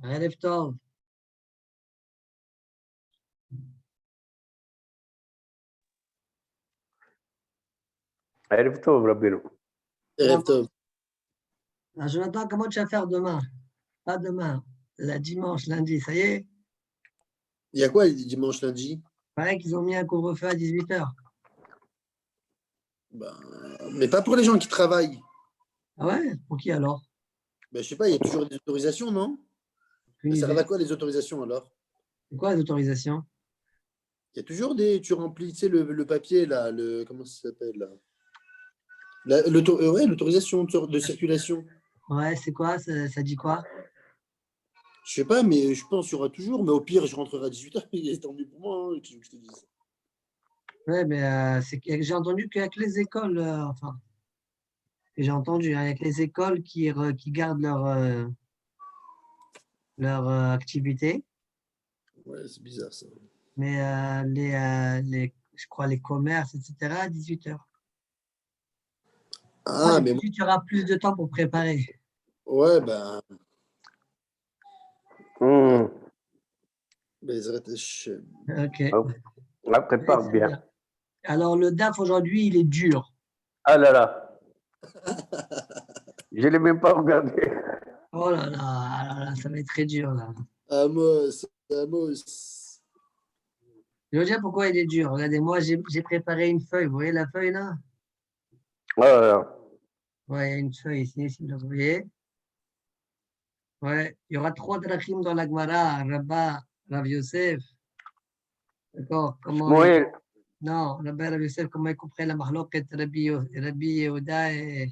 ערב טוב. ערב טוב, רבינו. ערב טוב. Jonathan, comment tu vas faire demain? Pas demain, la dimanche, lundi, ça y est? Il y a quoi dimanche, lundi? Pareil qu'ils ont mis un couvre-feu à 18h. Ben, mais pas pour les gens qui travaillent. Ah ouais? Pour qui alors? Ben, je sais pas, il y a toujours des autorisations, non? Aucune Ça idée. servent à quoi les autorisations alors? C'est quoi les autorisations? Il y a toujours des. Tu remplis, tu sais, le papier là, le. Comment ça s'appelle là? Ouais, l'autorisation de circulation. Ouais, c'est quoi? Ça dit quoi? Je sais pas, mais je pense qu'il y aura toujours. Mais au pire, je rentrerai à 18h. C'est tant mieux pour moi, hein, que je te dise. Ouais, mais j'ai entendu qu'avec les écoles, enfin, j'ai entendu, hein, avec les écoles qui gardent leur activité, Ouais, c'est bizarre ça. mais je crois les commerces, etc., à 18h. Ah, mais Tu auras plus de temps pour préparer. ouais, ben. Ok. On prépare bien. Alors, le DAF aujourd'hui, il est dur. Ah là là. Je ne l'ai même pas regardé. Oh là là, ça va être très dur là. Amos. Je veux dire pourquoi il est dur. Regardez, moi, j'ai préparé une feuille. Vous voyez la feuille là? Ouais, il y a une feuille ici, si vous voyez. Ouais, il y aura 3 drachim dans la Gemara, Rabba, Rav Yosef. D'accord? Non, Rabba, Rav Yosef, comment ils comprennent la mahloket Rabbi Yehuda et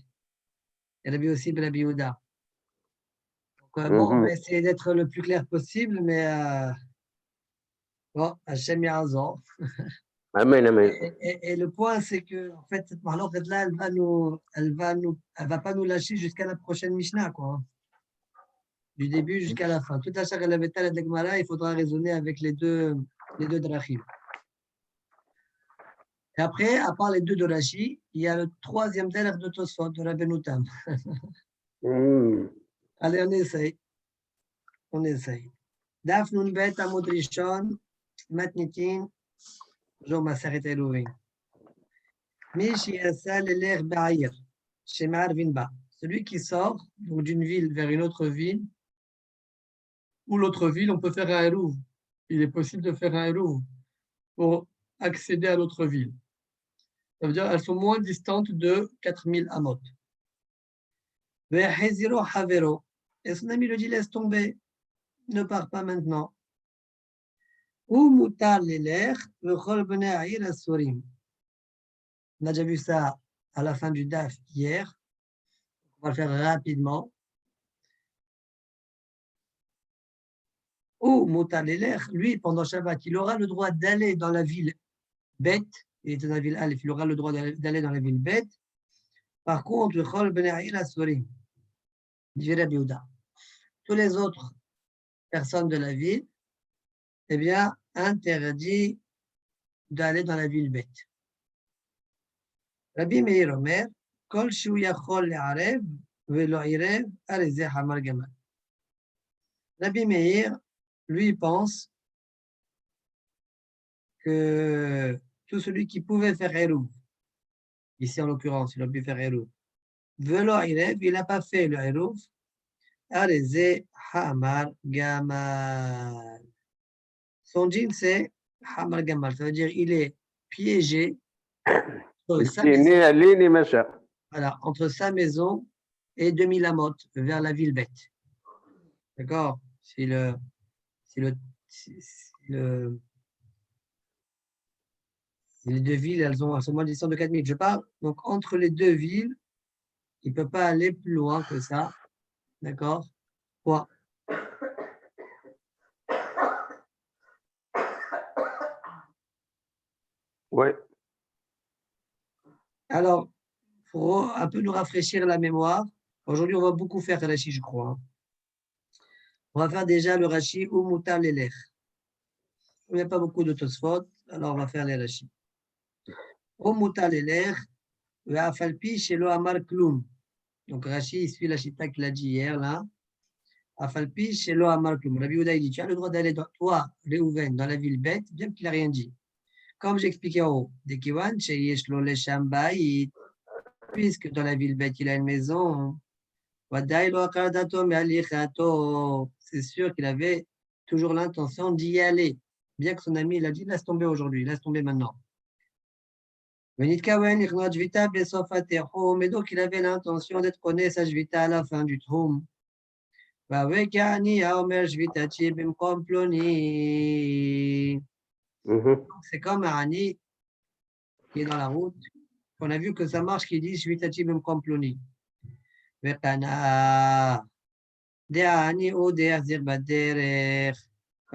Rabbi aussi Rabbi Yehuda. Donc, bon, on va essayer d'être le plus clair possible, mais bon, Hachem Yazor. Amen, amen. Et le point, c'est que en fait, cette mahloket-là, elle va pas nous lâcher jusqu'à la prochaine Mishnah, quoi. Du début jusqu'à la fin. Toute la Shara Levetal et de Gemara, il faudra raisonner avec les deux drachim. Et après, à part les deux de Rashi, il y a le troisième derrière de Tosfot, de Rabbeinu Tam. Allez, on essaye. Daf Nun Bet Amud Rishon, Matnitin, Jo Maseret Eluvin. Mishi Yasa Leler Ba'ir, Shemar Vinba. Celui qui sort d'une ville vers une autre ville, ou l'autre ville, on peut faire un Eruv. Il est possible de faire un Eruv pour accéder à l'autre ville. Ça veut dire qu'elles sont moins distantes de 4000 amot. Et son ami lui dit, laisse tomber, ne pars pas maintenant. Ou mutar l'eler, le chol bnei ha'ir asurim. On a déjà vu ça à la fin du DAF hier. On va le faire rapidement. Ou mutar l'eler, lui, pendant Shabbat, il aura le droit d'aller dans la ville bête. Il était dans la ville Aleph, il aura le droit d'aller dans la ville bête. Par contre, le chol bnei ha'ir asurim. Dit Rabbi Yehuda. Tous les autres personnes de la ville, eh bien, interdit d'aller dans la ville bête. Rabbi Meir Omer, Kol shu yachol le'arev ve'lo irev arezeh hamar gamal. Rabbi Meir, lui, pense que tout celui qui pouvait faire Eruv, ici en l'occurrence, il a pu faire Eruv, ve'lo irev, il n'a pas fait le Eruv, arezeh hamar gamal. Son djinn, c'est hamar gamal, ça veut dire il est piégé entre sa maison et 2000 amot vers la ville bête. D'accord? Si les deux villes, elles sont moins distantes de 4000. Je parle, donc entre les deux villes, il ne peut pas aller plus loin que ça. D'accord? Quoi? Oui. Alors, pour un peu nous rafraîchir la mémoire, aujourd'hui, on va beaucoup faire Rashi, je crois. On va faire déjà le Rashi ou Mutar l'Elech. Il n'y a pas beaucoup de Tosfot, alors on va faire les Rashi. Ou Mutar l'Elech, Ve'afalpi shelo amar klum. Donc Rashi, il suit la chita qu'il a dit hier, là. Afalpi, chez Lo Amar Klum. Rabbi Yehuda, il dit, tu as le droit d'aller, toi, Réhouven, dans la ville bête, bien qu'il n'a rien dit. Comme j'expliquais en haut, des Kiwan, chez Yeshlo le Shambaï, puisque dans la ville bête, il a une maison, c'est sûr qu'il avait toujours l'intention d'y aller, bien que son ami il a dit laisse tomber aujourd'hui, laisse tomber maintenant. Et donc il avait l'intention d'être connaît sa Jvita à la fin du Trum. C'est comme un Ani qui est dans la route. On a vu que ça marche qui dit Jvitati bim komploni. Parce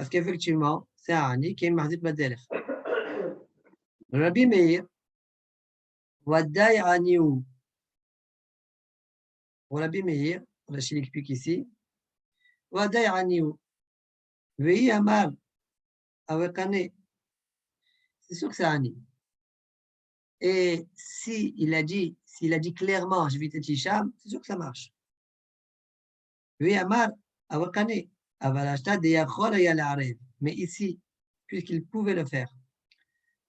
qu'effectivement, c'est un Ani qui est Mahzir Baderech. Rabbi Meir, Waddai Aniou. Rabbi Meir, Rachid explique ici, Waddai Aniou. Vei Amar, Awekane. C'est sûr que c'est Ani. Et s'il a dit clairement, je vais te Tisham, c'est sûr que ça marche. Vei Amar, Awekane. Avalashta de Yachol Ayalarev. Mais ici, puisqu'il pouvait le faire,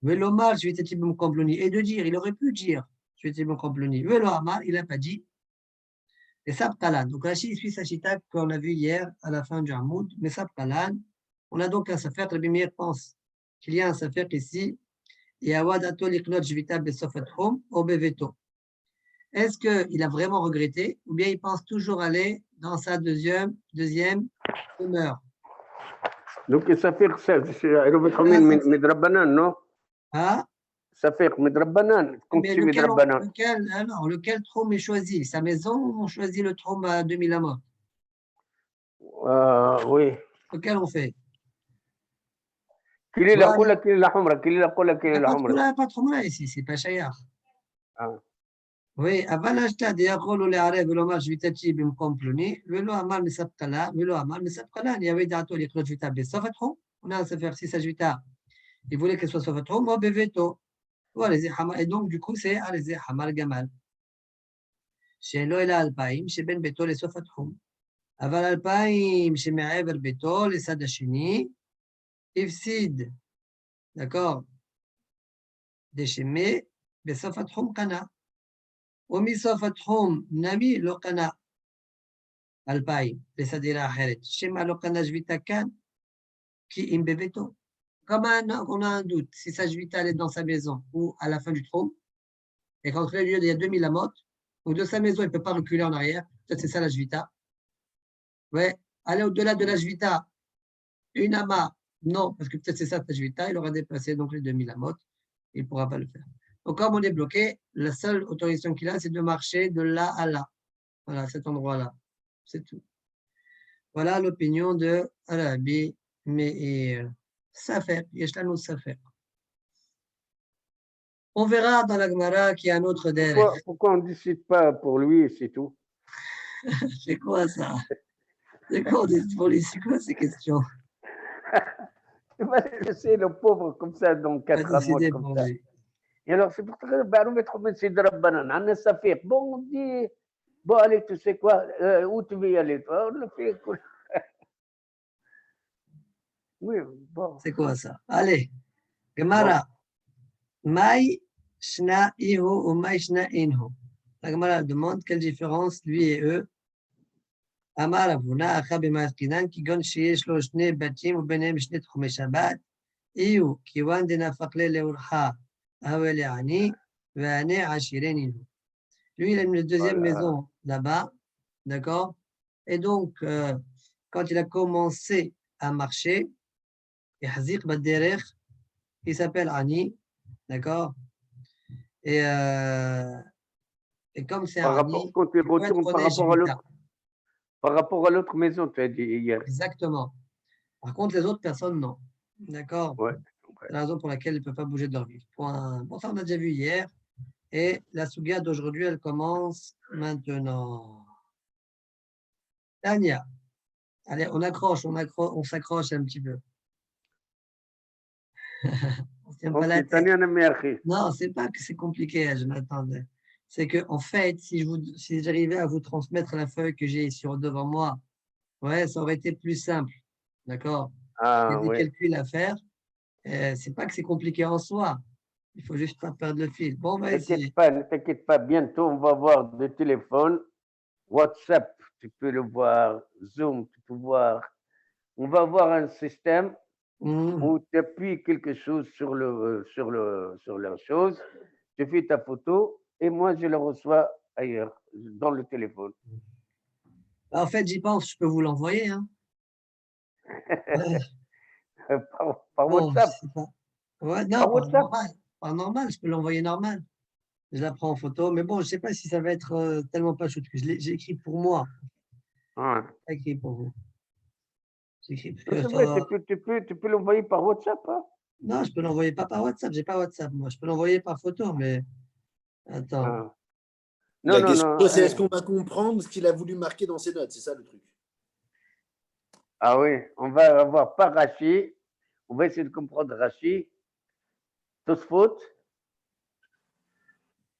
Velomar, je vais te Tibum Komploni. Et de dire, il aurait pu dire, je vais te Tibum Komploni. Velomar, il n'a pas dit. Et Sabkalan. Donc, Rachid suit sa chita qu'on a vu hier à la fin du Hamoud. Mais Sabkalan, on a donc un Sefer. Rabbi Meir pense qu'il y a un Sefer ici. Et Awadato Liknot Jvita Besofat Hom au Beveto. Est-ce qu'il a vraiment regretté ou bien il pense toujours aller dans sa deuxième demeure? Donc, ça fait que Midrabanan, non? Ah, Ça fait Midrabanan. mais lequel trône est choisi? Sa maison ou on choisit le trône à 2000 amot? Oui. Lequel on fait? Quelle est la couleur, quelle est la humra, quelle est la couleur, quelle est la humra? Il n'y a pas de trône là ici, c'est pas Chayar. Oui, avant l'acheter des Yachol ou les Arabes, le marche vitati bim komploni, velo amal misapkala, il y avait d'ato les cloches vita besofatron, on a un sefer si sajvita, il voulait qu'elle soit sofatron, moi beveto. Et donc, du coup, c'est Alezé Hamar Gamal. Chez Loïla Alpaïm, chez Ben Beto, les Sofatrum. Aval Alpaïm, chez Me'ever Beto, les Sadachini, Ifsid, d'accord, des Shemé, Besofatrum Kana. Omi Sofatrum, Nami, Lokana, Alpaïm, les Sadira Heret. Shema Lokana Jvitakan, qui imbeveto. Comme on a un doute, si sa Jvita est dans sa maison ou à la fin du trône, et qu'entre les lieux, il y a 2000 amotes, donc de sa maison, il ne peut pas reculer en arrière. Peut-être c'est ça la Jvita. Ouais, aller au-delà de la Jvita, une ama, non, parce que peut-être c'est ça ta Jvita, il aura dépassé donc les 2000 amotes, il ne pourra pas le faire. Donc comme on est bloqué, la seule autorisation qu'il a, c'est de marcher de là à là. Voilà, cet endroit-là. C'est tout. Voilà l'opinion de Rabbi Meir. Safer, Yeshlanu Safer. On verra dans la Gemara qu'il y a un autre derrière. Pourquoi on ne décide pas pour lui et c'est tout? C'est quoi ça? C'est quoi ces questions? C'est le pauvre comme ça, donc 4 amotes comme ça. Et alors, c'est pour ça que c'est de Rabbanan, ça fait. Bon, on dit, bon, allez, tu sais quoi, où tu veux y aller, toi? On le fait. Oui, bon. C'est quoi ça? Allez, Gemara. Maï shna ihu ou maï shna inhu. La Gemara demande quelle différence lui et eux. Amar Avuna, Achab et Maskinan, qui gon sheyesh lo shne batim ou benem shne tchumei Shabbat. Ihu, qui wan de nafakle leurha, awele ani, ve'ane ashiren inhu. Lui, il a une deuxième maison là-bas, d'accord? Et donc, quand il a commencé à marcher, Yahzik Baderech, il s'appelle Ani, d'accord? Et comme c'est Ani, quand il retourne par rapport à l'autre maison, tu as dit hier. Exactement. Par contre, les autres personnes, non. D'accord? Ouais. C'est la raison pour laquelle ils ne peuvent pas bouger de leur vie. Bon, ça, on a déjà vu hier. Et la Souga d'aujourd'hui, elle commence maintenant. Tania. Allez, on s'accroche un petit peu. On tient pas la tête. Non, c'est pas que c'est compliqué, je m'attendais. C'est que, en fait, si j'arrivais à vous transmettre la feuille que j'ai devant moi Ouais, ça aurait été plus simple. D'accord? Il y Ah a des oui. calculs à faire. C'est pas que c'est compliqué en soi. Il faut juste pas perdre le fil. Bon, on va essayer. Ne t'inquiète pas, bientôt on va voir des téléphones, WhatsApp, tu peux le voir, Zoom, tu peux voir. On va avoir un système Mmh. où tu appuies quelque chose sur la chose, tu fais ta photo et moi je la reçois ailleurs, dans le téléphone. En fait, j'y pense, je peux vous l'envoyer, hein. Ouais. Par Bon, je WhatsApp. sais pas. Ouais, non, Par pas WhatsApp. normal. Pas normal, je peux l'envoyer normal. Je la prends en photo, mais bon, je sais pas si ça va être tellement pas chouette. J'ai écrit pour moi, Ouais. pas écrit pour vous. J'ai écrit parce Non, que c'est vrai, ça. tu peux l'envoyer par WhatsApp. Hein. Non, je peux l'envoyer pas par WhatsApp. J'ai pas WhatsApp, moi. Je peux l'envoyer par photo, mais attends. Ah. Non, La non, question, non. c'est est-ce qu'on va comprendre ce qu'il a voulu marquer dans ses notes? C'est ça le truc. Ah oui, on va avoir par Rachi, on va essayer de comprendre Rachi, Tosfot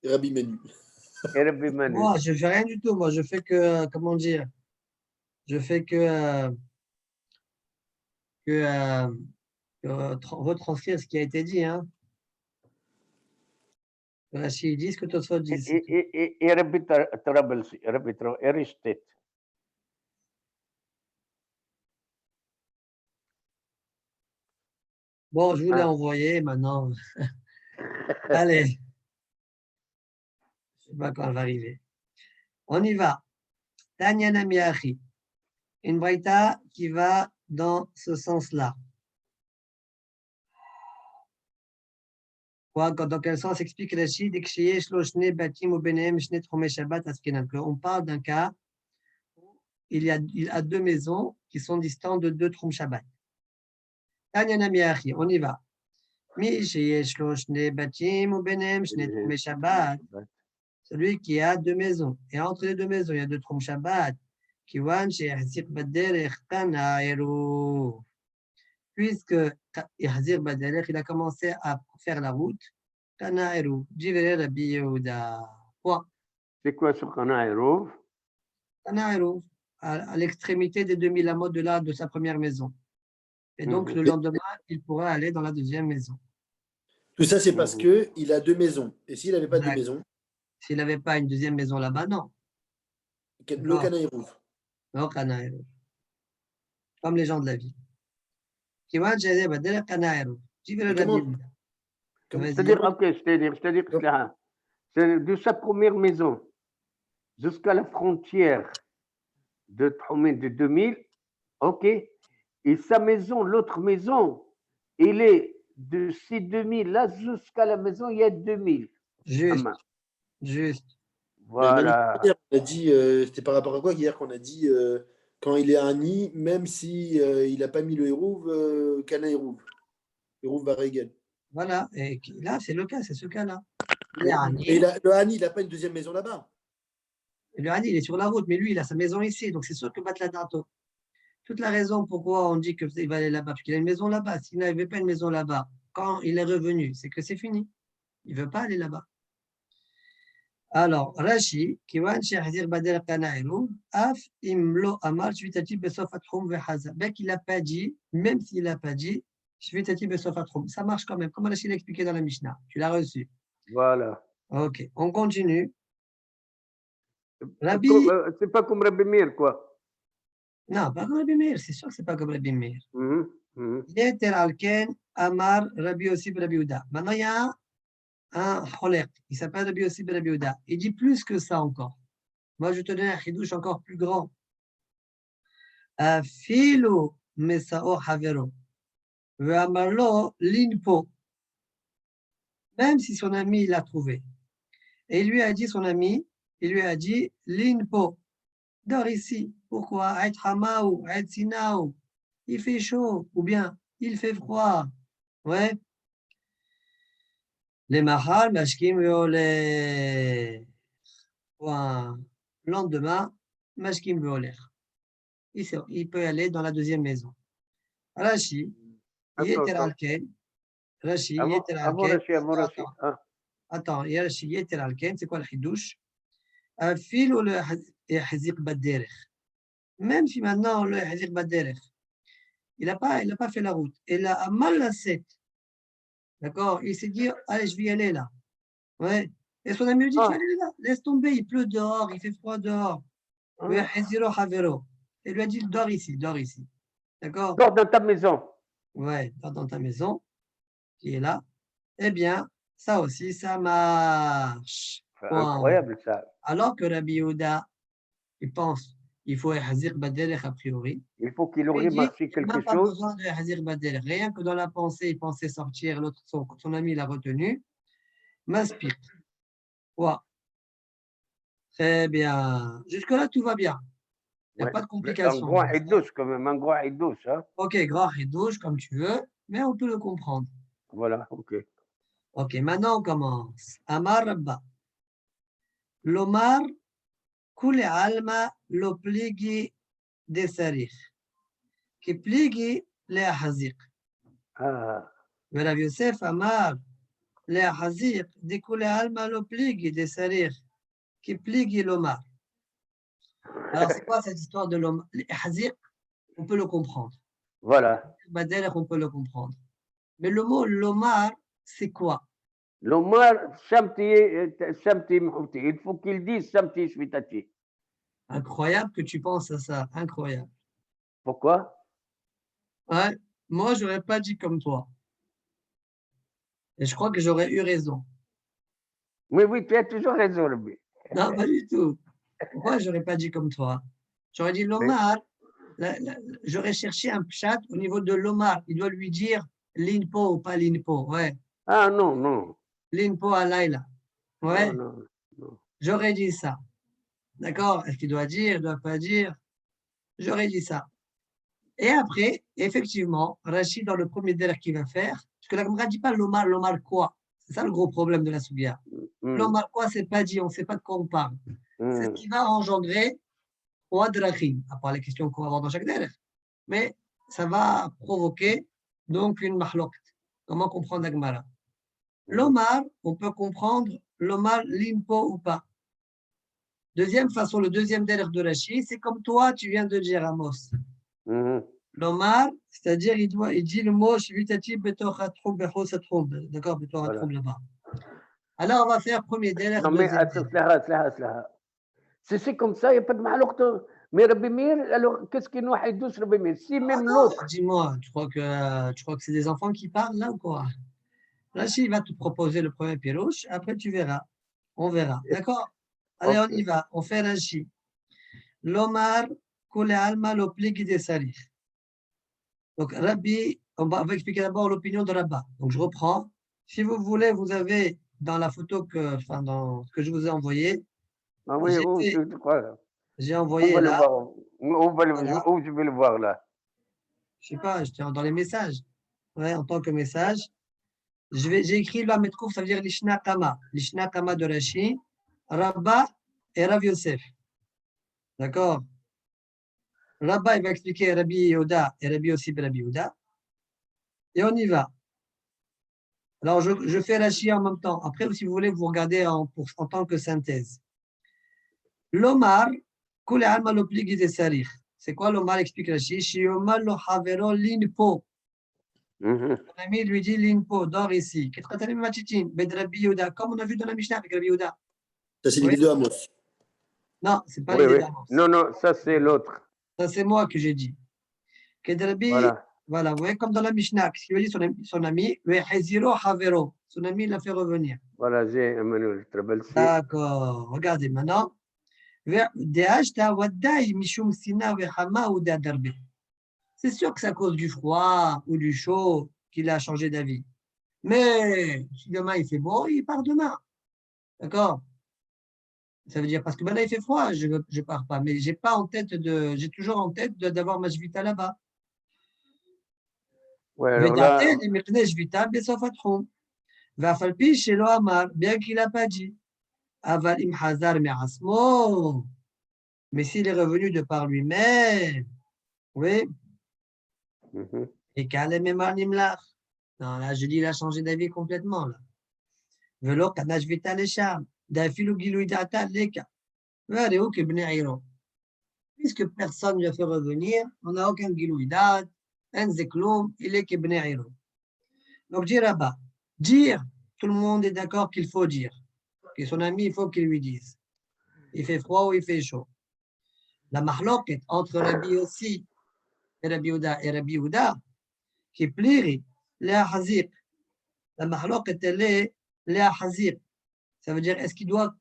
Et Rabbi Menu. et Rabbi Manu. Moi, je fais rien du tout. Moi, je fais que, comment dire, je fais que retranscrire ce qui a été dit, hein. Que Rachid dit ce que Tosfot dit. C'est tout. Et Rabbi Tarabelsi, Rabbi Erishtet. Bon, je vous l'ai Hein. envoyé maintenant. Allez, je sais pas quand elle va arriver. On y va. Tanya Namiachi. Une braïta qui va dans ce sens-là. Quoi, dans quel sens explique Rachid on parle d'un cas où il y a deux maisons qui sont distantes de deux Troum Shabbat. Tanya Namiachi, on y va. Celui qui a deux maisons. Et entre les deux maisons, il y a deux Troum Shabbat. Puisque Yahzir Badelech, il a commencé à faire la route, Kana'eru, Jivrei Rabbi Yehuda. Quoi? C'est quoi ce Kana Erov? Kana'eru, à l'extrémité des 2000 amot de là, de sa première maison. Et donc, le lendemain, il pourra aller dans la deuxième maison. Tout ça, c'est parce qu'il a deux maisons. Et s'il n'avait pas deux maisons? S'il n'avait pas une deuxième maison là-bas, non. Le Canaïrou. Non, Kana'eru. Comme les gens de la vie. Kiwan Jazé Badelech Kana'eru, Jivrei Rabbi Yehuda. C'est-à-dire, ok, c'est de sa première maison jusqu'à la frontière de Troumé de 2000, ok, et sa maison, l'autre maison, il est de ces 2000 là jusqu'à la maison, il y a 2000. Juste, juste. Voilà. Hier, on a dit, c'était par rapport à quoi hier qu'on a dit quand il est à un nid, même si il n'a pas mis le Hérouv, Cana Hérouv. Hérouv Baregen. Voilà, et là, c'est le cas, c'est ce cas-là. Et le Hani, il n'a pas une deuxième maison là-bas. Le Hani, il est sur la route, mais lui, il a sa maison ici, donc c'est sûr que Batladato. Toute la raison pourquoi on dit qu'il va aller là-bas, parce qu'il a une maison là-bas. S'il n'avait pas une maison là-bas, quand il est revenu, c'est que c'est fini. Il ne veut pas aller là-bas. Alors, Rashi, Kiwan Shehzir Badel Kanairu, Af Imlo Amar, Shvitati Besof Atrum Vehaza. Bec, il n'a pas dit, même s'il n'a pas dit, Shvitati Besof Atrum. Ça marche quand même, comme Rashi l'a expliqué dans la Mishnah. Tu l'as reçu. Voilà. Ok, on continue. Rabbi. C'est pas comme Rabbi Meir, quoi. Non, pas comme Rabbi Meir, c'est sûr que ce n'est pas comme Rabbi Meir. Yeter Alken, Amar, Rabbi Yossi, Rabbi Yehuda. Maintenant, il y a un cholek, il s'appelle Rabbi Yossi, Rabbi Yehuda. Il dit plus que ça encore. Moi, je te donne un chidouche encore plus grand. Filo Mesao Havero, Ve'amarlo Linpo. Même si son ami l'a trouvé. Et il lui a dit, son ami, il lui a dit, Linpo. Dors ici. Pourquoi? Aït Hamaou, Aït Sinaou. Il fait chaud, ou bien il fait froid. Ouais. Les mahal, mashkim veoler. Le lendemain, mashkim veoler. Il peut aller dans la deuxième maison. Rashi, yeter alken. Rashi, yeter alken. Attends, Rashi, yeter alken, c'est quoi le chidouche? Fil ou le yahzik baderech. même si maintenant le Hazir Baderech, il n'a pas fait la route, et là, à Malasset, d'accord, il s'est dit, allez, je vais y aller là. Ouais. Et son ami lui dit, tu vas aller là, laisse tomber, il pleut dehors, il fait froid dehors. Ouais, Haziro Havero. Et lui a dit, dors ici, dors ici. D'accord? Dors dans ta maison. Ouais, dors dans ta maison, qui est là. Eh bien, ça aussi, ça marche. C'est Point. incroyable ça. Alors que Rabbi Yehuda, il pense, il faut Hazir Baderech a priori. Il faut qu'il Il aurait dit, marché il n'a quelque même pas chose. besoin de Hazir Baderech. Rien que dans la pensée, il pensait sortir, l'autre, son ami l'a retenu. Maspik. Ouais. Très bien. Jusque-là, tout va bien. Il n'y a Ouais. pas de Un complications. grand et douce quand même, un grand et douce. Hein. Ok, grand et douche, comme tu veux, mais on peut le comprendre. Voilà, ok. Ok, maintenant on commence. Amar Rabba. Lomar, kule alma lo pligi de sarich. Ki pligi le haziq. Ah, Rav Yosef Amar le haziq de kule alma lo pligi de sarich. Ki pligi lomar. Alors c'est quoi cette histoire de l'omar? Le haziq, on peut le comprendre. voilà. Badelech, on peut le comprendre. Mais le mot lomar, c'est quoi? L'Omar, Shamti Mhouti. Il faut qu'il dise Shamti Shvitati. Incroyable que tu penses à ça, incroyable. Pourquoi? Ouais, moi, j'aurais pas dit comme toi. Et je crois que j'aurais eu raison. Oui, oui, tu as toujours raison, Rabbi. Non, pas du tout. Pourquoi j'aurais pas dit comme toi? J'aurais dit Mais- l'Omar, j'aurais cherché un pshat au niveau de l'Omar. Il doit lui dire l'Inpo ou pas l'Inpo. Ouais, Ah non, non. l'Inpo à Laila. Non, Ouais, non, non. j'aurais dit ça. D'accord? Est-ce qu'il doit dire, il doit pas dire? J'aurais dit ça. Et après, effectivement, Rachid, dans le premier délai qu'il va faire, parce que la Gemara ne dit pas l'Omar quoi? C'est ça le gros problème de la Sougia. L'Omar quoi, c'est pas dit, on ne sait pas de quoi on parle. C'est ce qui va engendrer trois drachim, à part les questions qu'on va avoir dans chaque délai. Mais ça va provoquer donc une mahlok. Comment comprendre la Gemara? L'Omar, on peut comprendre l'Omar limpo ou pas. Deuxième façon, le deuxième délai de Rachid, c'est comme toi, tu viens de dire Amos. L'Omar, c'est-à-dire il dit le mot shvitati betoch hatroum bechos hatroum. D'accord, betoch hatroum là-bas. Alors on va faire premier délai, Non, mais deuxième attends, c'est comme ça, il n'y a pas de malheur. Mais Rabbi Meir, alors qu'est-ce qu'il nous a dit, Rabbi Meir? Si même l'autre. Dis-moi, tu crois que c'est des enfants qui parlent là ou quoi? Rachid va te proposer le premier pirouche, après tu verras. On verra. D'accord? Allez, on y va. On fait Rachid. L'Omar, kule alma lo pligi de sarih. Donc, Rabbi, on va expliquer d'abord l'opinion de Rabba. Donc, je reprends. Si vous voulez, vous avez dans la photo dans ce que je vous ai envoyé, Ah oui, je crois. j'ai On envoyé va le là. voir. Voilà. Où je vais le voir là? Je sais pas, j'étais dans les messages. Ouais, en tant que message. J'ai écrit là, Metkouf, ça veut dire l'Ishna Kama. L'Ishna Kama de Rashi, Rabba et Rav Yosef. D'accord? Rabba, il va expliquer Rabbi Yehuda et Rabbi aussi Rabbi Yehuda. Et on y va. Alors, je fais Rashi en même temps. Après, si vous voulez, vous regardez en tant que synthèse. L'Omar, Kule Alma lo pligi de Sarich. C'est quoi l'Omar? Explique Rashi. Shiomar lo havero linpo. Mon ami lui dit linpo, dors ici. Ketratani machitin, bed Rabbi Yehuda. Comme on a vu dans la Mishnah avec Rabbi Yehuda. Ça, c'est l'idée de Amos. Non, c'est pas Oui, l'idée oui. d'Amos. Non, non, ça c'est l'autre. Ça, c'est moi que j'ai dit. Voilà. Voilà, vous voyez, comme dans la Mishnah, ce qu'il veut dire son ami, son ami l'a fait revenir. Voilà, j'ai Emmanuel Trabelsi. D'accord, regardez maintenant. C'est sûr que c'est à cause du froid ou du chaud qu'il a changé d'avis. Mais si demain il fait beau, il part demain. D'accord? Ça veut dire parce que maintenant il fait froid, je ne pars pas. Mais j'ai toujours en tête d'avoir ma Shvita là-bas. Ouais, alors là, bien qu'il n'a pas dit. Mais s'il est revenu de par lui-même, oui, et non, là, je dis, il a changé d'avis complètement. Là. puisque personne ne le fait revenir, on n'a aucun gilouidat, un zekloum, il est kibne aïrou. Donc, dire Rabba, dire, tout le monde est d'accord qu'il faut dire. Et son ami, il faut qu'il lui dise. Il fait froid ou il fait chaud. La mahloket entre Rabbi Yossi et Rabbi Yehuda, qui pliri, Léa Hazir. La mahloket, elle est Léa Hazir. Ça veut dire, est-ce qu'il doit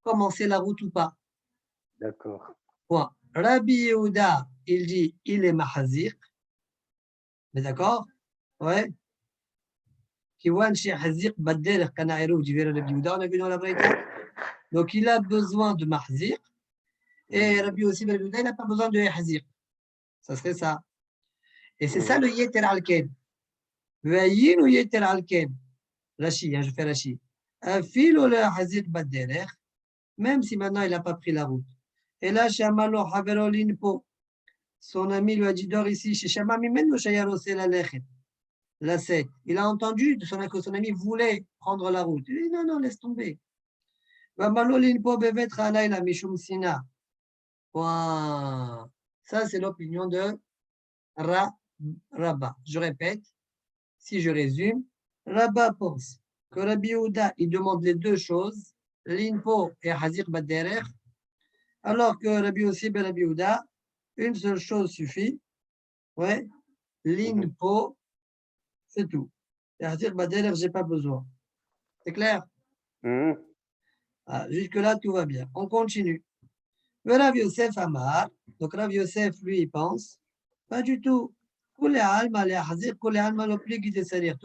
commencer la route ou pas? D'accord. Point. Rabbi Yehuda, il dit, il est mahazir. Mais d'accord? Ouais. Kiwan chez Hazir, Badder, Kanaïrou, du Rabbi Yehuda, on a vu dans la Braïta. Donc, il a besoin de mahzir. Et Rabbi aussi, Rabbi Yehuda, il n'a pas besoin de hazir. Ça serait ça. Et c'est ça le yeter al-ken. Vayin ou yeter al-ken. Rashi, je fais Rashi. Un fil ou le hazir badderer, même si maintenant il n'a pas pris la route. Et là, Shamalo Havero Linpo, son ami lui a dit dors ici, chez Shamami Menu Shayarose la Lechet, la 7. Il a entendu que son ami voulait prendre la route. Il dit non, non, laisse tomber. Vamalo Linpo Bevet Ralaila Mishum Sina. Ça, c'est l'opinion de Rabba. Je répète, si je résume, Rabba pense que Rabbi Yehuda, il demande les deux choses, l'inpo et Hazir Badderer, alors que Rabbi Yossi et Rabbi Yehuda, une seule chose suffit, ouais, l'inpo, c'est tout. Et Hazir Badderer, je n'ai pas besoin. C'est clair? Jusque-là, tout va bien. On continue. Rav Yosef Amar, donc Rav Yosef, lui, il pense, pas du tout. Tout le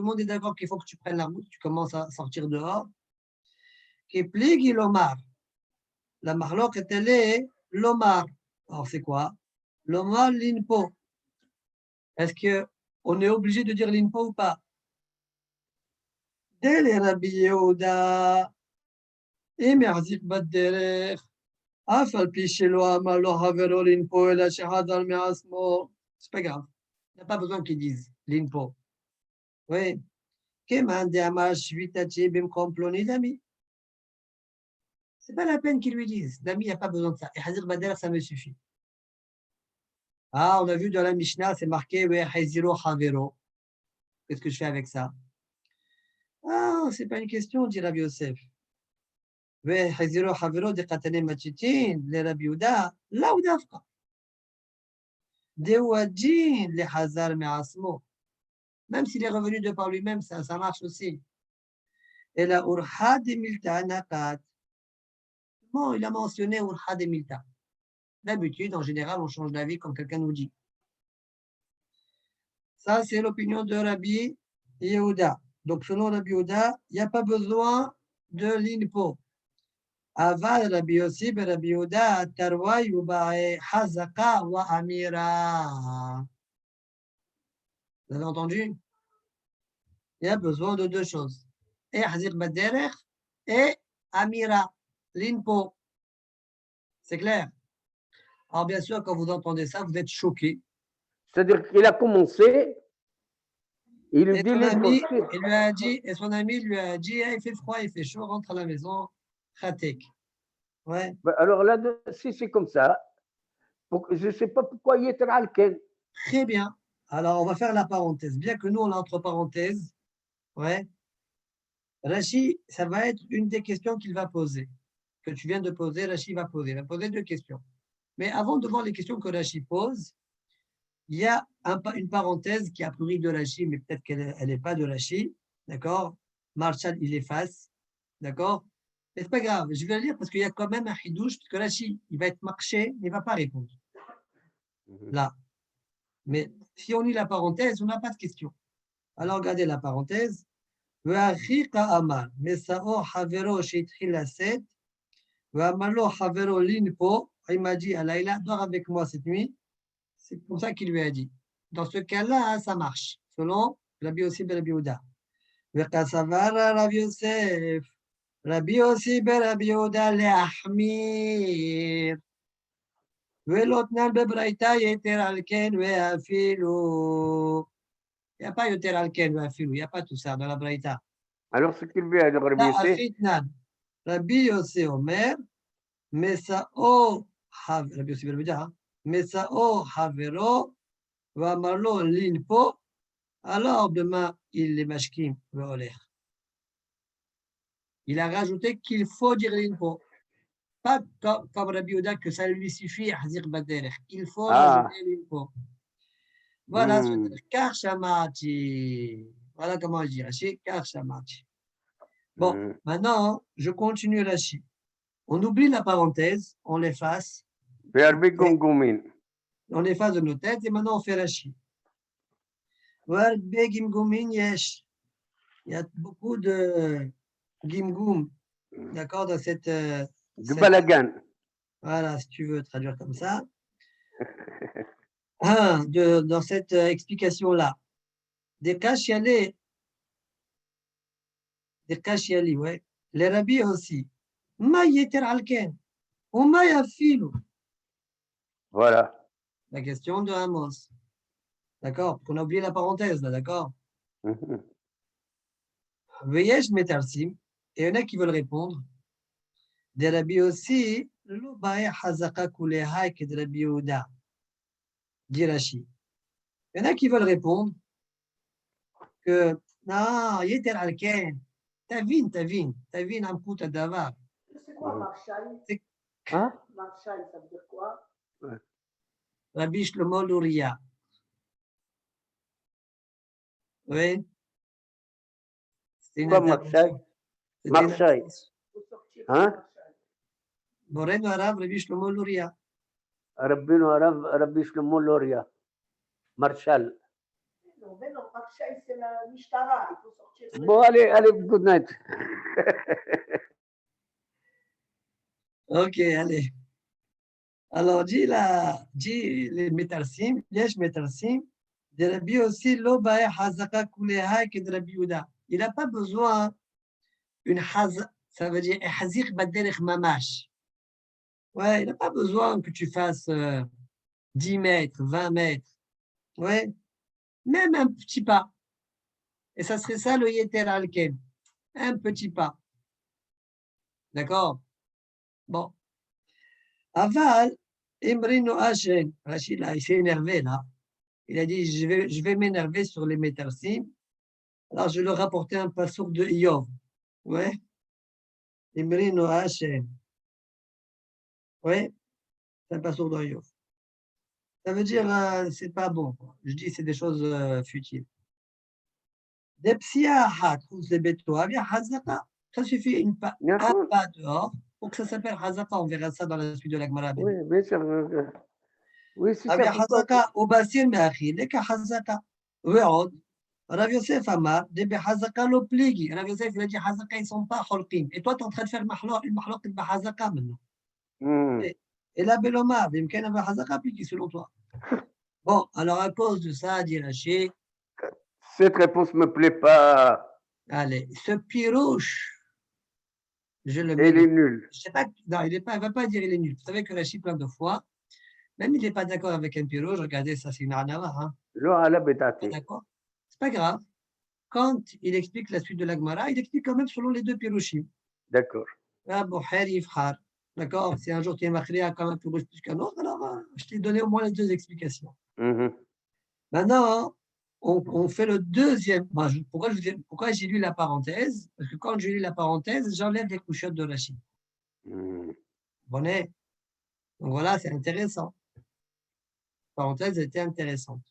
monde est d'accord qu'il faut que tu prennes la route, tu commences à sortir dehors. La marloque est l'omar. Alors c'est quoi? L'omar l'inpo. Est-ce qu'on est obligé de dire l'inpo ou pas? Dès les Rabbi Yehuda, et merzik badderer, afal pichelo amalo havero l'inpo et la shahadal me'asmo. C'est pas grave. Il n'y a pas besoin qu'ils disent l'inpo. Oui. C'est pas la peine qu'ils lui disent. L'ami, il n'y a pas besoin de ça. Et Hazir Badr, ça me suffit. Ah, on a vu dans la Mishnah, c'est marqué Haziro Havero. Qu'est-ce que je fais avec ça? Ah, c'est pas une question, dit Rabbi Yosef. Haziro Havero de Katane Machitin, le Rabbi Uda, là où d'Afka. De Ouadjin, le Hazar Me'asmo. Même s'il est revenu de par lui-même, ça marche aussi. Et la Urha de Milta Nakat. Bon, il a mentionné Urha de Milta. D'habitude, en général, on change d'avis comme quelqu'un nous dit. Ça, c'est l'opinion de Rabbi Yehuda. Donc, selon Rabbi Yehuda, il n'y a pas besoin de l'inpo. Aval Rabbi Yossi, Rabbi Yehuda, Tarwa Yubae Hazaka wa Amira. Vous avez entendu? Il y a besoin de deux choses. Et Hazir Badderer et Amira, l'inpo. C'est clair? Alors, bien sûr, quand vous entendez ça, vous êtes choqués. C'est-à-dire qu'il a commencé, il lui Et dit son ami, l'inpo. il lui a dit, et son ami lui a dit, il fait froid, il fait chaud, rentre à la maison, khatek. Ouais. Alors là, si c'est comme ça, je ne sais pas pourquoi il est al-ken. Très bien. Alors, on va faire la parenthèse. Bien que nous, on l'a entre parenthèses. Ouais. Rachi, ça va être une des questions qu'il va poser. Que tu viens de poser, Rachi va poser. Il va poser deux questions. Mais avant de voir les questions que Rachi pose, il y a une parenthèse qui a priori de Rachi, mais peut-être qu'elle n'est pas de Rachi. D'accord? Marshall, il efface. D'accord? Mais ce n'est pas grave. Je vais le lire parce qu'il y a quand même un hidouche, parce que Rachi, il va être marché, mais il ne va pas répondre. Là. Mais si on lit la parenthèse, on n'a pas de question. Alors, regardez la parenthèse. Amar, Mesao Havero Sheitri la 7, Amalo Havero Linpo, il m'a dit, Alaïla, dors avec moi cette nuit. C'est pour ça qu'il lui a dit. Dans ce cas-là, ça marche, selon Rabbi Yossi ben Rabbi Yehuda. Vekasavara Rabbi Yosef, Rabbi Yossi ben Rabbi Yehuda le'achmir. Velotnan bebraïta yeter alken ve'afilu. Il n'y a pas yoter alken ve'afilu, il n'y a pas tout ça dans la braïta. Alors, ce qu'il veut dire, Rabbi Yossi, Rabbi Yossi Omer, Mesao, Rabbi Yossi ben Rabbi Yehuda, Mesao Havero, Vamarlo Linpo, alors demain il les mashkim, il a rajouté qu'il faut dire l'info. Pas comme Rabbi Yehuda que ça lui suffit à dire Baderech. Il faut rajouter l'info. Voilà, Kar Shamati. Voilà comment je dis Rashi, Kar Shamati. Bon, maintenant, je continue Rashi. On oublie la parenthèse, on l'efface. On efface de nos têtes et maintenant on fait Rashi. Il y a beaucoup de Gimgum, d'accord, dans cette. balagan. Voilà, si tu veux traduire comme ça. Dans cette explication-là. Des kashiali, ouais. Les rabbis aussi. Ma yeter alken. Ou ma yafilu. Voilà. La question de Amos. D'accord? On a oublié la parenthèse, là, d'accord? Veyesh metarsim. Et il y en a qui veulent répondre. Des rabbis aussi. Lo bae hazaka kulehai ke de Rabbi Yehuda. Dit Rashi. Il y en a qui veulent répondre que non, yeter alken. Tavin, un coup à davar. C'est quoi Marshall? Hein? Marshall, ça veut dire quoi? Rabbi Shlomo Luria. Oui. C'était une intervention. Marshall. Hein? Moreno Arabe, Rabbi Shlomo Luria. Rabbino Arabe, Rabbi Shlomo Luria. Marshall. Non, mais non, Marshall, c'est la Mishtara. Il faut sortir. Bon, allez, good night. Ok, allez. Alors, dit les métarsim, yesh métarsim, de Rabbi aussi, lo bae hazaka kulehai ke de Rabbi Yehuda. Il n'a pas besoin une haz, ça veut dire hazir baderech mamash. Ouais, il n'a pas besoin que tu fasses 10 mètres, 20 mètres. Ouais, même un petit pas. Et ça serait ça le yeter alken. Un petit pas. D'accord? Bon. Aval, Imrino Hashem. Rachid, là, il s'est énervé, là. Il a dit, je vais m'énerver sur les métarsim. Alors, je vais leur rapporter un passouk de Yov. Ouais. Imrino Hashem. Ouais. C'est un passouk de Yov. Ça veut dire, c'est pas bon. Quoi. Je dis, c'est des choses futiles. Des psiahat, les bétois, bien hazaka. Ça suffit un pas dehors pour que ça s'appelle hazaka. On verra ça dans la suite de la Gemara. Oui, bien sûr. Oui, c'est ça. hazaka, au bassin, mais achille, que hazaka. Veod. Rav Yosef Amar, des hazaka lo pligi. Rav Yosef, il a dit hazaka, ils ne sont pas holkim. Et toi, tu es en train de faire le mahlok de hazaka maintenant. Et là, Belomar, il y a un hazaka pligi selon toi. Bon, alors à cause de ça, dit Rachid. Cette réponse ne me plaît pas. Allez, ce pirouche, je le mets. Il est nul. Je sais pas, non, il ne va pas dire il est nul. Vous savez que Rachid, plein de fois, même il n'est pas d'accord avec un pirouche, regardez, ça c'est une arnava. Hein. D'accord. C'est pas grave. Quand il explique la suite de la Gemara, il explique quand même selon les deux pirouchim. D'accord. D'accord. Si un jour tu es marqué à quand même pirouche plus qu'un autre, alors je t'ai donné au moins les deux explications. Maintenant, on fait le deuxième. Pourquoi j'ai lu la parenthèse? Parce que quand j'ai lu la parenthèse, j'enlève les couchottes de Rachid. Bonnet. Donc voilà, c'est intéressant. La parenthèse était intéressante.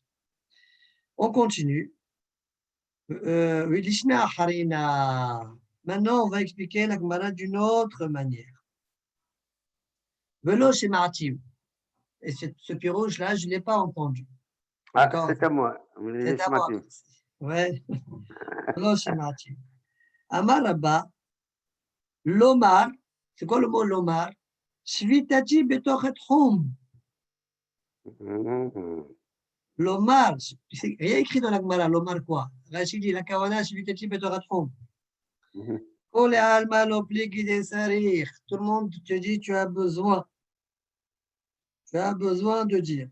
On continue. Maintenant, on va expliquer la Gemara d'une autre manière. Velo chez Martim. Et ce pirouche-là, je ne l'ai pas entendu. C'est à moi. C'est à moi. Ouais. Velo chez Martim. Amar Rabba, Lomar, c'est quoi le mot Lomar? Shvitati betochet hum. Lomar, c'est rien écrit dans la Gemara, Lomar quoi? Rachid dit la kavana shvitati betochet hum. Tout le monde te dit tu as besoin. Tu as besoin de dire.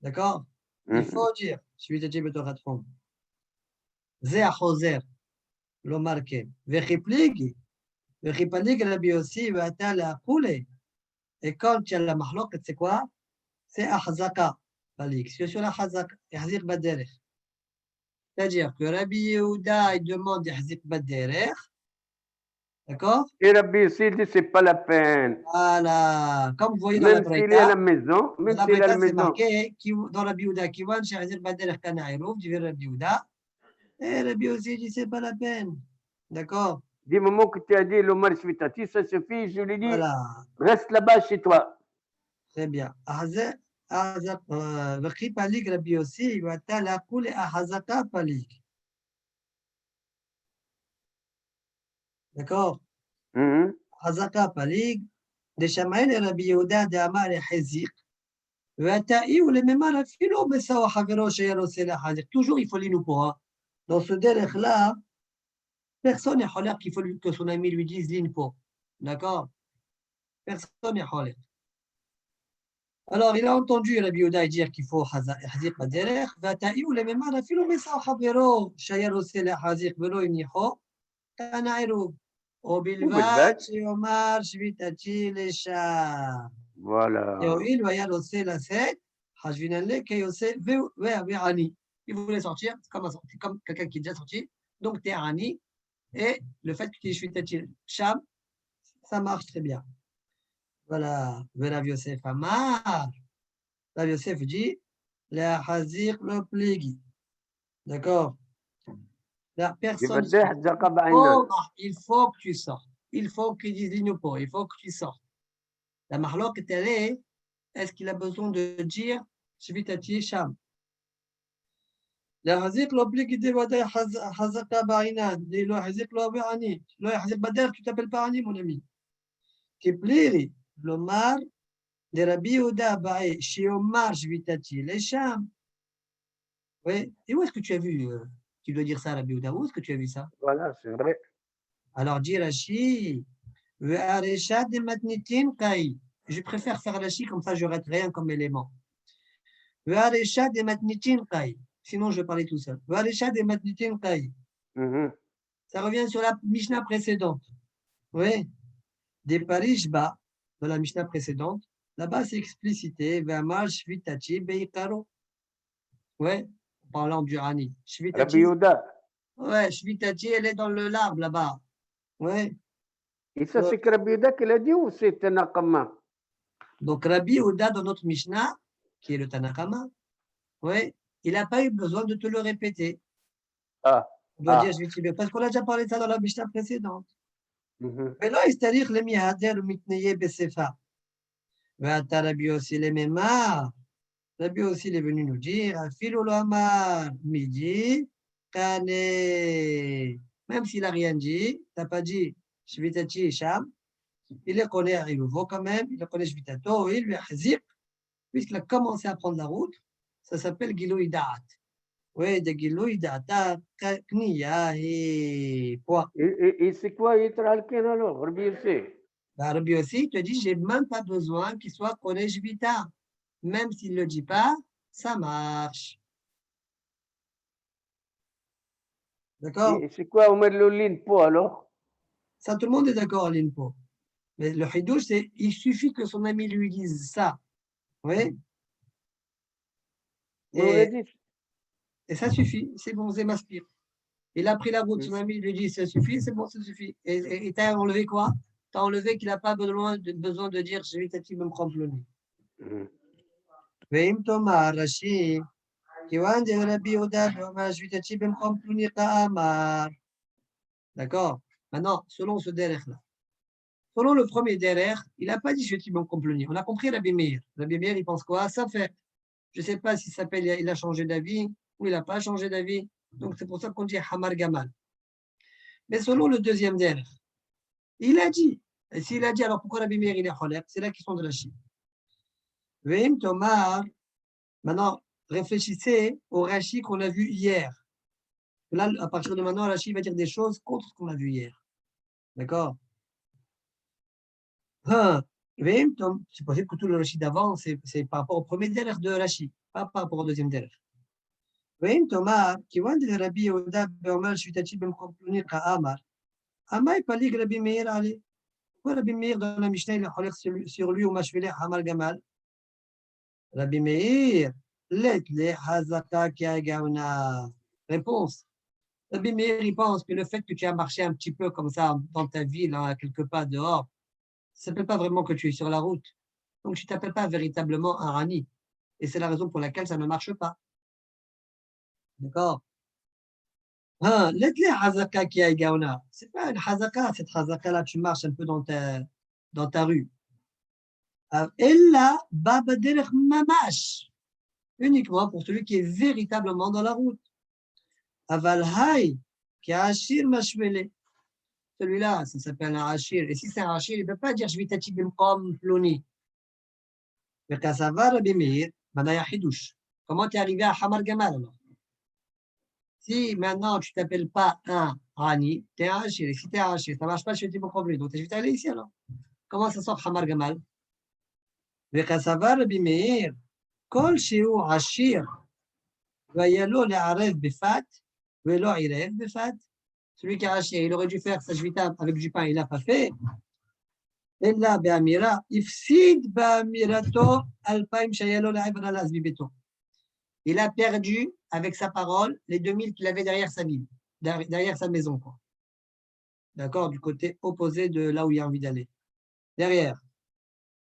D'accord? Il faut dire. Shvitati betochet hum. Zé achoser. Lomar ke. Vechipligi. Vechipanig Rabbi Yossi ve'ata la'akule. Et quand il y a la mahlouk, c'est quoi? C'est ahzaka, balik. C'est sur la hazaka, yahzik baderech. C'est-à-dire que Rabbi Yehuda, il demande yahzik baderech. D'accord? Et Rabbi Yossi dit, c'est pas la peine. Voilà. Comme vous voyez dans la Même s'il est à la Braïta, maison, même dans la s'il est à la Braïta, c'est maison. marqué dans Rabbi Yehuda, Kiwan, chez yahzik baderech kanaïrouf, tu veux Rabbi Yehuda. Et Rabbi aussi dit, c'est pas la peine. D'accord? Du moment que tu as dit l'Omar Shvitati, ça suffit, je lui dis, Voilà. reste là-bas chez toi. Très bien. וכי פליג רבי יוסי, ואתה לכולי החזקה פליג. d'accord? חזקה פליג, דשמעי לרבי יהודה דאמר לחזיק, והתאי ולממר אפילו מסוע חברו שהיה רוצה לחזיק. Toujours il faut l'inupo. Dans ce derech-là, personne n'est cholère qu'il faut que son ami lui dise l'inupo. D'accord? Personne n'est cholère. Alors, il a entendu Rabbi Yehuda dire qu'il faut Hazik Baderech, Vata'i ou les mêmes filo Mesa Havero, Shayar Ose la Hazik Velo Iniho, Tanairu, Obilvat, Shiomar, Shvitati, Lesha. Voilà. Et il va y aller la 7, Hajvinale, Kayose, Ve'ani. Il voulait sortir, comme quelqu'un qui est déjà sorti, donc t'es Ani, et le fait que tu es Shvitati, Sham, ça marche très bien. Voilà, Rav Yosef Amar. Rav Yosef dit, la Hazir le pligi. D'accord? La personne. Il faut que tu sortes. Il faut qu'il dise l'inupo. Il faut que tu sortes. La marloque est allée. Est-ce qu'il a besoin de dire Shvitati Sham? La Hazir le pligi dit, Hazaka Baina. Dit, le Hazir le Baini. Le Hazir Bader, tu t'appelles pas Ani, mon ami. Qui pliri, le mar. De Rabbi Yehuda Bae, Shiomar Shvitati, les Sham. Oui. Et où est-ce que tu as vu tu dois dire ça, Rabbi Yehuda? Où est-ce que tu as vu ça? Voilà, c'est vrai. Alors, dis Rashi, Ve'aresha de Matnitin Kai. Je préfère faire Rashi, comme ça je rate rien comme élément. Ve'aresha de Matnitin Kai. Sinon, je vais parler tout seul. Ve'aresha de Matnitin Kai. Ça revient sur la Mishnah précédente. Oui. Des Parishba, dans la Mishnah précédente. Là-bas, c'est explicité. Ve'amar Shvitati Beikaro. Ouais, en parlant du Hani. Rabbi Yehuda. Ouais, Shvitati, elle est dans le l'arbre là-bas. Ouais. Et ça, c'est que Rabbi Yehuda qui l'a dit ou c'est Tanakama? Donc, Rabbi Yehuda, dans notre Mishnah, qui est le Tanakama, ouais, il n'a pas eu besoin de te le répéter. Ah. On doit dire Shvitati, parce qu'on a déjà parlé de ça dans la Mishnah précédente. Mais là, il c'est-à-dire le mihader ou mitneye besefa. Ve'ata Rabbi aussi les mémars. Rabbi aussi il est venu nous dire, Afilo lo amar midi, kane. Même s'il n'a rien dit, tu n'as pas dit Shvitati et Sham, il les connaît à nouveau quand même, il les connaît Shvitato, il lui a Hazir, puisqu'il a commencé à prendre la route, ça s'appelle Gilou Da'at. Oui, de Gilou Da'at, Kniya et point. Et c'est quoi Yitralken alors, Rabbi Yossi? Rabbi aussi, il te dit, j'ai même pas besoin qu'il soit connaît Shvita. Même s'il ne le dit pas, ça marche. D'accord? Et c'est quoi Omer l'Inpo alors? Ça, tout le monde est d'accord à l'INPO. Mais le hidouche, c'est il suffit que son ami lui dise ça. Oui? Et ça suffit. C'est bon, c'est m'aspire. Il a pris la route, son ami lui dit ça suffit, c'est bon, ça suffit. Et tu as enlevé quoi? Tu as enlevé qu'il n'a pas besoin de dire je vais t'être me prendre le nez. Veim Thomas, Rashi, Kiwan de Rabbi Oda, je vais t'être me prendre le nez, Amar. D'accord? Maintenant, selon ce derrière-là. Selon le premier derrière, il n'a pas dit je vais me comprendre. On a compris Rabbi Meir. Rabbi Meir, il pense quoi? Ça fait. Je ne sais pas s'il s'appelle, il a changé d'avis ou il n'a pas changé d'avis. Donc, c'est pour ça qu'on dit Hamar Gamal. Mais selon le deuxième derrière, il a dit. Et s'il a dit, alors pourquoi Rabbi Meir, il est cholère? C'est là qu'ils sont de la Chine. Veim Tomar, maintenant, réfléchissez au Rashi qu'on a vu hier. Là, à partir de maintenant, Rashi va dire des choses contre ce qu'on a vu hier. D'accord? C'est possible que tout le Rashi d'avant, c'est par rapport au premier derrière de Rashi, pas par rapport au deuxième derrière. ואם תאמר, כיוון דרבי יהודה ואומר שביתתי במקום פלוני כאמר, אמי פליג רבי מאיר עלי. Rabbi Meir dans la Mishnah, il est sur lui ou mashvile hamar gamal. Rabbi Meir, let le hazaka ki agauna. Réponse. Rabbi Meir, il pense que le fait que tu as marché un petit peu comme ça dans ta ville, hein, quelque part dehors, ça ne s'appelle pas vraiment que tu es sur la route. Donc, tu ne t'appelles pas véritablement un rani. Et c'est la raison pour laquelle ça ne marche pas. D'accord? Hein, let le hazaka ki agauna. C'est pas une hazaka, cette hazaka-là, tu marches un peu dans ta rue. Ella babaderech mamash. Uniquement pour celui qui est véritablement dans la route. Aval hay, qui a ashir mashvele. Celui-là, ça s'appelle un ashir. Et si c'est un ashir, il ne peut pas dire je vais t'achiber comme ploni. Mais quand ça va, Rabbi Meir, manaya hidouche. Comment tu es arrivé à Hamar Gamal alors? Si maintenant tu ne t'appelles pas un rani, tu es un ashir. Et si tu es un ashir, ça ne marche pas, je vais t'achiber donc je vais t'aller ici alors. Comment ça sort Hamar Gamal? Mais quand ça va, Rabbi Meir, kol sheu ashir. Vayalo le'arev befat, velo irev befat. Celui qui a acheté, il aurait dû faire sa jvita avec du pain, il n'a pas fait. Ella be'amira, ifsid be'amirato alpaim shayalo le'ibra lazbi beto. Il a perdu avec sa parole les 2000 qu'il avait derrière sa ville, derrière sa maison, quoi. D'accord, du côté opposé de là où il a envie d'aller. Derrière.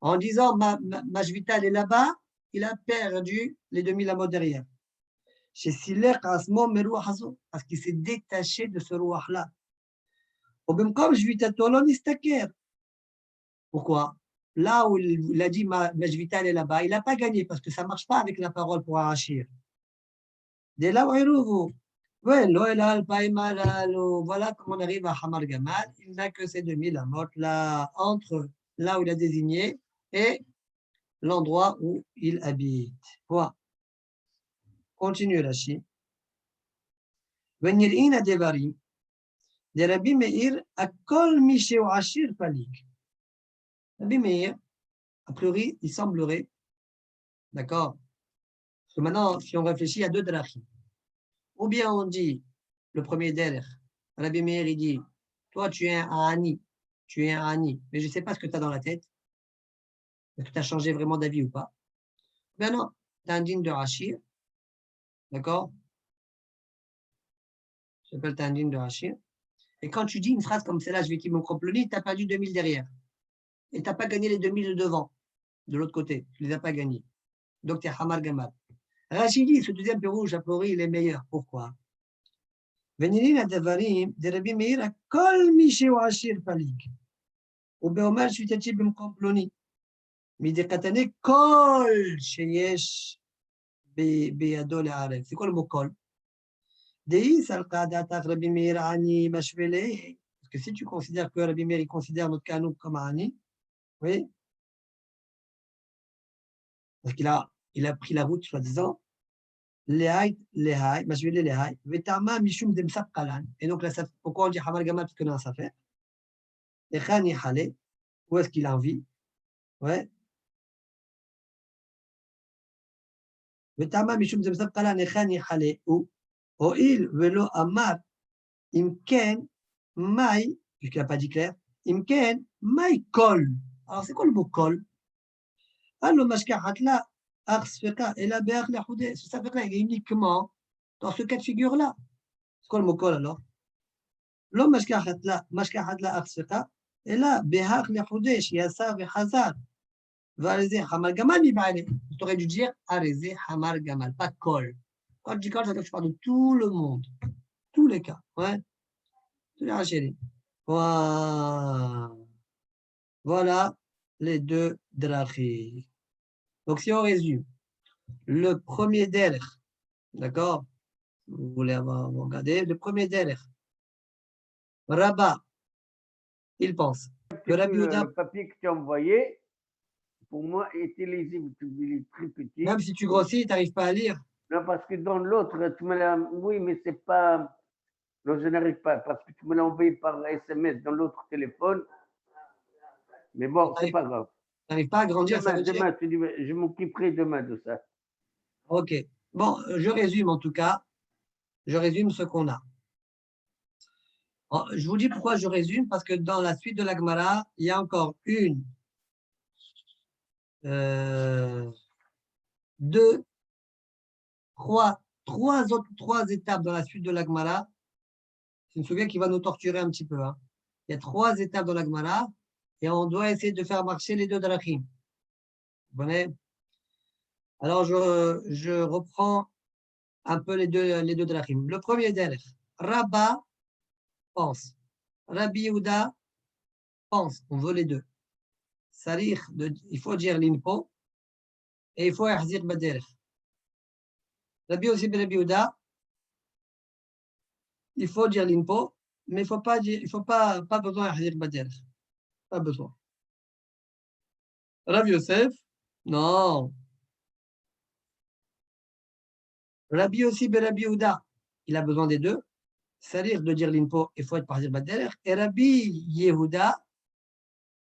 En disant ma jvita elle est là-bas, il a perdu les 2000 amots derrière. Parce qu'il s'est détaché de ce roi-là. Pourquoi? Là où il a dit ma jvita est là-bas, il n'a pas gagné parce que ça ne marche pas avec la parole pour arracher. Dès là où voilà comment on arrive à Hamar Gamal. Il n'a que ces 2000 amotes là, entre là où il a désigné et l'endroit où il habite. Voilà. Continue Rashi. ונראים הדברים, דרבי מאיר, הכל מי שהוא עשיר פליג. Rabbi Meir, a priori, il semblerait, d'accord, parce que maintenant, si on réfléchit à deux drachim, ou bien on dit, le premier derech, Rabbi Meir, il dit, toi, tu es un Ani, mais je ne sais pas ce que tu as dans la tête, est-ce que tu as changé vraiment d'avis ou pas? Ben non, tu as un digne de Rachir, d'accord? Ça s'appelle un digne de Rachir. Et quand tu dis une phrase comme celle-là, je vais qu'il me complonne, tu as perdu 2000 derrière. Et tu n'as pas gagné les 2000 de devant, de l'autre côté. Tu ne les as pas gagnés. Donc, tu es Hamar Gamal. Rachid dit, ce deuxième pérouge, a priori, il est meilleur. Pourquoi? ונראים הדברים דרבי מאיר הכל מי שהוא עשיר פליג ובאומר שביתתי במקום פלוני מדקתני כל שיש בידו לערב. C'est quoi le mot כל? דאי סלקא דעתך רבי מאיר עני משוולי. Parce que si tu considères que Rabbi Meir il considère notre cas nous comme un ani, oui, parce qu'il a pris la route soi-disant. Et donc, là, pourquoi on dit Hamar Gamal? Parce que dans sa fait. Et Khani Hale, où est-ce qu'il a envie? Ouais. Vetama Mishum Zemsab Kalan, et Khani Hale, ou Oil Velo Amar, Imken, Mai, puisqu'il n'a pas dit clair, Imken, Mai Kol. Alors, c'est quoi le mot Kol? Alors, Mashkahatla, Arsfeka, et la Beach la Houdé, ce Safek-là, il est uniquement dans ce cas de figure-là. C'est quoi le mot Kol alors? לא משכחת לה אכספתה, אלא בהך לחודש, יסע וחזר. והרי זה חמר גמל מבעלי. Tu aurais dû dire, הרי זה חמר גמל, pas col. Quand je dis col, ça veut dire que je parle de tout le monde. Tous les cas. Ouais. Tous les rachéris. Voilà les deux drachis. Donc, si on résume, le premier derech, d'accord? Vous voulez avoir regardé, le premier derech. Rabat, il pense que Rabbi Yehuda, Le papier que tu as envoyé, pour moi, était lisible. Il est très petit. même si tu grossis, tu n'arrives pas à lire. Non, parce que dans l'autre, tu me l'as. Oui, mais c'est pas. Non, je n'arrive pas, parce que tu me l'as envoyé par SMS dans l'autre téléphone. Mais bon, c'est pas grave. Tu n'arrives pas à grandir, ça veut dire. Demain, je m'occuperai demain de ça. Ok. Bon, je résume en tout cas. Je résume ce qu'on a. Je vous dis pourquoi je résume, parce que dans la suite de la Gemara, il y a encore deux, trois étapes dans la suite de la Gemara. Je me souviens qu'il va nous torturer un petit peu. Hein. Il y a 3 étapes dans la Gemara et on doit essayer de faire marcher les 2 drachim. Vous comprenez? Alors, je reprends un peu les deux drachim. Le premier derech, Rabba pense. Rabbi Yehuda pense. On veut les deux. Il faut dire l'inpo et il faut yahzir baderech. Rabbi aussi Rabbi Yehuda, il faut dire l'inpo, mais il faut pas besoin yahzir baderech. Pas besoin. Rabbi Yosef, non. Rabbi aussi Rabbi Yehuda, il a besoin des deux. C'est-à-dire de dire l'inpo, il faut être par baderech. Et Rabbi Yehuda,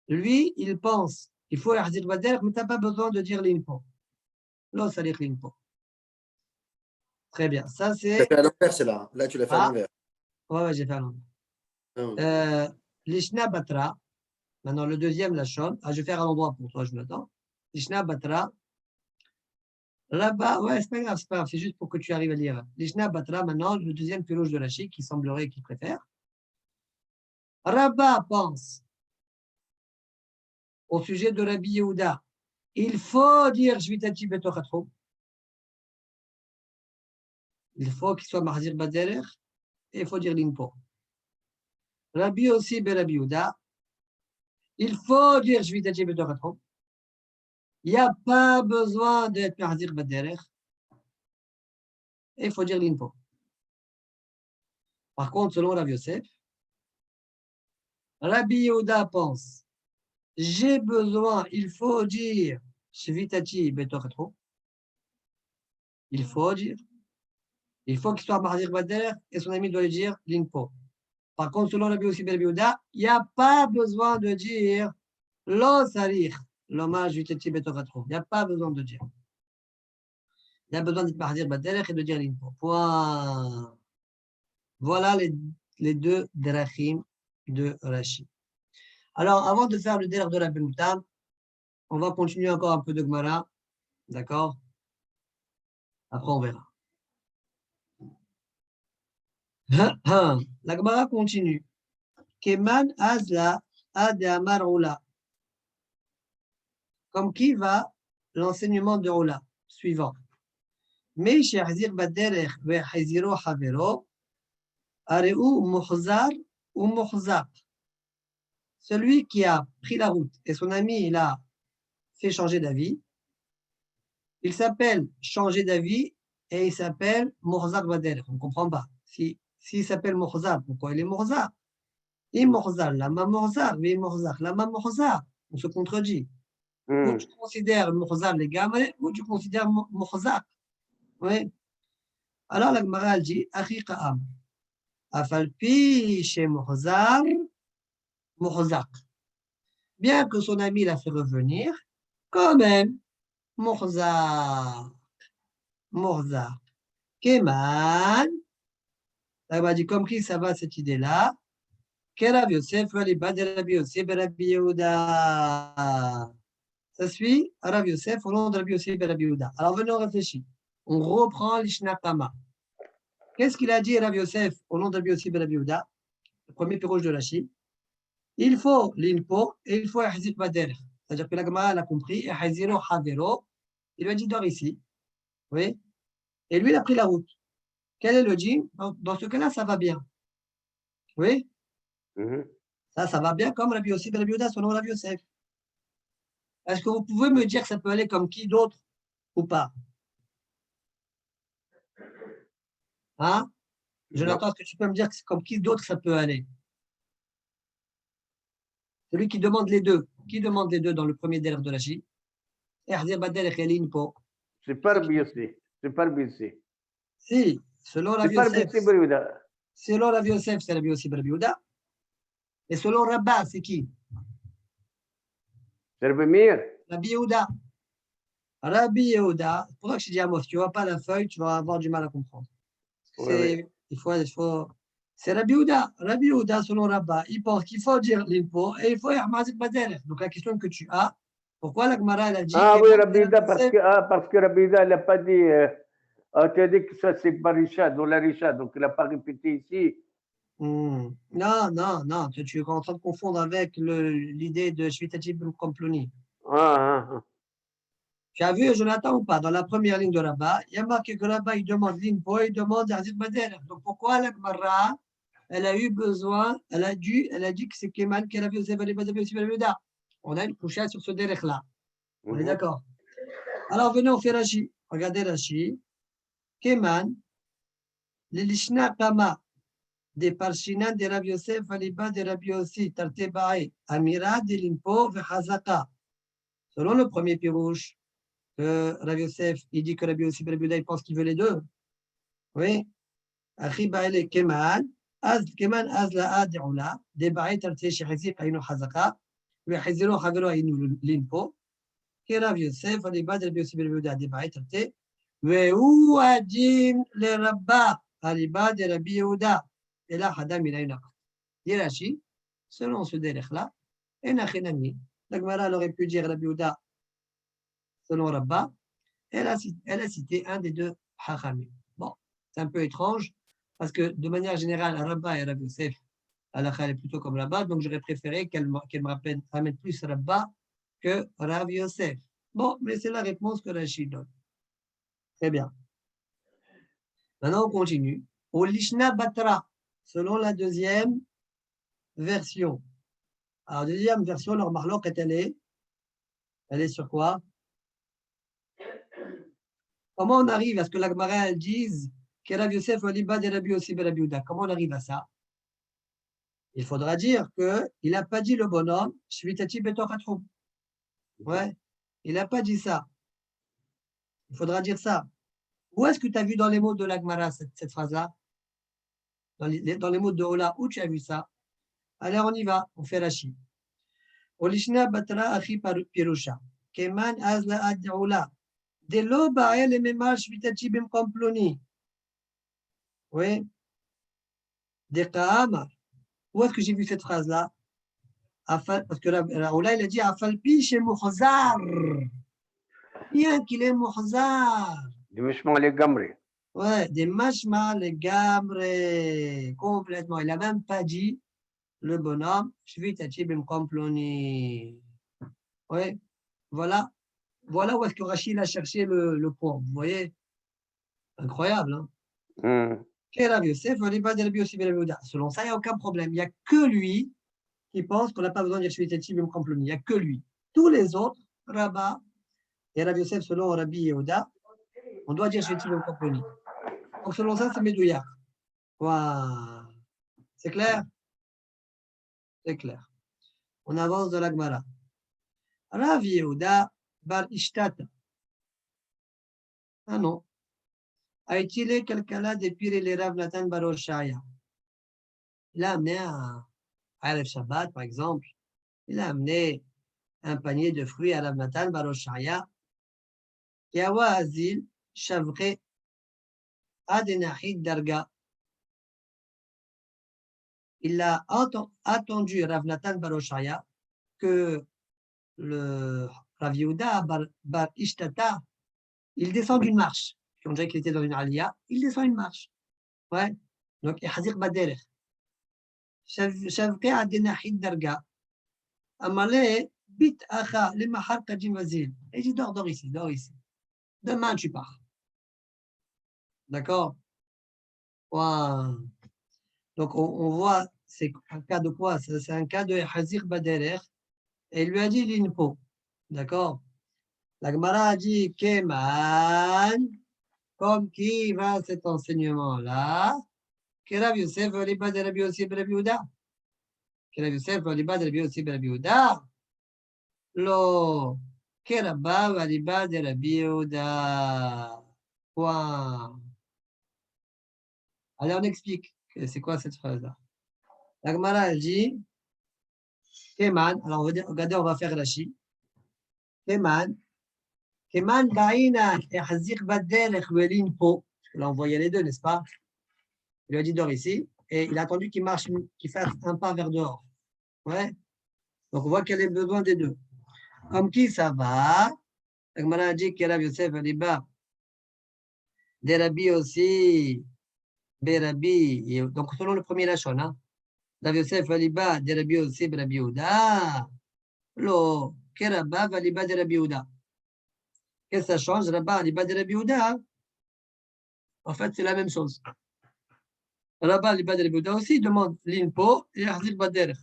lui, il pense, il faut yahzir baderech, mais tu n'as pas besoin de dire l'inpo. Non, c'est-à-dire l'inpo. Très bien. Ça, Tu l'as c'est. fait à l'envers, c'est là. Là, tu l'as fait à l'envers. Ouais, j'ai fait un nom. Lishna Batra. Maintenant, le deuxième, la Shon. Je vais faire à l'endroit pour toi, je m'attends. Lishna Batra. Là-bas, ouais, c'est pas grave, c'est juste pour que tu arrives à lire. Lishna Batra, maintenant, le deuxième pirouge de Rashi, qui semblerait qu'il préfère. Rabba pense au sujet de Rabbi Yehuda. Il faut dire Shvitati Betochatro. Il faut qu'il soit Mahzir Baderech et il faut dire l'Inpo. Rabbi aussi, Rabbi Yehuda. Il faut dire Shvitati Betochatro. Il n'y a pas besoin d'être Mahzir Baderech. Et il faut dire l'inpo. Par contre, selon Rabbi Yosef, Rabbi Yehuda pense, j'ai besoin, il faut dire Shvitati Betochatro. Il faut dire. Il faut qu'il soit Mahzir Baderech et son ami doit lui dire l'inpo. Par contre, selon Rabbi Yosef Rabbi Yehuda, il n'y a pas besoin de dire Lo Sarich, l'hommage Shvitati Betochatro. Il n'y a pas besoin de dire. Il y a besoin d'être Mahzir Baderech et de dire l'inpo. Point. Voilà les 2 drachim de Rashi. Alors, avant de faire le derrière de la Benoutam, on va continuer encore un peu de Gemara. D'accord? Après, on verra. La Gemara continue. Keman azla ad amar oula. Comme qui va l'enseignement de Oula suivant. Mais she'achzir baderech ve'chaziro havero areu muhzar ou muhzar. Celui qui a pris la route et son ami il a fait changer d'avis, il s'appelle changer d'avis et il s'appelle Muhzar Bader. On ne comprend pas. S'il s'appelle Muhzar, pourquoi il est Muhzar? Il est Muhzar, lama Muhzar, mais Muhzar, lama Muhzar. On se contredit. Ou tu considères Muhzar les gammes, ou tu considères Muhzar. Oui. Alors la Gemara dit Achiqa am. Afalpi chez Muhzar, Muhzar. Bien que son ami l'a fait revenir, quand même, Muhzar. Muhzar. Keman. Ça dit comme qui ça va cette idée-là? Rabbi Yosef, Rabbi Yosef, Rabbi Yehuda. Ça suit Rabbi Yosef au nom de Rabbi Yosef et Rabbi Yehuda. Alors venons réfléchir. On reprend l'Ishnatama. Qu'est-ce qu'il a dit Rabbi Yosef au nom de Rabbi Yosef et Rabbi Yehuda? Le premier pirouge de Rashi. Il faut l'inpo et il faut Yahzir Bader. C'est-à-dire que la Gemara l'a compris. Et Haziro Havero. Il lui a dit dors ici. Oui. Et lui, il a pris la route. Quel est le djinn? Dans ce cas-là, ça va bien. Oui? Ça va bien comme Rabbi Yosef et Rabbi Yehuda selon Rabbi Yosef. Est-ce que vous pouvez me dire que ça peut aller comme qui d'autre ou pas? Hein? Jonathan, est-ce que tu peux me dire que c'est comme qui d'autre ça peut aller? Celui qui demande les deux. Qui demande les deux dans le premier délire de la Chine? C'est pas Rabbi Yosef. C'est pas Rabbi Yosef. Si, selon Rabbi Yosef. Selon Rabbi Yosef, c'est Rabbi Yosef Rabbi Yehuda. Et selon Rabba, c'est qui? C'est Rabbi Meir. Rabbi Yehuda. Rabbi Yehuda. C'est pour ça que je dis à Amos, tu ne vois pas la feuille, tu vas avoir du mal à comprendre. Oui. C'est Rabbi Yehuda. Rabbi Yehuda, selon Rabba, il pense qu'il faut dire l'impôt et il faut Mazik Bader. Donc la question que tu as, pourquoi la Gemara elle a dit Ah que oui, Rabbi Yehuda, parce que Rabbi Yehuda, il n'a pas dit. Tu as dit que ça, c'est pas Richard, dans la Richard, donc il n'a pas répété ici. Non, non, non, tu es en train de confondre avec l'idée de Shvitati Ben Komploni. Tu as vu Jonathan ou pas? Dans la première ligne de Rabba, il y a marqué que Rabba, il demande l'impôt, il demande Arzit Bader. Donc pourquoi la Gemara, elle a eu besoin, elle a dit que c'est Kemal qui a vu Yosef Ali Bader aussi Yehuda. On a une couchette sur ce derech-là. On est d'accord? Alors venez, on fait Rashi. Regardez Rashi. Keman, l'Ilishna Kama, des Parshinan de Rabbi Yosef Aliba de Rabbi Yossi, Tartebae, Amira de l'Impo, Vechazaka. Selon le premier pirouche, que Rabbi Yosef, il dit que Rabbi Yossi et Rabbi Yehuda, il pense qu'il veut les deux. Oui. Achibaele Keman, Keman Azla Adioula, Debae Tarte Shechizik Ainu Hazaka, Vechiziro Havero Ainu l'Impo, que Rabbi Yosef Aliba de Rabbi Yossi et Rabbi Yehuda, Debae Tarte, Vehu Adin le Rabba, Aliba de Rabbi Yehuda. Et là, Hadam, il a une acte. Dirachi, selon ce délai-là, et Nachenami, la Gemara aurait pu dire Rabbi Yehuda, selon Rabba, elle a cité un des deux Hachamim. Bon, c'est un peu étrange, parce que de manière générale, Rabba et Rabbi Yosef, Halakha est plutôt comme Rabba, donc j'aurais préféré qu'elle me ramène plus Rabba que Rabbi Yosef. Bon, mais c'est la réponse que Rachid donne. Très bien. Maintenant, on continue. Au Lishna Batra, selon la deuxième version. Alors, deuxième version, leur marloc, elle est sur quoi? Comment on arrive à ce que la Gemara elle dise que Rabbi Yosef Oliba de Rabbi Yossi ben Rabbi Yehuda? Comment on arrive à ça? Il faudra dire qu'il n'a pas dit le bonhomme, Shvitati Betor Hatroum. Ouais, il n'a pas dit ça. Il faudra dire ça. Où est-ce que tu as vu dans les mots de la Gemara cette phrase-là? Dans les mots de Ola, où tu as vu ça? Allez, on y va, on fait Rashi. Olishna Batra Achi Pirusha. Keman Azla Adioula. Delo Bael et Memar Shvitati Bim Komploni. Oui. Des Kaama. Où est-ce que j'ai vu cette phrase-là? Parce que Raoula, il a dit Afalpi chez Muhzar. Bien qu'il est Muhzar. Du Mishma les Gamri. Ouais, des Mashma les Gamre. Complètement. Il n'a même pas dit le bonhomme Shvitati Bim Komploni. Oui. Voilà où est-ce que Rachid a cherché le point. Vous voyez? Incroyable, hein? Selon ça, il n'y a aucun problème. Il n'y a que lui qui pense qu'on n'a pas besoin de dire Shvitati Bim Komploni. Il n'y a que lui. Tous les autres, Rabba et Rabbi Yosef, selon Rabbi Yehuda, on doit dire Shvitati Bim Komploni. Donc, selon ça, c'est Medouya. Wow. C'est clair? C'est clair. On avance de la Gemara. Rabbi Yehuda bar Ishtata. Ah non. A-t-il quelqu'un là depuis les Rav Nathan Baroshaya? Il a amené un Aref Shabbat, par exemple. Il a amené un panier de fruits à Rav Nathan Baroshaya. Yawa Azil Shavre Adenahid Darga. Il a attendu Rav Nathan Baroshaya que le Rav Yehuda bar Ishtata, il descend d'une marche. On dirait qu'il était dans une aliyah, il descend une marche. Ouais. Donc, il Hazir Baderech. Shavre Adenahid Darga. Amale bit acha le mahar kadim vazil. Et il dit dors ici, dors ici. Demain tu pars. D'accord? Wow. Donc on voit, c'est un cas de quoi? C'est un cas de Hazir Baderer. Et il lui a dit l'inpo. D'accord? La Gemara a dit Keman, comme qui va cet enseignement-là? Que Rav Yosef Oliba de Rabbi Yossi ben Rabbi Yehuda. Que Rav Yosef Oliba de Rabbi Yossi ben Rabbi Yehuda. Lo, que Rabba Oliba de Rabbi Yehuda. Point. Allez, on explique. C'est quoi cette phrase-là? La Gemara, elle dit Keman. Alors, regardez, on va faire Rashi. Keman. Keman Baina et Hazir Bader et Chouelin Po. Là, on voyait les deux, n'est-ce pas? Il lui a dit dors ici. et il a attendu qu'il marche, qu'il fasse un pas vers dehors. Ouais. Donc on voit qu'il y a besoin des deux. Comme qui ça va? La Gemara a dit que Rav Yosef Aliba, des Rabbi aussi, Berabi, donc selon le premier Lachon, hein. Rav Yosef Aliba, des Rabbi aussi, Berabi Ouda, lo, Keraba, Aliba, des Rabbi Ouda. Qu'est-ce que ça change? Rabba, Aliba, des Rabbi Ouda. En fait, c'est la même chose. Rabba, Aliba, des Rabbi Ouda aussi demande l'Inpo et Hazil Bader.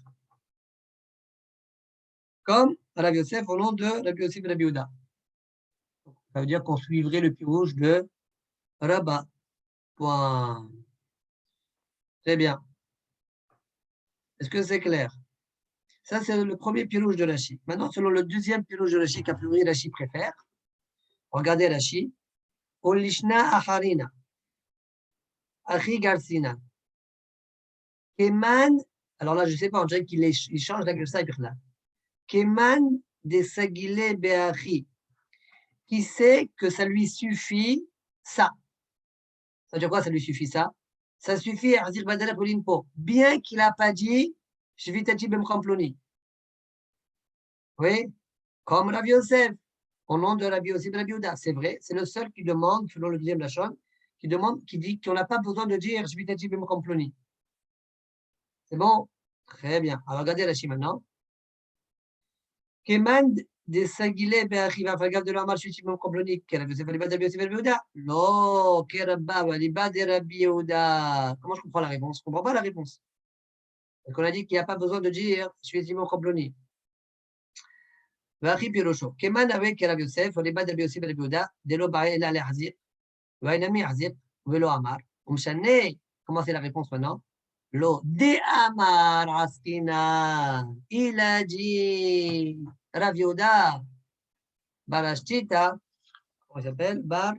Comme Rav Yosef au nom de Rabbi Yosef Rabbi Ouda. Ça veut dire qu'on suivrait le pirouge de Rabba. Point. Très bien. Est-ce que c'est clair? Ça, c'est le premier pirouge de Rashi. Maintenant, selon le deuxième pirouge de Rashi qu'a priori Rashi préfère, regardez Rashi. Olishna acharina. Achi garsina. Keman. Alors là, je ne sais pas, on dirait qu'il change la gersa là. Keman de sagile beachi. Qui sait que ça lui suffit ça? Ça veut dire quoi, ça lui suffit ça? Ça suffit à dire Badala Polinpo, bien qu'il n'a pas dit Shvitati Bem Kamploni. Oui, comme Rav Yosef, au nom de Rav Yosef Rabbi Yehuda. C'est vrai, c'est le seul qui demande, selon le deuxième Lachon, qui dit qu'on n'a pas besoin de dire Shvitati Bem Kamploni. C'est bon? Très bien. Alors regardez Rashi maintenant. Keman de Sagile Beachiva Fagav de l'Amar Shvitati Bem Kamploni, Rav Yosef Rabbi Yehuda. Non, Kerabba Waliba de Rabbi Yehuda. Comment je comprends la réponse? Je ne comprends pas la réponse. Donc on a dit qu'il n'y a pas besoin de dire Shvitati Bem Kamploni. Vachi Pirosho. Keman avec Rav Yosef, Waliba de Rabbi Yosef Rabbi Yehuda, Delo Bae la Lehazir, Vainami Hazir, Velo Amar. Umshane. Comment c'est la réponse maintenant? Lo de Amar Askina. Il a dit Rav Yehuda Barashtita. Comment il s'appelle? Bar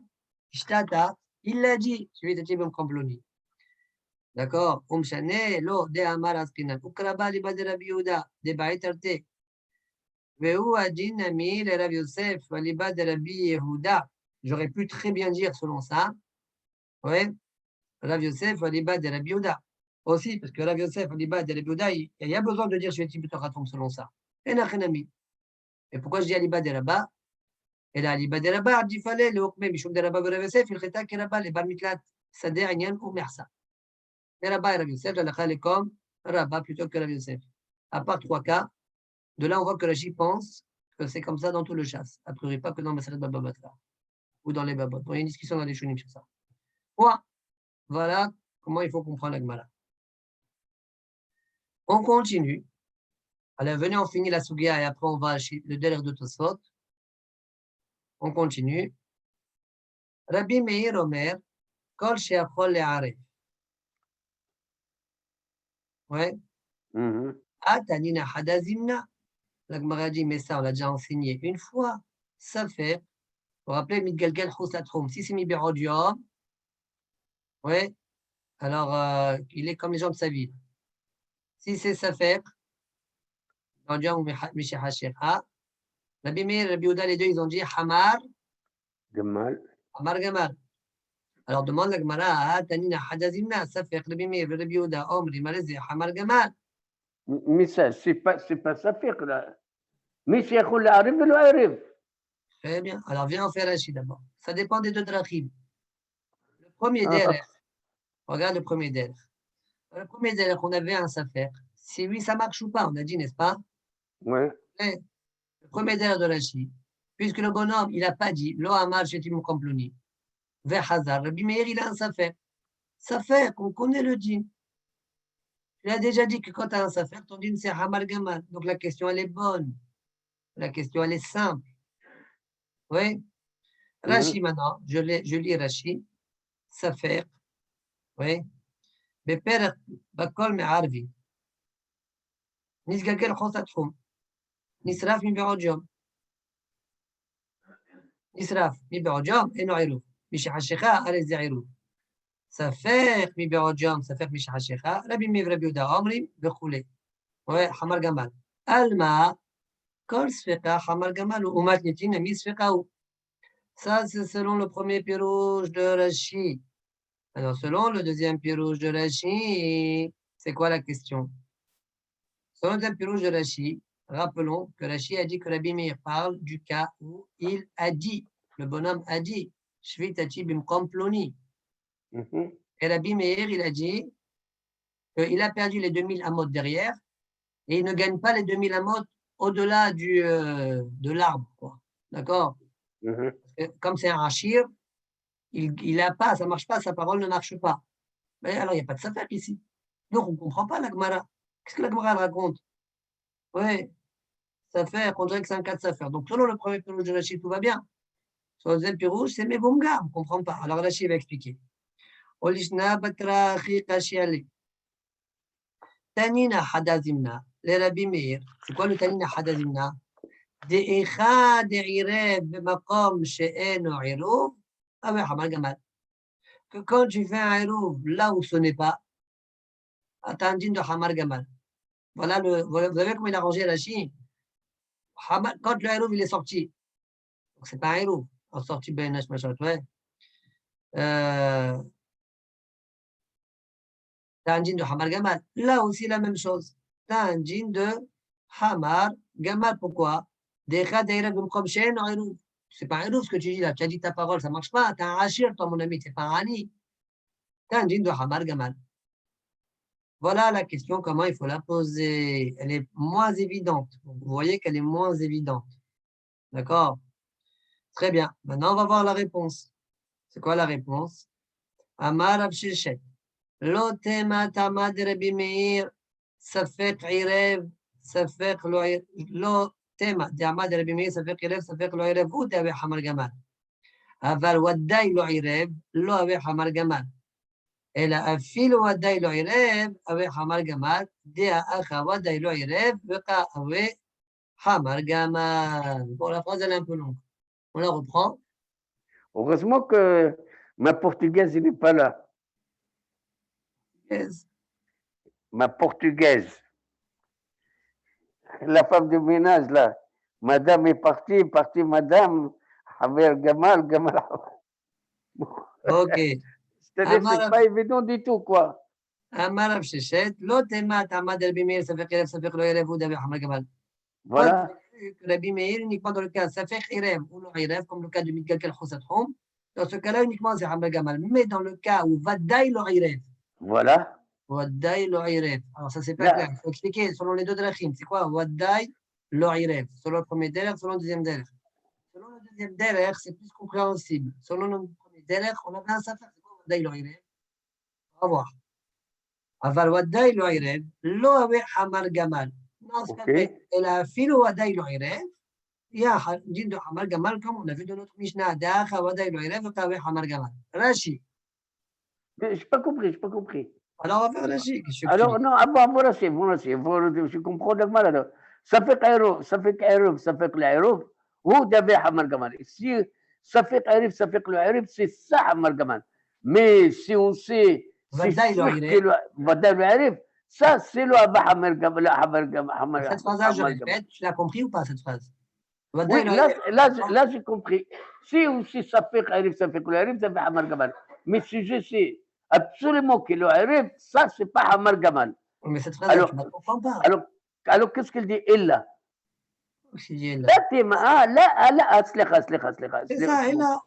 Shtata. Il l'a dit. Shvitati Bem Kamploni. D'accord? Umshane. Lo de Amar Askina. Ukraba liba de Rav Yehuda. De Baitarte. Veu adin ami le Rav Yosef. Liba de Rabbi Yehuda. J'aurais pu très bien dire selon ça. Ouais. Rav Yosef, Aliba de Rabbi Yehuda. Aussi, parce que Rav Yosef, Aliba de Rabbi Yehuda, il y a besoin de dire Shveti B'toratom selon ça. Et Nachenami. Et pourquoi je dis Aliba de Rabba? Et là, Aliba de Rabba, il fallait le Hokme, Mishum de Rabba, Rav Yosef, il cheta que Rabba, les Bar Mitlat, Sader, Inyan, ou Mersa. Et Rabba et Rav Yosef, la Lacha, est comme Rabba plutôt que Rav Yosef. À part trois cas, de là, on voit que Rashi pense que c'est comme ça dans tout le chasse. A priori, pas que dans Maseret Baba Batra ou dans les Babot. Il y a une discussion dans les Shunim sur ça. Voilà comment il faut comprendre la Gemara. On continue. Alors, venez, on finit la Sugia et après on va le délire de Tosfot. On continue. Rabbi Meir Omer, Kol Sheachol Le'aref. Ouais. Atanina Hadazimna. La Gemara dit, mais ça, on l'a déjà enseigné une fois. Ça fait, vous vous rappelez, Midgalgal Chosatrom. Si c'est Miberodium, ouais, alors il est comme les gens de sa ville. Si c'est Safer, Rabbi Meir et Rabbi Yehuda, les deux, ils ont dit Hamar, Gamal. Hamar Gamal. Alors demande la Gemara, Tanina Hadazimna, Safer, Rabbi Meir, Rabbi Yehuda, Omri, Malezi, Hamar Gamal. Mais ça, c'est pas ça faire là. Mais c'est qu'on l'arrive, il arrive. Très bien. Alors viens en faire Rashi d'abord. Ça dépend des deux drachim. Le premier derrière, regarde le premier derrière. Le premier derrière, on avait un Safer. Si oui, ça marche ou pas, on a dit, n'est-ce pas? Ouais. Le premier derrière de Rashi, puisque le bonhomme, il n'a pas dit, Lo Amar Shetim Komploni, Vers Hazar, Rabbi Meir, il a un Safer. Safer, on connaît le din. Il a déjà dit que quand tu as un Safer, ton din c'est Hamar Gamal. Donc la question, elle est bonne. La question, elle est simple. Oui. Rashi maintenant, je lis Rashi. Safer. Oui. Beper Bakol Me'arvi. Nisgakel Khosatchum. Nisraf mi Be'odjom. Nisraf mi Be'odjom et No'irou. Mishahashecha, allez Za'irou. Safer mi Be'odjom, Safer Mishahashecha. Rabbi Meir, Rabbi Yehuda, Omri, Bechoulé. Oui, Hamar Gamal. Alma. Kol Sfeka, Hamar Gamal ou Matnitin, Mi Sfeka ou. Ça, c'est selon le premier pirouge de Rashi. Alors, selon le deuxième pirouge de Rashi, c'est quoi la question? Selon le deuxième pirouge de Rashi, rappelons que Rashi a dit que Rabbi Meir parle du cas où il a dit, le bonhomme a dit, Shvitati bimkom ploni. Mhm. Et Rabbi Meir, il a dit qu'il a perdu les 2000 amot derrière et il ne gagne pas les 2000 amot au-delà de l'arbre, quoi. D'accord? Mhm. Comme c'est un hachir, il a pas, ça marche pas, sa parole ne marche pas. Mais alors, il n'y a pas de safek ici. Donc, on ne comprend pas la Gemara. Qu'est-ce que la Gemara raconte? Oui, safek, on dirait que c'est un cas de safek. Donc, selon le premier pirouge de Rashi, tout va bien. Sur le deuxième pirouge, c'est Mevomga, on ne comprend pas. Alors, Rashi va expliquer. Olishna batra chi kashiale. Tanina hadazimna, les Rabbi Meir. C'est quoi le Tanina hadazimna? De'echa de'irev b'makom she'eno iruv, avec Hamal Gamal. Que quand tu fais un iruv là où ce n'est pas, t'as un dîne de Hamar Gamal. Voilà vous avez comment il a rangé Rashi? Quand le iruv il est sorti, donc c'est pas un iruv, en sorti Ben Nash Machat, ouais. T'as un dîne de Hamar Gamal. Là aussi la même chose. T'as un dîne de Hamar Gamal. Pourquoi? Decha de'irev b'makom she'eno iruv. C'est pas un iruv ce que tu dis là. Tu as dit ta parole, ça marche pas. T'as un hachir, toi mon ami, c'est pas un ani. T'as un dîne de Hamar Gamal. Voilà la question, comment il faut la poser. Elle est moins évidente. Vous voyez qu'elle est moins évidente. D'accord? Très bien. Maintenant, on va voir la réponse. C'est quoi la réponse? Amar Absheshet. Lo tema tamad Rabbi Meir, safek irev, safek lo tema tamad Rabbi Meir, safek irev, safek lo irev, ou t'avais Hamar Gamal. Aval wadai lo irev, lo avait Hamar Gamal. אלא אפילו ודאי לא עירב, אבי חמר גמל, דעה אחא ודאי לא עירב, וכא אבי חמר גמל. Bon, la phrase elle est un peu longue. On la reprend. Heureusement que ma portugaise n'est pas là. Yes. Ma portugaise. La femme de ménage, là. Madame est partie madame. Haver Gamal, Gamal. Ok. C'est-à-dire, c'est pas évident du tout, quoi. אמר רב ששת, לא תמת עמד רבי מאיר ספק ערב ספק לא ערב הוא דבי חמר גמל. Voilà. Rabbi Meir, uniquement dans le cas Safek Irem ou non Irem, comme le cas du Midgalkel Khosatrom, dans ce cas-là, uniquement c'est Hamar Gamal. Mais dans le cas où Vadaï lo Irem, Voilà. Wadaï lo Irem. Alors ça, c'est pas clair. Il faut expliquer selon les deux drachim. C'est quoi Wadaï lo Irem? Selon le premier derrière, selon le deuxième derrière. Selon le deuxième derrière, c'est plus compréhensible. Selon le premier derrière, on a un Safek. C'est quoi Wadaï lo Irem? On va voir. Aval Wadaï lo Irem, lo avec Hamar Gamal. Non, c'est pas vrai. Elle a fil Wadaï lo Irem. Il y a un dîne de Hamar Gamal, comme on a vu dans notre Mishnah. D'acha Wadaï lo Irem, et avec Hamar Gamal. Rashi. Je n'ai pas compris. Alors, on va faire Rashi. Alors, non, bon, Rashi, je comprends le mal. Alors, ça fait l'Aïrouf, ou d'abord Hamar Gamal. Si ça fait l'Aïrouf, c'est ça Hamar Gamal. Mais si on sait, Vadaï lo Irem. Vadaï lo Irem, ça, c'est le Hamar Gamal. Cette phrase-là, je répète, tu l'as compris ou pas, cette phrase? Oui, là, j'ai compris. Si aussi ça fait l'Aïrouf, ça fait Hamar Gamal. Mais si je sais absolument que le Arif, ça, c'est pas Hamar Gamal. Mais cette phrase, tu ne la comprends pas. Alors qu'est-ce qu'il dit? Illa. Qu'est-ce qu'il dit Illa? لا تيما لا اسلخ C'est ça, Illa.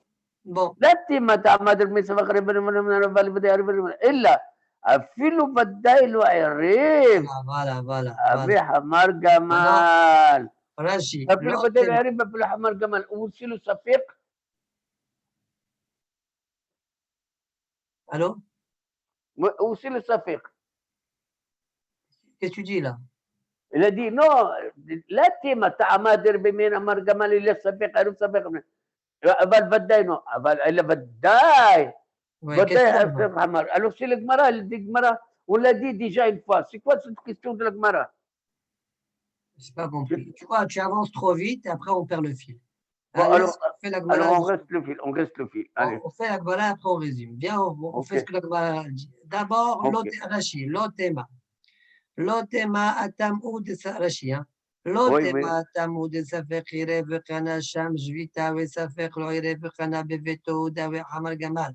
Bon. لا تيما تعمد الميس فخر من بدي يعرف الا افيلو بداي له عريف Voilà. ابي حمار جمال Rashi. افيلو بداي له عريف افيلو حمار جمال وصلوا صفيق. Allô? وصلوا صفيق. Qu'est-ce que tu dis là? Il a dit non, لا تيما تعمد بمين حمار جمال اللي صفيق عرف صفيق. أبال بداي نو أبال إلا بداي حمار. Alors c'est le Gemara, il dit Gemara, on l'a dit déjà une fois. C'est quoi cette question de la Gemara? Je n'ai pas compris. Tu vois, tu avances trop vite et après on perd le fil. Bon, alors on reste le fil. Allez. On fait la Gemara, après on résume. Bien, on fait ce que la Gemara dit. D'abord, Rashi, l'otema. L'otema atam ou de Rashi, hein. L'otema atam ou de Safek Irev Kana Sham Jvita ve Safek lo Irev Kana Beveto Dawe Hamar Gamal.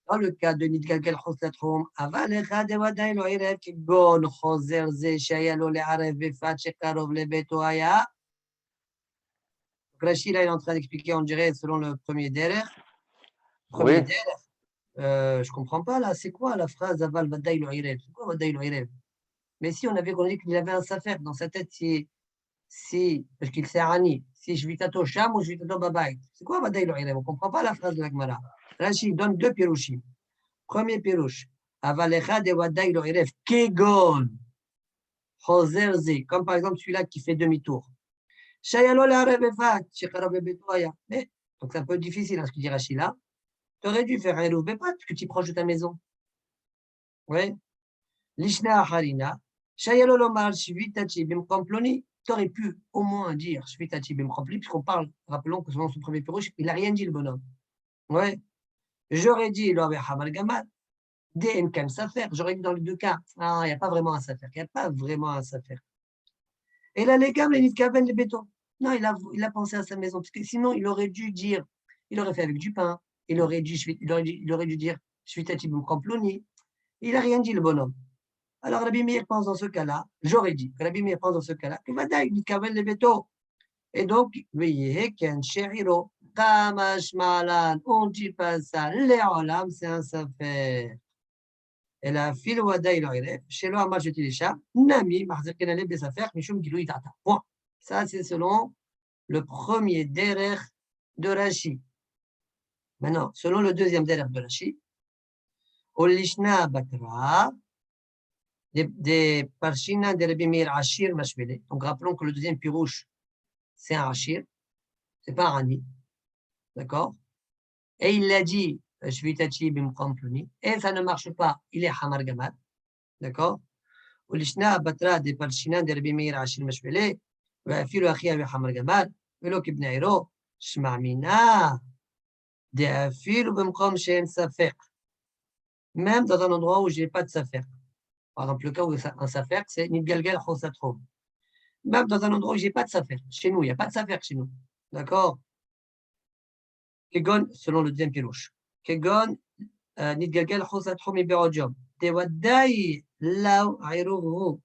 Dans le cas de Nidgalgal Khoslatrum, Avalecha de Wadaï lo Irev, Gon Choser Ze Shayalo le Aref Befat Shekarov le Betoaya. Rachid, là, il est en train d'expliquer, on dirait, selon le premier derer. Premier Oui. derer. Je ne comprends pas, là. C'est quoi la phrase Aval Wadaï lo Irev? C'est quoi Wadaï lo Irev? Mais si on avait dit qu'il avait un safer dans sa tête, parce qu'il s'est rani, si je vis tato sham ou je vis tato babaï. C'est quoi Wadaï lo Irev? On ne comprend pas la phrase de la Gemara. Rachid donne deux pirouchim. Premier pirouche. Avalecha de Wadaï lo Irev. Kegon. Choser Ze. Comme par exemple celui-là qui fait demi-tour. Shayalo le Aref Befat Shekarov le Betoaya. Mais, donc c'est un peu difficile, hein, ce que dit Rachid là. Tu aurais dû faire un Eruv Befat, parce que tu es proche de ta maison. Oui. Lishna Harina. Shayalo Lomar Shvitachi Bimkom Ploni. Tu aurais pu au moins dire Shvitachi Bimkom Ploni, puisqu'on parle, rappelons que selon son premier pirouche, il n'a rien dit le bonhomme. Oui. J'aurais dit Lo Ave Hamal Gamal. DNKM Safer. J'aurais dit dans les deux cas. Ah, il n'y a pas vraiment un Safer. Il n'y a pas vraiment un Safer. Et là, les gars, les Kaven, les béton. Non, il a pensé à sa maison, parce que sinon, il aurait dû dire, il aurait fait avec du pain, il aurait dû dire, je suis Tatibou Kamploni. Il n'a rien dit, le bonhomme. Alors, Rabbi Meir pense dans ce cas-là, j'aurais dit, Rabbi Meir pense dans ce cas-là, que Vadaï, il Kaven, les béton. Et donc, veillez, Ken, Sheriro, Kamash Malan, on ne dit pas ça, les Olam, c'est un Safer. Et la fille Wadaï, il aurait chez le Hamal, je dis les chats, Nami, Mahzirken, les Safer, Mishum, Gilou, Itata. Point. Ça, c'est selon le premier derer de Rashi. Maintenant, selon le deuxième derer de Rashi, Olishna Batra, des Parshina de Rabbi Meir Ashir Mashvele. Donc, rappelons que le deuxième pirouche, c'est un Ashir, c'est pas un Rani. D'accord? Et il l'a dit, Shvitachi Bimkom Pluni, et ça ne marche pas, il est Hamar Gamal. D'accord? Olishna Batra, des Parshina de Rabbi Meir Ashir Mashvele. ואפילו אחי אבי חמר גמל, ולא כבני עירו, שמע מינה, דאפילו במקום שאין ספק. Même dans un endroit où je n'ai pas de safer. Par exemple, le cas où un safer, c'est Nidgalgal Chosatrom. Même dans un endroit où je n'ai pas de safer. Chez nous, il n'y a pas de safer chez nous. D'accord? Kegon, selon le deuxième pilouche. Kegon, Nidgalgal Chosatrom et Berodjom. Tewadai, Lao, Airuhu.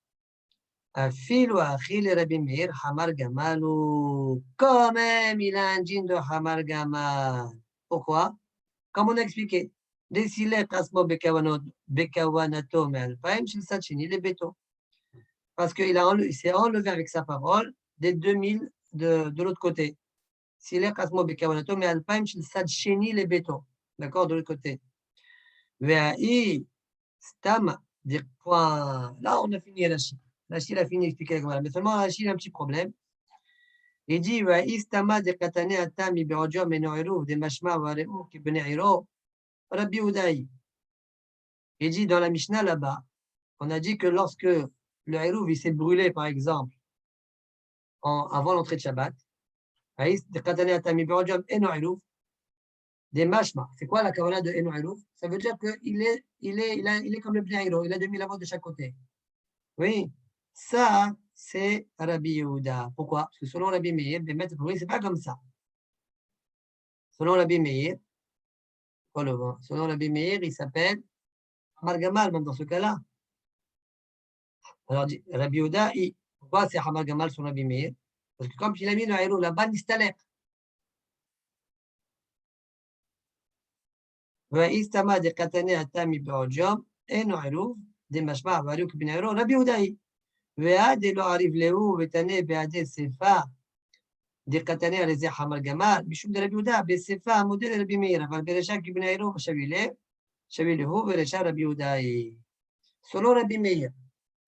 Afilo achil Rabbi Meir Hamar Gamalou. Quand même, il a un djinn de Hamar Gamal. Pourquoi? Comme on a expliqué. Décilé Kasmo Bekawanato Mealpaim Shil Sachini le Beto. Parce qu'il s'est enlevé avec sa parole des 2000 de l'autre côté. S'il est Kasmo Bekawanato Mealpaim Shil Sachini le Beto. D'accord, de l'autre côté. Veaï Stam. Là, on a fini la chine. Rachid a fini d'expliquer la mais seulement Rachid a un petit problème. Il dit Istama de Katane Atami Berodjom et Noirou, de Mashma Vareu, qui Beneiro, Rabbi Udaï. Il dit dans la Mishnah là-bas, on a dit que lorsque le Hérouv s'est brûlé, par exemple, avant l'entrée de Shabbat, de Katane Atami Berodjom et Noirou, des Mashma. C'est quoi la kavala de Noirou? Ça veut dire qu'il est comme le Beneiro, il a 2000 avots de chaque côté. Oui. Ça, c'est Rabbi Yehuda. Pourquoi? Parce que selon Rabbi Meir, des maîtres pour lui, c'est pas comme ça. Selon Rabbi Meir, selon Rabbi Meir, il s'appelle Hamar Gamal, même dans ce cas-là. Alors, Rabbi Yehuda, pourquoi c'est Hamar Gamal sur Rabbi Meir? Parce que comme il a mis le héros là-bas, Nistalek. Istama de Katane Atami Berodjom, et no héros, des mashma Avaruk bin héros, Rabbi Yehuda. ועד לא עריב להו ותנה בעדי ספה דקתנה על איזה חמר גמל, משום דרבי יהודה, בספה המודל לרבי מאיר, אבל ברשע כבני עירו שווה להו ורשע רבי יהודה. Selon Rabbi Meir,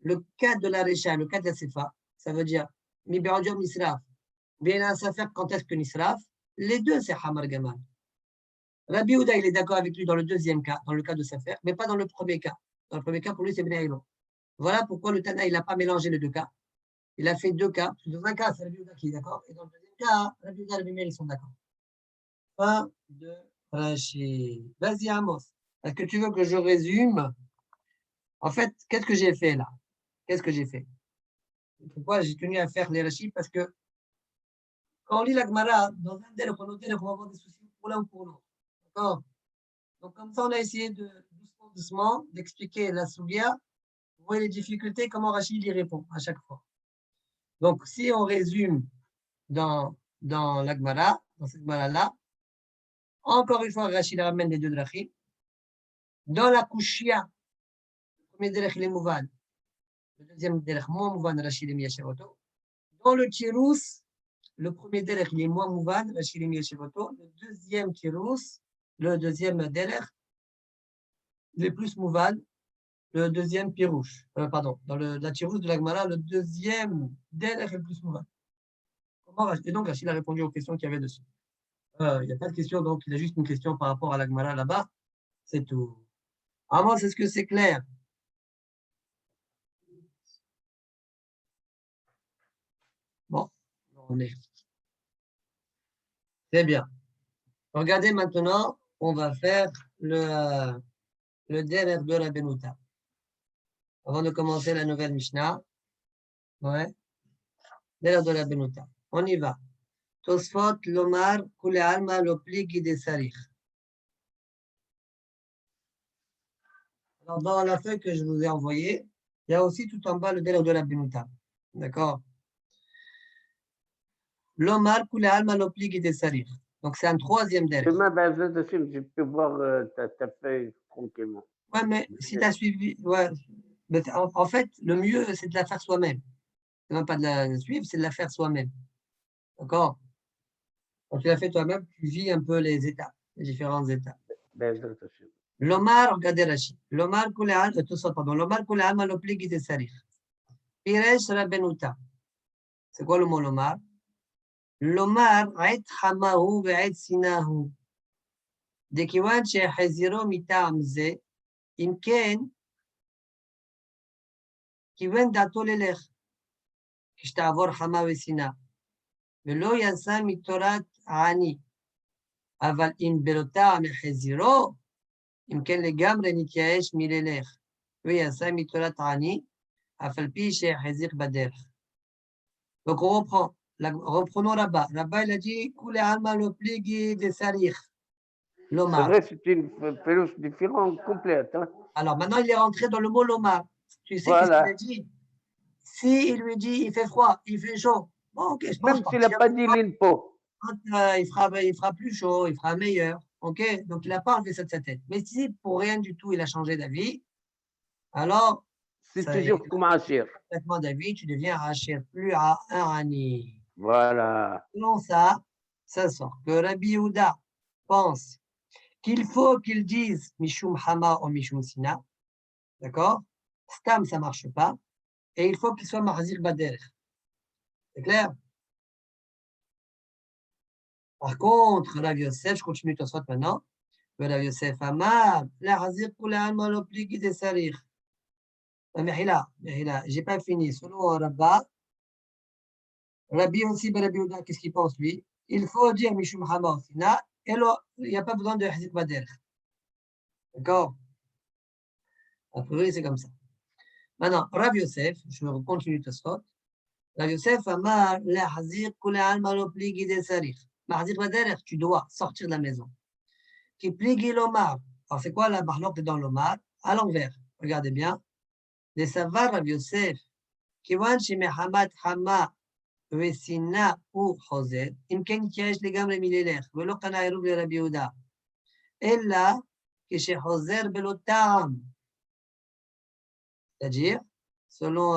le cas de la recha, le cas de la sefa, ça veut dire mi be'odjom nisraf, bien un safer quand est-ce que nisraf, les deux c'est hamar gamal. Rabbi Yehuda, il est d'accord avec lui dans le deuxième cas, dans le cas de safer, mais pas dans le premier cas. Dans le premier cas, pour lui, c'est bnei iro. Voilà pourquoi le Tana, il n'a pas mélangé les deux cas. Il a fait deux cas. Dans un cas, c'est Rabbi Yehuda qui est d'accord. Et dans le deuxième cas, Rabbi Yehuda et Rabbi Meir, ils sont d'accord. Fin de Rashi. Vas-y, Amos. Est-ce que tu veux que je résume? En fait, qu'est-ce que j'ai fait là? Qu'est-ce que j'ai fait? Pourquoi j'ai tenu à faire les Rashi? Parce que quand on lit la Gemara, dans un délai, on va avoir des soucis pour l'un ou pour l'autre. D'accord? Donc, comme ça, on a essayé de doucement d'expliquer la Soulia. Vous voyez les difficultés, comment Rachid y répond à chaque fois. Donc, si on résume dans la Gemara, dans cette Gemara-là, encore une fois, Rachid ramène les deux drachim. Dans la Kushia, le premier derech, il est mouvan. Le deuxième derech, moins mouvan, Rachid est miyashevoto. Dans le Tirous, le premier derech, il est moins mouvan, Rachid est miyashevoto. Le deuxième Tirous, le deuxième derech, il est plus mouvan. Le deuxième Pirouche. Pardon, dans la Tirous de la Gemara, le deuxième derech est le plus mouvan. Et donc, Rachid a répondu aux questions qu'il y avait dessus. Il n'y a pas de question, donc il y a juste une question par rapport à la Gemara là-bas. C'est tout. À moi, c'est ce que c'est clair. Bon, on est. C'est bien. Regardez maintenant, on va faire le derrière de la Benouta. Avant de commencer la nouvelle Mishnah. Ouais. Derrière de la Benouta. On y va. Tosfot lomar kule alma lo pligi de sarich. Alors, dans la feuille que je vous ai envoyée, il y a aussi tout en bas le derrière de la Benouta. D'accord? Lomar kule alma lo pligi de sarich. Donc, c'est un troisième derrière. Demain, je peux voir ta feuille tranquillement. Ouais, mais si tu as suivi, ouais, mais en fait, le mieux, c'est de la faire soi-même. C'est même pas de la suivre, c'est de la faire soi-même. D'accord? Quand tu la fais toi-même, tu vis un peu les étapes, les différentes étapes. L'omar, regardez Rachid. L'omar kule'al, tout ça, pardon. L'omar kule'al malopli guide sarich. Piresh rabenuta. C'est quoi le mot l'omar? L'omar, ait hamahu ve'ait sinahu. דכיוון שהחזירו מטעם זה, אם כן, כיוון דעתו ללך, כשתעבור חמה ושנאה, ולא יצא מתורת העני, אבל אם בלוטה מחזירו, אם כן לגמרי נתייאש מללך, ויצא מתורת העני, אף על פי שהחזיק בדרך. Donc on reprend, reprenons Rabat. Rabat il a dit, כולי עלמא לא פליגי דצריך. C'est vrai, c'est une pelouse différente, complète. Hein. Alors maintenant, il est rentré dans le mot lomar. Tu sais Voilà. qu'est-ce qu'il a dit? Si il lui dit, il fait froid, il fait chaud. Bon, ok, je pense Même s'il n'a pas dit l'INPO. il fera plus chaud, il fera meilleur. Ok, donc il n'a pas enlevé ça de sa tête. Mais si pour rien du tout, il a changé d'avis, alors c'est toujours comme Hachir. Complètement d'avis, tu deviens Hachir, plus à un Hani. Voilà. Selon ça, ça sort que Rabbi Yehuda pense qu'il faut qu'il dise Mishum Hama ou Mishum Sina. D'accord? Stam, ça ne marche pas. Et il faut qu'il soit Mahzir Bader. C'est clair? Par contre, Rav Yosef, je continue ton soit maintenant. Rav Yosef Amar, la Hazir Kula Alma Lopli Guide Sarir. Mais là, j'ai pas fini. Selon Rabba, Rabbi aussi, Rabbi Yehuda, qu'est-ce qu'il pense lui? Il faut dire Mishum Hama Sina, et il n'y a pas besoin de Hazir Bader. D'accord? A priori, c'est comme ça. Maintenant, Rav Yosef, je continue ton soit. Rav Yosef Amar, la Hazir Kula Alma Lopli Guide Sarir. Mahzir Bader, tu dois sortir de la maison. Qui plie l'omar. Alors, c'est quoi la marloque dans l'omar? À l'envers. Regardez bien. Les savar Rav Yosef. Kiwan shemehamat hama vesina ou choser. Imken kiyash legam remilelech. Velo kana eruv le Rabbi Yehuda. Ella kishechoser belo ta'am. C'est-à-dire, selon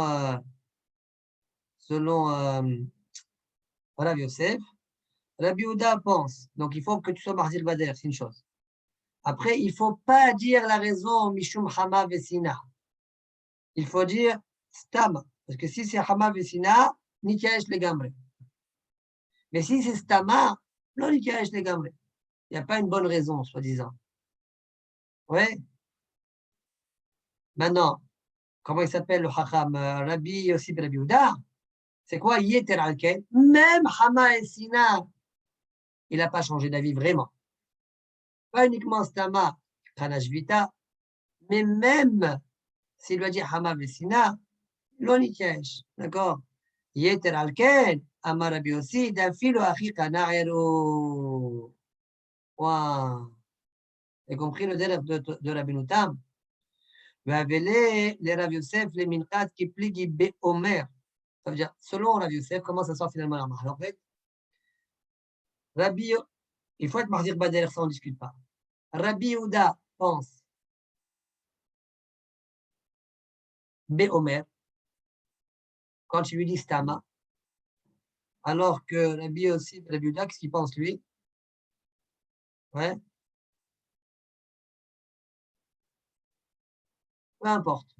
Rav Yosef, Rabbi Yehuda pense. Donc, il faut que tu sois Mahzir Bader, c'est une chose. Après, il ne faut pas dire la raison Mishum Hama Vesina. Il faut dire Stam. Parce que si c'est Hama Vesina, Nikaesh Legamre. Mais si c'est Stama, non Nikaesh Legamre. Il n'y a pas une bonne raison, soi-disant. Ouais. Maintenant, comment il s'appelle le Hacham? Rabbi aussi Rabbi Yehuda. C'est quoi Yeter Alken? Même Hama et Sina, il n'a pas changé d'avis vraiment. Pas uniquement Stama, Khanashvita, mais même s'il doit dire Hama Vesina, l'onikesh, d'accord? Yeter alken, Amar Rabbi aussi, d'afilo achi kana'eru. Waouh! y compris le derrière de Rabbi Tam. Les Rav Yosef, les Minkat qui plient B Omer. Ça veut dire, selon Rav Yosef, comment ça sort finalement la marque. En fait, Rabbi, il faut être Mahdir Bader, ça on ne discute pas. Rabbi Yehuda pense B Omer quand tu lui dis Stama, alors que Rabbi aussi, Rabbi Yehuda, qu'est-ce qu'il pense lui? Ouais. Peu importe.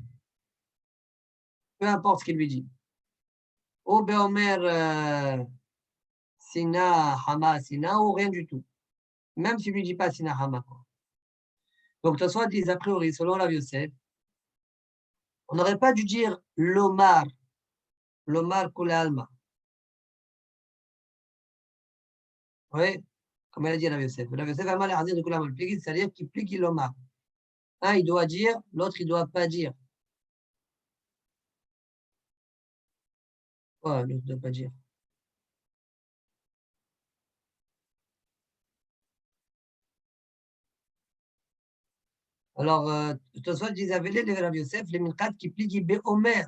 Peu importe ce qu'il lui dit. Ou B Omer Sina, Hama, Sina, ou rien du tout. Même s'il ne lui dit pas Sina, Hama. Donc, de soit dit a priori, selon Rav Yosef, on n'aurait pas dû dire l'Omar Kula Alma. Oui, comme elle a dit Rav Yosef. Rav Yosef a mal à dire de Kula Alma. C'est-à-dire qu'il plie l'Omar. Un, il doit dire, l'autre, il ne doit pas dire. Quoi, l'autre ne doit pas dire? Alors, Tosfot disait, les Rav Yosef, les Minkat qui plient Be'omer.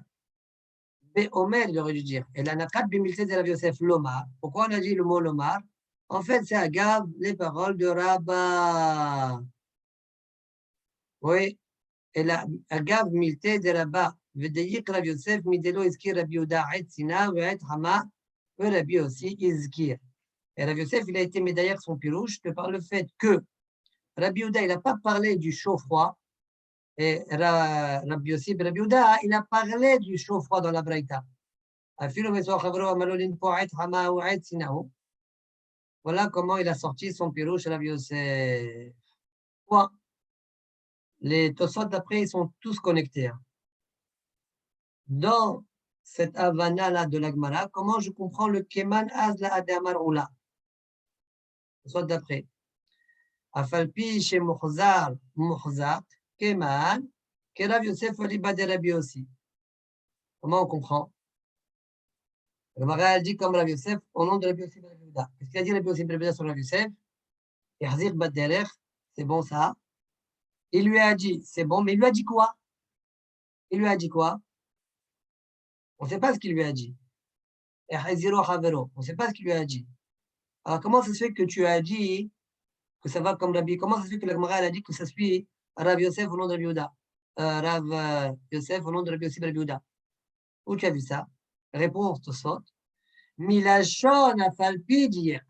Be'omer, il aurait dû dire. Et la Nakat Bimilse de Rav Yosef, l'Omar. Pourquoi on a dit le mot l'Omar? En fait, c'est Agav, les paroles de Rabba. Oui, et la Agav Milte de Rabba. Vedeyik Rav Yosef, Midelo Izkir Rabbi Yehuda, Et Sina, Et Hama, et Rabbi aussi Izkir. Et Rav Yosef, il a été mis derrière son pirouche par le fait que Rabbi Yehuda, il n'a pas parlé du chaud-froid. Et Rabbi Yossi, Rabbi Yehuda, il a parlé du chaud-froid dans la Braïta. Voilà comment il a sorti son pirouche, Rabbi Yosef. Les Tosot d'après, ils sont tous connectés. Hein. Dans cette Havana-là de l'Agmara, comment je comprends le Keman Azla Adamar Oula? Tosot d'après. Afalpi chez Muhzar, Keman, que Rabbi Yosef Oliba de Rabbi aussi. Comment on comprend? L'Agmara dit comme Rabbi Yosef au nom de Rabbi Yosef Rabbi Yehuda. Qu'est-ce qu'il a dit Rabbi Yosef Rabbi Yehuda sur Rabbi Yosef? Yahzir Baderer, c'est bon ça. Il lui a dit, c'est bon, mais il lui a dit quoi? Il lui a dit quoi? On ne sait pas ce qu'il lui a dit. On ne sait pas ce qu'il lui a dit. Alors, comment ça se fait que tu as dit que ça va comme Rabbi? Comment ça se fait que l'Agmara a dit que ça suit Rabbi Yosef au nom de Rabbi Yehuda? Rav Yosef au nom de Rabbi Yosef Rabbi Yehuda. Où tu as vu ça? Réponse Tosfot. Milachon afalpi dire.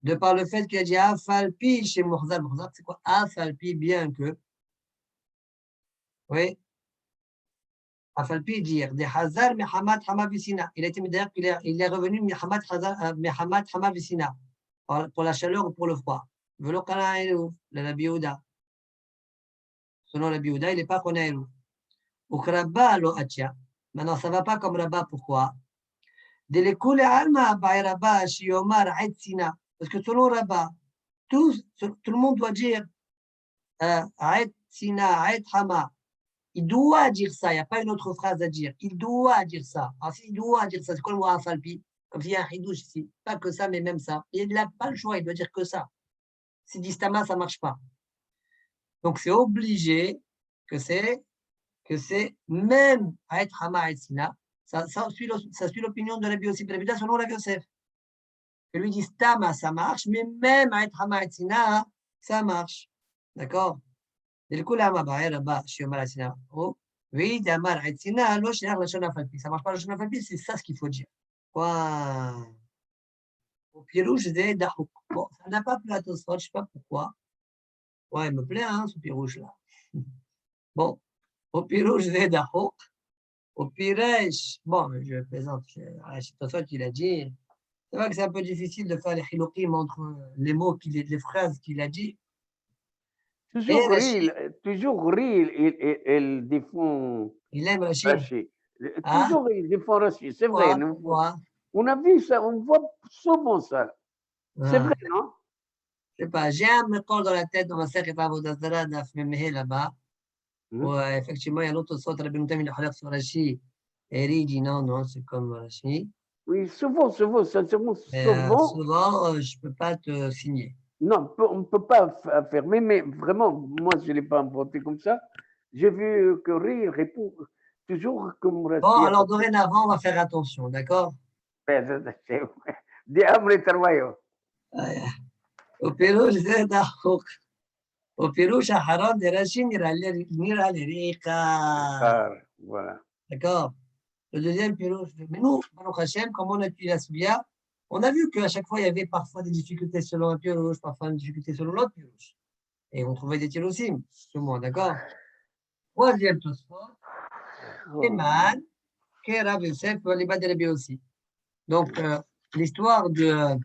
De par le fait qu'il a dit afalpi chez Muhzar. Muhzar, c'est quoi? Afalpi, bien que. Oui. Afalpi dire. De Hazar Mehamad Hama Visina. Il a été mis d'ailleurs qu'il est revenu Mehamad Hama Visina. Pour la chaleur ou pour le froid. Velo Kana Elou, le Rabbi Yehuda. Selon Rabbi Yehuda, il n'est pas Kana Elou. Ou Rabba lo Atia. Maintenant, ça ne va pas comme Rabba. Pourquoi? Delekule Alma Ba'i Rabba Shiomar Aït Sina. Parce que selon Rabba, tout le monde doit dire Aït Sina, Aït Hama. Il doit dire ça, il n'y a pas une autre phrase à dire. Il doit dire ça. Alors, s'il doit dire ça, c'est quoi le mot Afalpi? Comme s'il y a un ridouche ici. Pas que ça, mais même ça. Il n'a pas le choix, il doit dire que ça. Si dit Stama, ça ne marche pas. Donc, c'est obligé que c'est même Aït Hama, Aït Sina. Ça suit l'opinion de Rabbi Yossi Rabbi Yehuda selon Rabbi Yosef. Que lui dit Stama, ça marche, mais même Aït Hama, Aït Sina, ça marche. D'accord? Ça ne marche pas le Shona Falpi, c'est ça ce qu'il faut dire. Au pirouge, c'est Dahouk. Bon, ça n'a pas plu à Tosfot, je ne sais pas pourquoi. Ouais, il me plaît, hein, ce pirouge là. Bon, au pirouge, c'est Dahouk. Au pirouge, bon, je plaisante. Tosfot, il a dit. C'est vrai que c'est un peu difficile de faire les chilokim entre les mots, les phrases qu'il a dit. Toujours rire, il défend Il aime Rachid. Rachid. Toujours il défend Rachid, c'est vrai. Pourquoi? On a vu ça, on voit souvent ça. C'est vrai, non? Je ne sais pas, j'ai un record dans la tête dans ma série Avodah Zarah d'Afmemehe là-bas, où effectivement il y a l'autre sorte de Rabbi Tam il a sur Rachid, et il dit non, c'est comme Rachid. Oui, souvent, sincèrement, souvent. Souvent, je ne peux pas te signer. Non, on ne peut pas affirmer, mais vraiment, moi, je ne l'ai pas inventé comme ça. J'ai vu que Ri répond toujours comme Bon, Rassia. alors dorénavant, on va faire attention, d'accord? دي أمر تروايو. وبيروش زي داخوك وبيروش حرام دي راشين نيرا لريقا. Voilà. D'accord? Le deuxième pirouche. Mais nous, Baruch Hashem, comme on a étudié la Soudia, on a vu qu'à chaque fois, il y avait parfois des difficultés selon un pirouche, parfois une difficulté selon l'autre pirouche. Et on trouvait des tirosim, tout le monde, d'accord? Troisième Tosfot, Eman, que Rav Yosef, Liba de Rabbi aussi. Donc, l'histoire de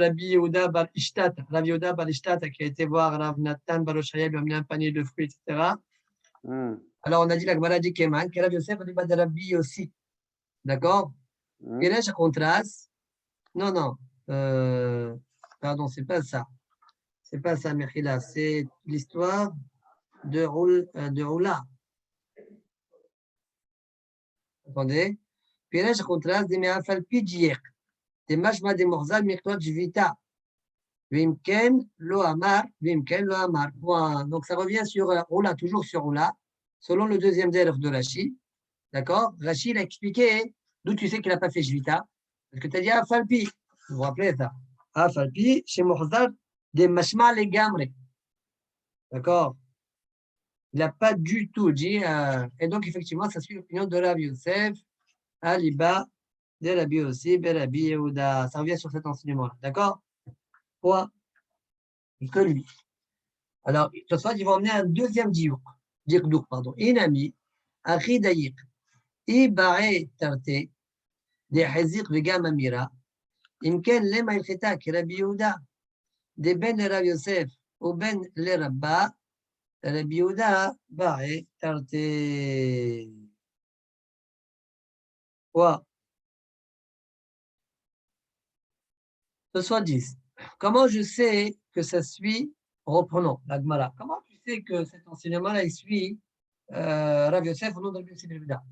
Rabbi Yehuda bar Ishtat, Rabbi Yehuda bar Ishtat qui a été voir Rav Nathan bar Oshaya, lui a mis un panier de fruits, etc. Alors, on a dit la Gemara dit Keman, que Rav Yosef, Liba de Rabbi aussi. D'accord? Et là, je contraste. Non, non. Pardon, c'est pas ça. C'est pas ça, Mechila. C'est l'histoire de Roula. Attendez. Puis là, je contraste des Me'afal Pidjiek. Des Mashma des Morzal, Mirtot Jvita. Vimken, Lo Amar. Vimken, Lo Amar. Donc, ça revient sur Roula, toujours sur Roula, selon le deuxième délire de Rashi. D'accord? Rashi a expliqué d'où tu sais qu'il n'a pas fait Jvita. Parce que tu as dit Afalpi. Vous vous rappelez ça? Afalpi, chez Morzal, des Mashma les Gamre. D'accord? Il n'a pas du tout dit. Et donc, effectivement, ça suit l'opinion de Rabbi Yosef, Aliba, de Rabbi aussi, Rabbi Yehuda. Ça revient sur cet enseignement-là. D'accord? Quoi? Que lui. Alors, ce soir, ils vont emmener un deuxième diouk, pardon. Inami, Achi Dayik, Ibae Tarte, de Hazir Vegam Amira, Imken Lema Ilcheta, qui Rabbi Yehuda, de Ben le Rabbi Yosef, ou Ben le Rabba, Rabbi Yehuda, Bae Tarte. Quoi? Ce soit 10. Comment je sais que ça suit? Reprenons la Gemara. Comment tu sais que cet enseignement-là, il suit Rav Yosef au nom de Rabbi Yossi ben Yehuda?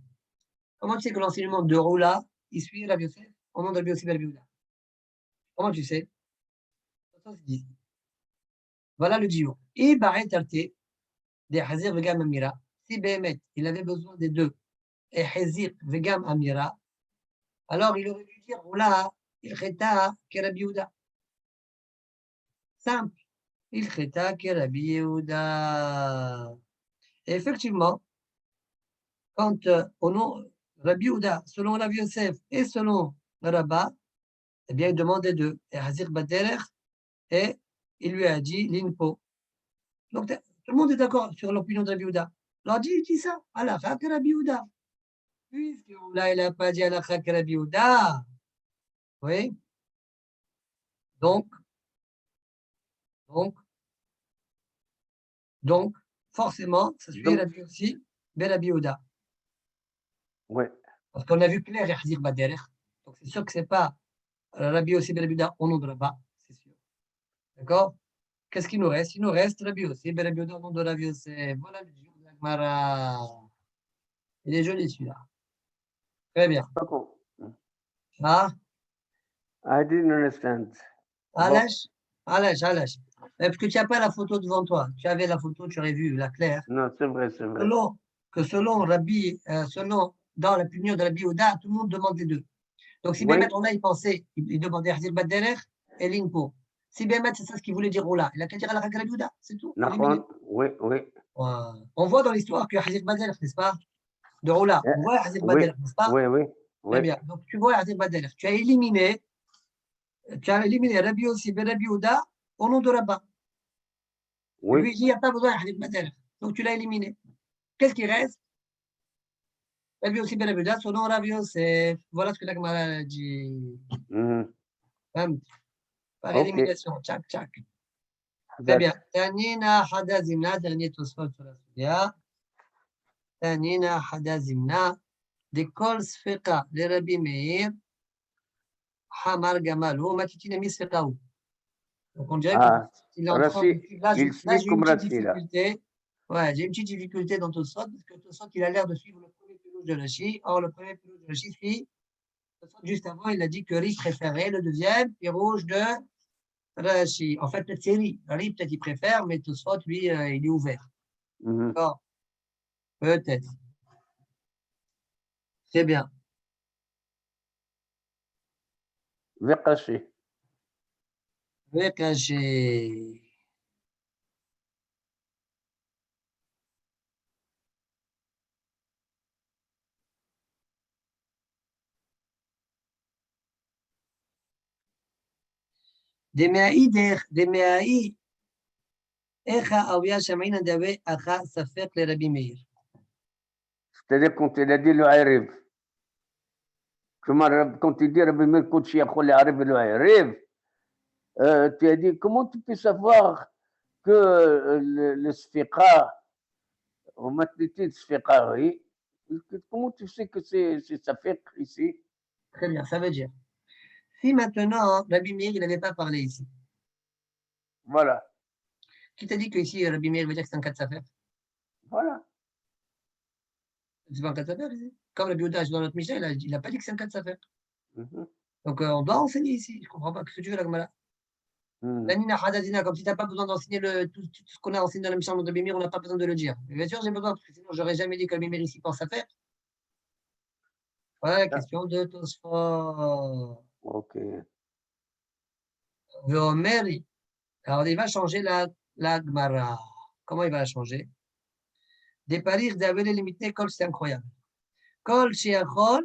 Comment tu sais que l'enseignement de Roula, il suit Rav Yosef au nom de Rabbi Yossi ben Yehuda? Comment tu sais? Ça, c'est 10. Voilà le diou. Et Ba'et Arte, des Hazir Vegam Amira. Si Behemet, il avait besoin des deux, et Hazir Vegam Amira, alors il aurait dû dire Roula, il cheta que Rabbi Yehuda. Simple. Il cheta que Rabbi Yehuda. Et effectivement, quand au nom Rabbi Yehuda, selon Rabbi Yosef et selon le Rabba, eh bien, il demandait deux. Et Hazir Baderer, et il lui a dit l'Inpo. Donc, tout le monde est d'accord sur l'opinion de Rabbi Yehuda. Alors, il dit ça, Allah Chak Rabbi Yehuda. Puisque là, il n'a pas dit Allah Chak Rabbi Yehuda. Oui. Donc, forcément, ça suit Rabbi aussi, ben Rabbi Yehuda. Oui. Parce qu'on a vu clair, Hazir Baderer. Donc, c'est sûr que ce n'est pas Rabbi aussi, ben Rabbi Yehuda au nom de Rabba. C'est sûr. D'accord? Qu'est-ce qu'il nous reste? Il nous reste Rabbi aussi, ben Rabbi Yehuda au nom de Rabbi Yosef. Voilà le jour de la Gemara. Il est joli celui-là. Très bien. Ah? I didn't understand. Alèche? Parce que tu n'as pas la photo devant toi. Tu avais la photo, tu aurais vu la claire. Non, c'est vrai, c'est vrai. Selon Rabbi, dans la punition de Rabbi Yehuda, tout le monde demande les deux. Donc, si Bémet, on a, il pensait, il demandait Hazir Baderer et l'Inpo. Si Bémet, c'est ça ce qu'il voulait dire Roula. Il a qu'à dire Allah Chak Rabbi Yehuda, c'est tout. Oui. On voit dans l'histoire que Hazir Baderer, n'est-ce pas? De Roula. On voit Hazir Baderer, n'est-ce pas? Oui. Très bien. Donc, tu vois Hazir Baderer. Tu as éliminé Rabbi aussi, Ben Rabbi Yehuda au nom de Rabba. Oui. Lui, il dit, il n'y a pas besoin de Hazir Baderer. Donc, tu l'as éliminé. Qu'est-ce qui reste? Rabbi aussi, Ben Rabbi Yehuda, son nom Rabbi Yosef. Voilà ce que la Gemara dit. Par élimination. Tchac. Très bien. Tanina Hadazimna, dernier Tosfot sur la Soudia. Tanina Hadazimna, des Kol Sfeka, les Rabbi Meir, Hamar Gamalou, Matitinami Sfekaou. Donc on dirait qu'il est en train de. Là, j'ai une petite difficulté. Ouais, j'ai une petite difficulté dans Tosfot, parce que Tosfot, il a l'air de suivre le premier pilouche de Rashi. Or, le premier pilouche de Rashi suit. Juste avant, il a dit que Ri préférait le deuxième pilouche de Rashi. En fait, peut-être c'est Ri. Ri, peut-être il préfère, mais Tosfot, lui, il est ouvert. Mhm. D'accord? Peut-être. Très bien. Vekaché. Vekaché. דמאי איך האויה שמעינן דאבי אחא ספק לרבי מאיר. C'est-à-dire quand il a dit le Arif. Quand il dit Rabbi Meir Koutchi Yachol Arif le Arif, tu as dit comment tu peux savoir que le Sfiqa, au matnité de Sfiqa, oui, comment tu sais que c'est Safek ici? Très bien, ça veut dire. Si maintenant, Rabbi Meir, il n'avait pas parlé ici, Voilà, qui t'a dit que ici, Rabbi Meir veut dire que c'est un cas de Safer? voilà. C'est pas un cas de Safer ici. Comme Rabbi Yehuda dans notre Mishnah, il n'a pas dit que c'est un cas de Safer. Mhm. Donc, on doit enseigner ici. Je ne comprends pas ce que tu veux, la Gemara. Mhm. La Nina Hadazina, comme si tu n'as pas besoin d'enseigner tout ce qu'on a enseigné dans la Mishnah de Rabbi Meir, on n'a pas besoin de le dire. Mais bien sûr, j'ai besoin, parce que sinon, j'aurais jamais dit que Rabbi Meir ici pense à faire. Ouais, question de Tosfot. Ok. Veomeri. Alors, il va changer la Gemara. Comment il va la changer? Des paris d'Avel limité, Kol, c'est incroyable. Kol, Shiachol,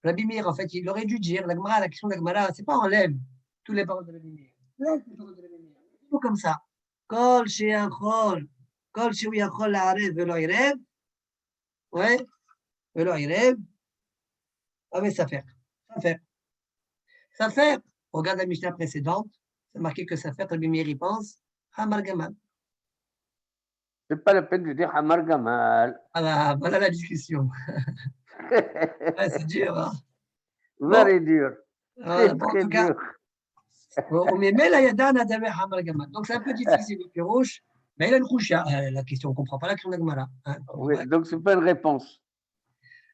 Rabbi Meir, en fait, il aurait dû dire, la Gemara, la question de la Gemara, c'est pas enlève tous les paroles de Rabbi Meir. Laisse les paroles de Rabbi Meir. Tout comme ça. Kol, Shiachol, Kol, Shiachol, La'arev, Velo Irev. Ouais, Velo Irev. Ah, mais ça fait. Ça fait. Ça fait. Regarde la Mishnah précédente. C'est marqué que ça fait, Rabbi Meir y pense. Hamar Gamal. C'est pas la peine de dire Hamar Gamal. Voilà la discussion. Ouais, c'est dur, hein. Bon, Very dur. voilà. Très, Bon, en très tout cas, dur. donc c'est un peu difficile le pirouche, mais il a une couche. La question, on ne comprend pas la question de la Gemara. Hein, on comprend Oui, pas. donc c'est pas une réponse.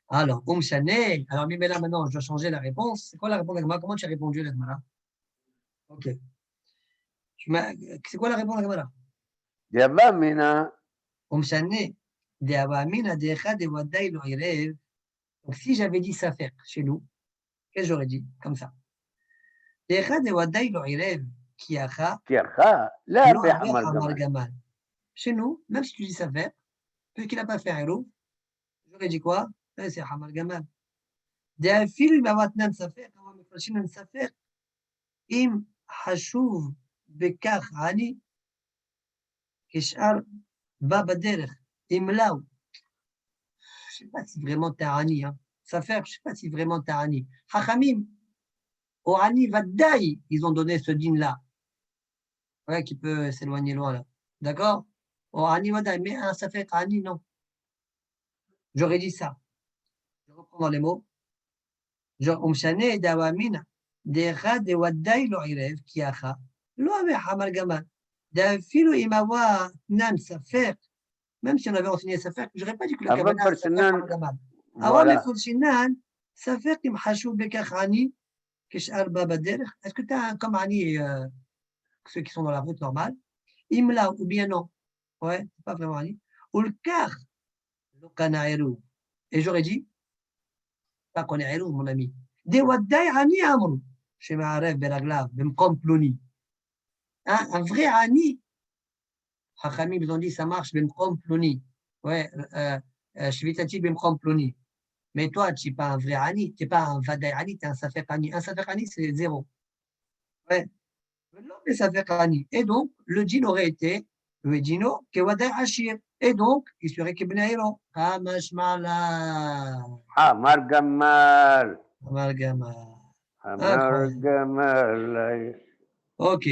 Alors, alors Mimela, maintenant, je dois changer la réponse. C'est quoi la réponse de la Gemara? Comment tu as répondu la Gemara? Ok. C'est quoi la réponse de la Gemara? Yaba Mina. De Avamina, de Echa, de Wadai, lo Irev. Donc, si j'avais dit ça faire chez nous, qu'est-ce que j'aurais dit? Comme ça. De Echa, de Wadai, lo Irev, qui acha, Kiacha. La lo be ave Hamar Hamar Gamal. Gamal. Chez nous, même si tu dis ça faire, puisqu'il n'a pas fait un rouh, j'aurais dit quoi? C'est Hamar Gamal. ده فيلم مواتنا نسافر هو مفرشين نسافر إم حشوف بكاخ عني كشار بابا درخ إملاو je sais pas si vraiment t'es Ani hein. Safer, je sais pas si vraiment t'es Ani. Hachamim, au Ani Vaddaï, ils ont donné ce din là, ouais, qui peut s'éloigner loin là. D'accord? Au Ani Vaddaï, mais un Safer Ani, non. J'aurais dit ça. Je reprends dans les mots. Umshane dawamina decha de Waddaï lo irev ki acha lo ave hamar gamal. D'afilo imawa nan Safer, même si on avait enseigné Safer, j'aurais pas dit que le Avant Kavana Safer Personnel. hamar gamal. Avant mes Voilà. Fulchinan, Safer qui m'hachou bekach Ani. Est-ce que tu as comme Ani, ceux qui sont dans la route normale, Imla ou bien non? Ouais, c'est pas vraiment Ani. Ou le car, le Kanaïrou. Et j'aurais dit, pas Kanaïrou, mon ami. De Waddaï Ani Amrou. Chez Ma'aref Beraglav, Bemkom Ploni. Un vrai Ani. Hachamim, ils ont dit, ça marche, Bemkom Ploni. Ouais, Shvitati Bemkom Ploni. Mais toi, tu n'es pas un vrai Ani, tu n'es pas un Vadaï Ani, tu es un Safer Ani. Un Safer Ani, c'est zéro. Ouais. Mais ça fait Rani. Et donc, le djinn aurait été le djino Kewadai Hashir. Et donc, il serait Kibnaïro. Kamashmala. Hamar Gamal. Amalgama. Hamar Incroyable. Gamal. Ok.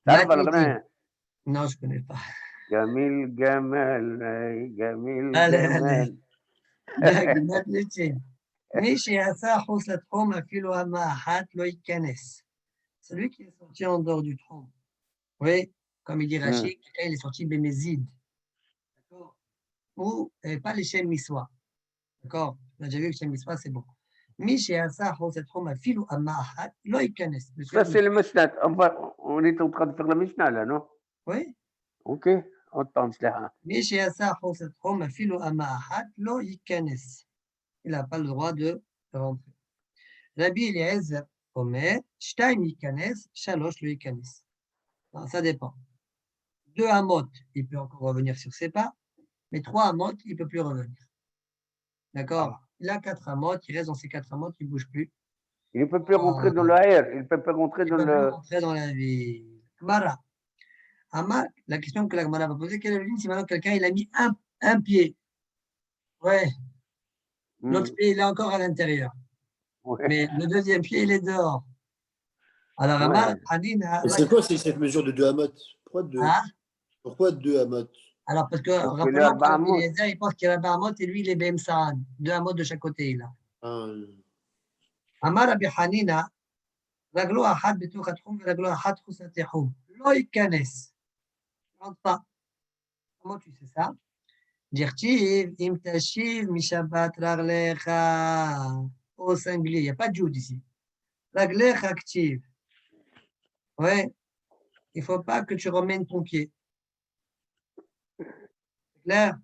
تعرف Matnitin. الأغنية؟ Non, je ne connais pas. جميل جمال جميل Allez, allez. جمال. Matnitin. מי שיצא חוץ לתחום אפילו אמה אחת לא ייכנס. Celui qui est sorti en dehors du trône. Oui, comme il dit Rachid, il est sorti Bémézid. D'accord? Ou pas les Shem Miswa. D'accord? On a déjà vu que Shem Miswa, c'est bon. מי שעשה חוסת חום אפילו אמה אחת, לא ייכנס. Ça, c'est le Mishnah. On est en train de faire la Mishnah, là, non? Oui. Ok, on tente là. מי שעשה חוסת חום אפילו אמה אחת, לא ייכנס. Il n'a pas le droit de rentrer. Rabbi Eliezer אומר, 2 ייכנס, 3 לא ייכנס. Ça dépend. 2 amot, il peut encore revenir sur ses pas, mais 3 amot, il ne peut plus revenir. D'accord? Il a 4 amot, il reste dans ces 4 amot, il ne bouge plus. Il ne peut plus rentrer dans l'air, il ne peut plus rentrer Il dans ne peut plus le. rentrer dans la ville. Gemara. La question que la Gemara va poser, quelle est la ligne si maintenant quelqu'un il a mis un pied? Ouais, l'autre pied il est encore à l'intérieur. Ouais. Mais le deuxième pied il est dehors. Alors, Amar, Hadina. Et c'est quoi cette mesure de 2 amot? Pourquoi 2 amot? Alors, parce que, rappelons que Rabbi Eliezer, il pense qu'il y a Amot et lui, il est Bemsaan. 2 amot de chaque côté, là. Amar Rabbi Hanina, Raglo Ahad Betouch Atchum, Raglo Ahad Chusat Yachum. Lo Ikanes. Ne rentre pas. Comment tu sais ça? Dirtiv, Im Tashiv, Mishabat Raglecha. Au singulier, il n'y a pas de Jude ici. Raglecha active. Ouais. Il ne faut pas que tu ramènes ton pied. C'est clair?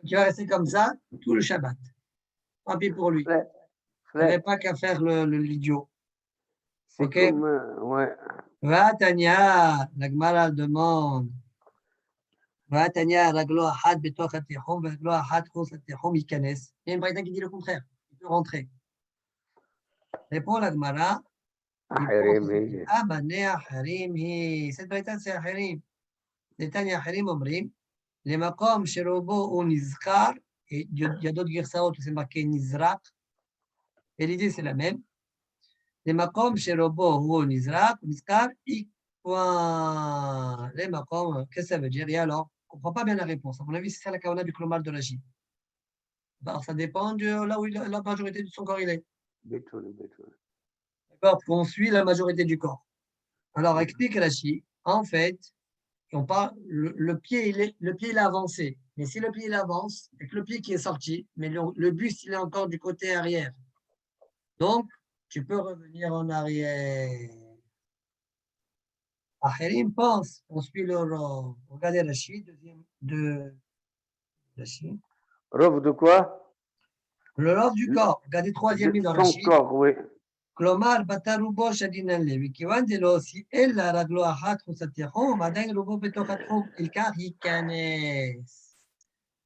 Tu vas rester comme ça tout le Shabbat. Tant pis pour lui. Il n'avait pas qu'à faire l'idiot. C'est Ok? comme, ouais. Va Tania, la Gemara demande. Va Tania, raglo ahad betoch atechom, raglo ahad chos atechom ikanes. Il y a une braïta qui dit le contraire. Il peut rentrer. Répond la Gemara. Abane aharim hi. Cette braïta c'est aharim. Les Tania aharim omrim. Les makom sherobo ou nizkar. Et il y a d'autres girsaot où c'est marqué nizrak. Et l'idée c'est la même. Les makom sherobo ou nizrak, nizkar, point. Les makom, qu'est-ce que ça veut dire? Et alors, on ne comprend pas bien la réponse. À mon avis, c'est ça la kawana du klomar de Rashi. Alors, ça dépend de là où la majorité de son corps il est. D'accord? On suit la majorité du corps. Alors, explique Rashi. En fait, on parle, le pied il est avancé. Mais si le pied il avance, avec le pied qui est sorti, mais le buste il est encore du côté arrière. Donc, tu peux revenir en arrière. Acherim pense, on suit le Rav. Regardez Rashi, deuxième de Rashi. Rav de quoi? Le Rav du corps. Regardez troisième ligne de Rashi. Son corps, oui. כלומר, בתא רובו שדינן לב, וכיוון דלא עושה אלא רגלו אחת חוצת יחום, עדיין רובו בתוך התחום, אלקח ייכנס.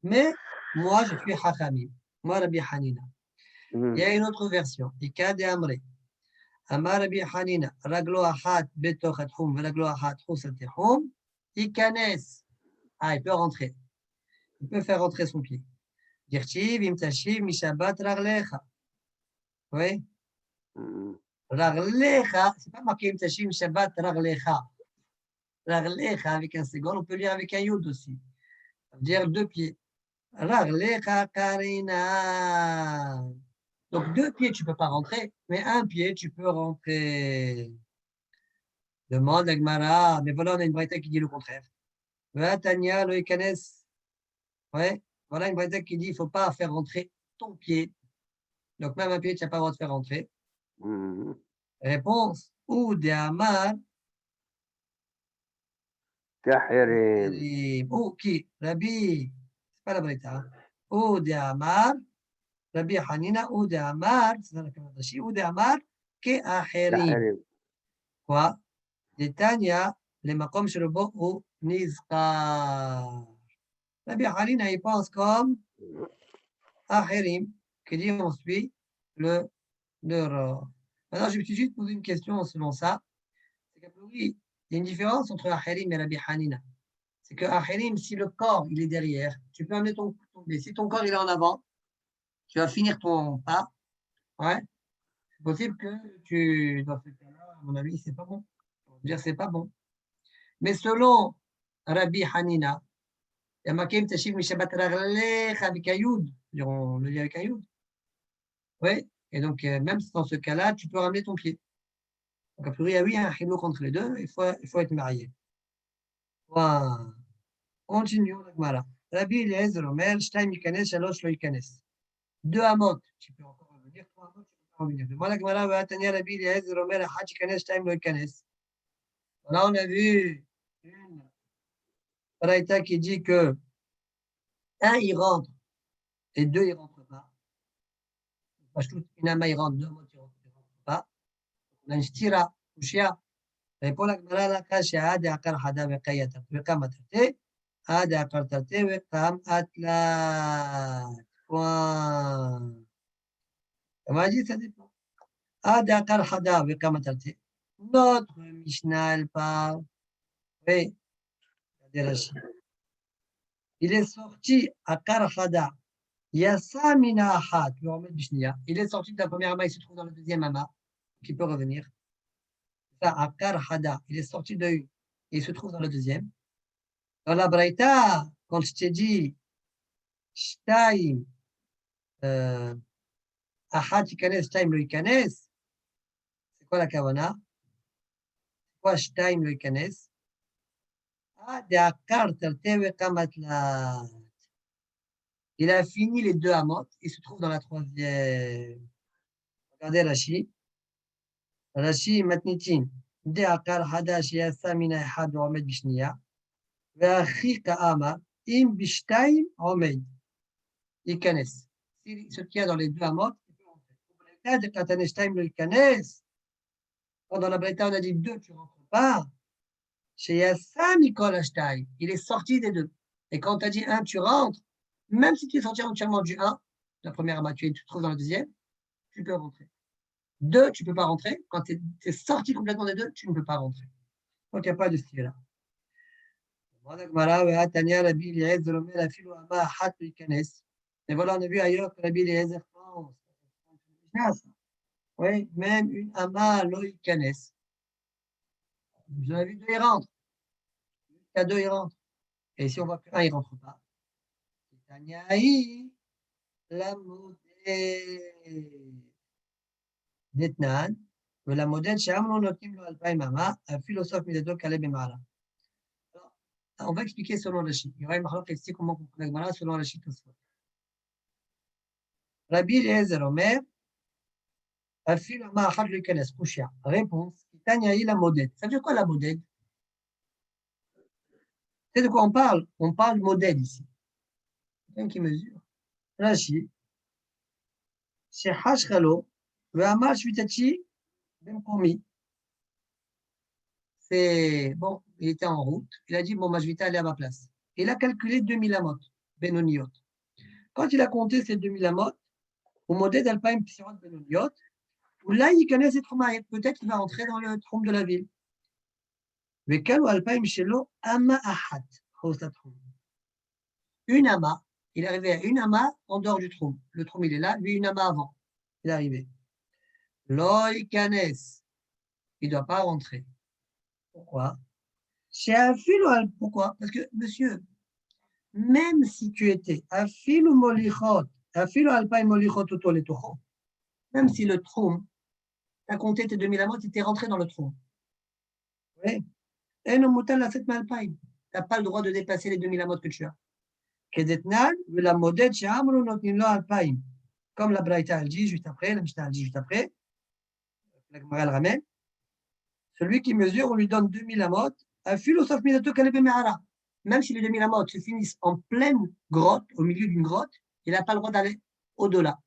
Mais moi, je suis חכמים, moi רבי חנינא. Il y a une autre version, איכא דאמרי. אמר רבי חנינא, רגלו אחת בתוך התחום ורגלו אחת חוצת יחום, ייכנס. Ah, il peut rentrer. Il peut faire rentrer son pied. דכתיב אם תשיב משבת רגליך. Oui. Raglecha, c'est pas marqué im tashim Shabbat Raglecha. Raglecha avec un second, on peut lire avec un yud aussi. Ça veut dire 2 pieds. Raglecha Karina. Donc 2 pieds, tu ne peux pas rentrer, mais 1 pied, tu peux rentrer. Demande à Gemara, mais voilà, on a une braïta qui dit le contraire. Vatania lo ikanes. Ouais, voilà une braïta qui dit il ne faut pas faire rentrer ton pied. Donc même 1 pied, tu n'as pas le droit de faire rentrer. Réponse ou de Amar. Kahirim. Ou qui? Rabbi, c'est pas la braïta. Ou de Amar. Rabbi Hanina, ou de Amar. C'est dans la Kamadashi. Ou de Amar. Ke Aherim. Quoi? De Tanya, les makom sherobo ou Nizkar. Rabbi Hanina, il pense comme Aherim, qui dit on suit le Rav. Maintenant, je me suis juste posé une question selon ça. C'est qu'à priori, il y a une différence entre Ahirim et Rabbi Hanina. C'est que Ahirim, si le corps il est derrière, tu peux amener ton pied. Si ton corps il est en avant, tu vas finir ton pas. Ouais. C'est possible que tu, dans ce cas-là, à mon avis, c'est pas bon. On va dire c'est pas bon. Mais selon Rabbi Hanina, il y a marqué Tashif Mishabat Raglecha avec un yud. On le lit avec un yud. Oui. Et donc, même dans ce cas-là, tu peux ramener ton pied. Donc, a priori, il y a oui un chinook entre les deux, il faut être marié. Voilà. Continue, Rabbi Eliezer Omer, Shtaim Yikanes, Shalosh Lo Yikanes. 2 amot, tu peux encore revenir. dire 3 mots, tu peux pas revenir. Moi, la Gemara va tenir la Bible et Ezra Omer, Hach Kanes, Time Lo Kanes. Là, on a vu une Braïta qui dit que un, il rentre et deux, il rentre pas. Une ama, il rentre, deux mots, il rentre pas. On a une stira, Ushia. Répond la Gemara, la Kache, Ade Akar Hada Vekayata, Vekam Atate, Ade Akar Tate, Vekam Atlat. Point. On m'a dit, ça dépend. Ade Akar Hada Vekam Atate. Notre Mishnah, elle parle. Oui, regardez Rachid. Il est sorti à Karhada. Yassa mina ahat. Tu peux remettre Bishnia. Il est sorti de la première ama, il se trouve dans le deuxième ama, qui peut revenir. Ça, à Karhada. Il est sorti de une, et il se trouve dans le deuxième. Dans la Braïta, quand je t'ai dit, Shtaim, ahat ikanes, Shtaim lo ikanes, c'est quoi la kavana? C'est quoi Shtaim lo ikanes? Ah, de akar terteve kamatla. Il a fini les deux amot, il se trouve dans la troisième. Regardez Rashi. Rashi matnitin. De akar hadash yasa mina ehad omed bishniya. Ve'achi ka'ama im bishtaim omed. Ikanes. S'il se tient dans les deux amot, il peut rentrer. De katanes shtaim le ikanes. Quand dans la Braïta, on a dit deux, tu ne rentres pas. Chez yasa mikol ashtaim. Il est sorti des deux. Et quand tu as dit un, tu rentres. Même si tu es sorti entièrement du 1, la première ama, tu te trouves dans la deuxième, tu peux rentrer. 2, tu ne peux pas rentrer. Quand tu es sorti complètement des deux, tu ne peux pas rentrer. Donc, il n'y a pas de style là. Et voilà, on a vu ailleurs que la Bible est pense. Oui, même une ama loïkanes. Vous avez vu 2, ils rentrent. Il y a 2, ils rentrent. Et si on voit qu'un, il ne rentre pas. Taniaï, la modèle d'Etnan, la modèle chez Amnon Notim lo Alpaï Mama, un philosophe Midato Kaleb Mara. On va expliquer selon le Rashi. Il y aura une marque qui explique comment on comprend Gemara selon le Rashi Tosfot. Rabbi Eliezer Omer, Afil Ama Achad le Kanes, Kushia. Réponse, Taniaï la modèle. Ça veut dire quoi la modèle? C'est de quoi on parle? On parle modèle ici. Quelqu'un qui mesure. Rashi, chez Hashkalo, le Amar Shvitachi, Ben Komi. C'est bon, il était en route. Il a dit, bon, moi, je vais aller à ma place. Il a calculé 2000 amot, Benoniot. Quand il a compté ces 2000 amot, au modèle d'Alpaïm Psirot Benoniot, où là, il connaît ses traumas. Peut-être qu'il va rentrer dans le trompe de la ville. Mais quel Alpaïm Shelo, Ama Ahat, une ama, il est arrivé à une ama en dehors du trompe. Le trompe, il est là, lui, une ama avant. Il est arrivé. Loïkanes, il ne doit pas rentrer. Pourquoi? Pourquoi? Parce que, monsieur, même si tu étais afilu molichot, afilu alpaï molichot auto le toho, même si le trône, tu as compté tes 2000 amot, tu étais rentré dans le trône. Oui. Et non, moutal la cette malpaï. Tu n'as pas le droit de dépasser les 2000 amot que tu as. Kedetnal, la modèle chez Amro notinlo alpaï. Comme la Braïta elle dit juste après, la Mishnah elle dit juste après, la Gemara elle ramène. Celui qui mesure, on lui donne 2000 amot, afilu sauf minato kalebe mehara. Même si les 2000 amot se finissent en pleine grotte, au milieu d'une grotte, il n'a pas le droit d'aller au-delà.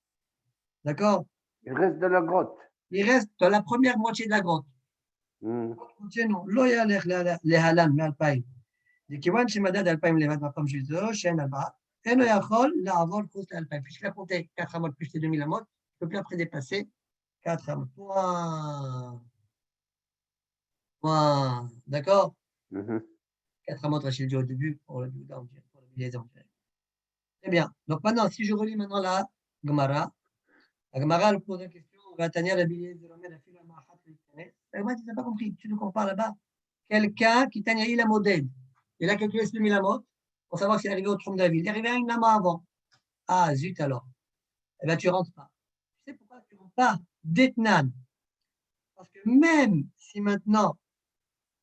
D'accord? Il reste dans la grotte. Il reste dans la première moitié de la grotte. Non. Loyal les halam, mais alpaïm. Les kiwan chez Madad alpaïm levad ma comme Jésus, chez Nalba. Et no yachol la avol kous alpaïm. Puisqu'il a compté 4 amot plus les 2000 amot, il ne peut plus après dépasser 4 amot. D'accord? 4 amot, Rachid dit au début, pour le liaison. Très bien. Donc maintenant, si je relis maintenant la Gemara elle pose la question, on va tenir la billet de l'homme, la fille, la mahat, la Gemara, tu n'as pas compris, tu nous compares là-bas. Quelqu'un qui t'a la modèle, il a calculé ce 2000 amot pour savoir s'il est arrivé au trône de la ville. Il est arrivé à une lama avant. Ah, zut alors. Eh bien, tu ne rentres pas. Tu sais pourquoi tu ne rentres pas? D'Etnan. Parce que même si maintenant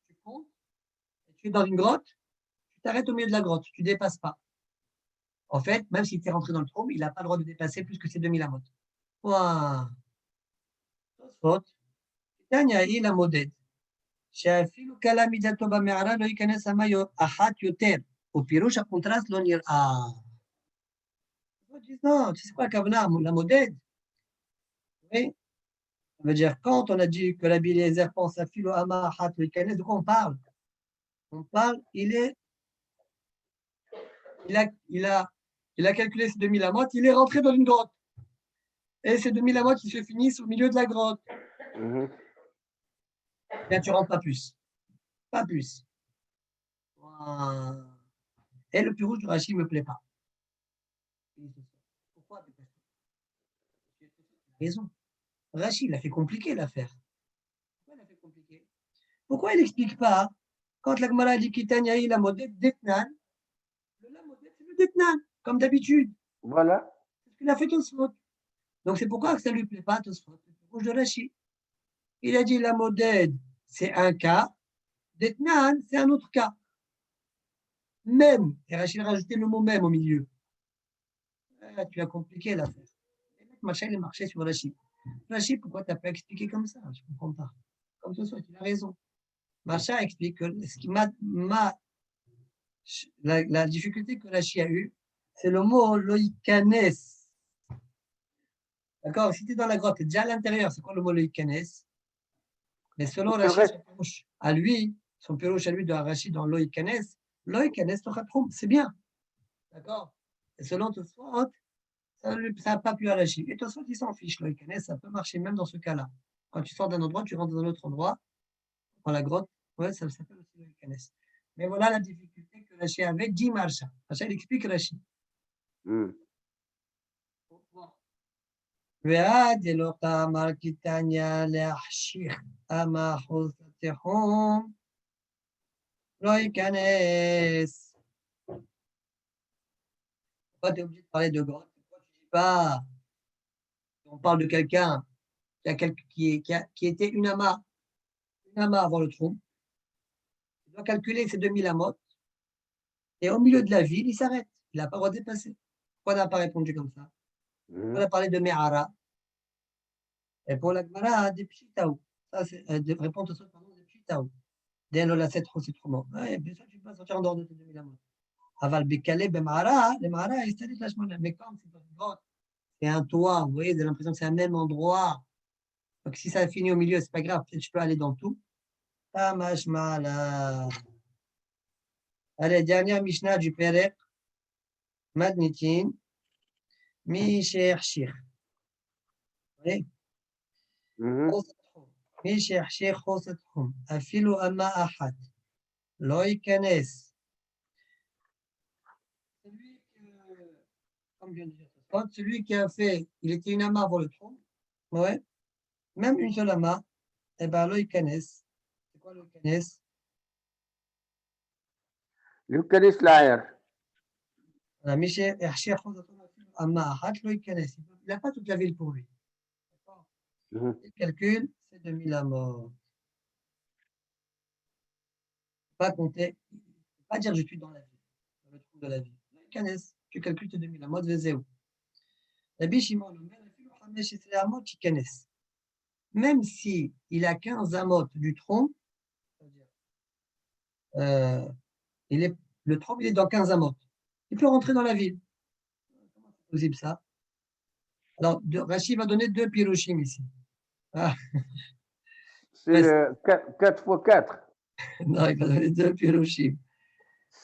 tu comptes, et tu es dans une grotte, tu t'arrêtes au milieu de la grotte, tu ne dépasses pas. En fait, même s'il t'est rentré dans le trône, il n'a pas le droit de dépasser plus que ces 2000 amot. point. תוספות, תניא היא למודד, שאפילו קלה מידתו במערה לא ייכנס המה אחת יותר, ופירוש הקונטרסט לא נראה. Non, tu sais quoi, Kavna, la modèle? Oui. Ça veut dire, quand on a dit que la Eliezer pense à Philo Amahat, le Kanes, de quoi on parle? On parle, il a calculé ces 2000 amotes, il est rentré dans une grotte. Et ces 2000 amotes, ils se finissent au milieu de la grotte. Bien, tu rentres pas plus. Pas plus. Wow. Et le plus rouge du Rashi ne me plaît pas. Pourquoi? Raison. Rashi, il a fait compliqué l'affaire. Pourquoi il a fait compliqué? Pourquoi il n'explique pas, quand la Gemara dit Kitanya la modèle d'Etnan, la modèle c'est le d'Etnan, comme d'habitude. Voilà. C'est ce qu'il a fait Tosfot. Donc c'est pourquoi que ça ne lui plaît pas Tosfot. Le rouge de Rashi. Il a dit la modèle, c'est un cas, d'Etnan, c'est un autre cas. Même, et Rachid a rajouté le mot même au milieu. Tu as compliqué l'affaire. Machin, il est marché sur Rachid. Rachid, pourquoi tu n'as pas expliqué comme ça? Je ne comprends pas. Comme ce soit, tu as raison. Machin explique que ce qui la difficulté que Rachid a eue, c'est le mot loïkanes. D'accord? Si tu es dans la grotte, tu es déjà à l'intérieur, c'est quoi le mot loïkanes? Mais selon Rachid, son pirouche à lui de Rachid dans loïkanes, c'est bien. D'accord? Et selon Tosfot, ça n'a pas pu Rachid. Et Tosfot, il s'en fiche, loïkanes, ça peut marcher même dans ce cas-là. Quand tu sors d'un endroit, tu rentres dans un autre endroit, dans la grotte, ouais, ça s'appelle aussi loïkanes. Mais voilà la difficulté que Rachid avait, dit Marcha. Rachid explique Rachid. ועד אלוקה אמר קיטניה להחשיך אמה חוץ התיחום לא ייכנס. Pourquoi tu es obligé de parler de grotte? Pourquoi tu ne dis pas, on parle de quelqu'un qui était une ama avant le trou, il doit calculer ses 2000 amotes, et au milieu de la ville, il s'arrête. Il n'a pas le droit de dépasser. Pourquoi on n'a pas répondu comme ça? On a parlé de Me'ara. Et pour la Gemara, des Pshitaou. Ça, c'est répondre au pardon, des Pshitaou. Dès le la 7 c'est trop bon. Bien sûr, tu peux pas sortir en dehors de tes 2000 amotes. Aval Bekale, Bemara, les Mara, ils s'arrêtent lâchement. Mais comme c'est dans une grotte, c'est un toit, vous voyez, vous avez l'impression que c'est un même endroit. Donc si ça finit au milieu, c'est pas grave, peut-être je peux aller dans tout. Tamash Mala. Allez, dernière Mishnah du Perek. Madnitin. Misher Shir. Vous voyez? מי שיחשיר חוץ התחום, אפילו אמה אחת, לא ייכנס. Celui qui a fait, il était une ama avant le trou, ouais, même une seule ama, eh bien, lo ייכנס. C'est quoi lo ייכנס? להיכנס לעיר. מי שיחשיר חוץ התחום, אפילו אמה אחת, לא ייכנס. Il n'a pas toute la ville pour lui. Il calcule, c'est 2000 amotes. Pas compter, pas dire je suis dans la ville, dans le trou de la ville. Tu calcules tes 2000 amotes, vezéou. Rabbi Shimon Omer, même si il a 15 amotes du tronc, le tronc il est dans 15 amotes, il peut rentrer dans la ville. Comment c'est possible ça? Alors, Rachid va donner 2 piroshim ici. Ah. C'est le 4 x 4. Non, il va donner 2 piroshim.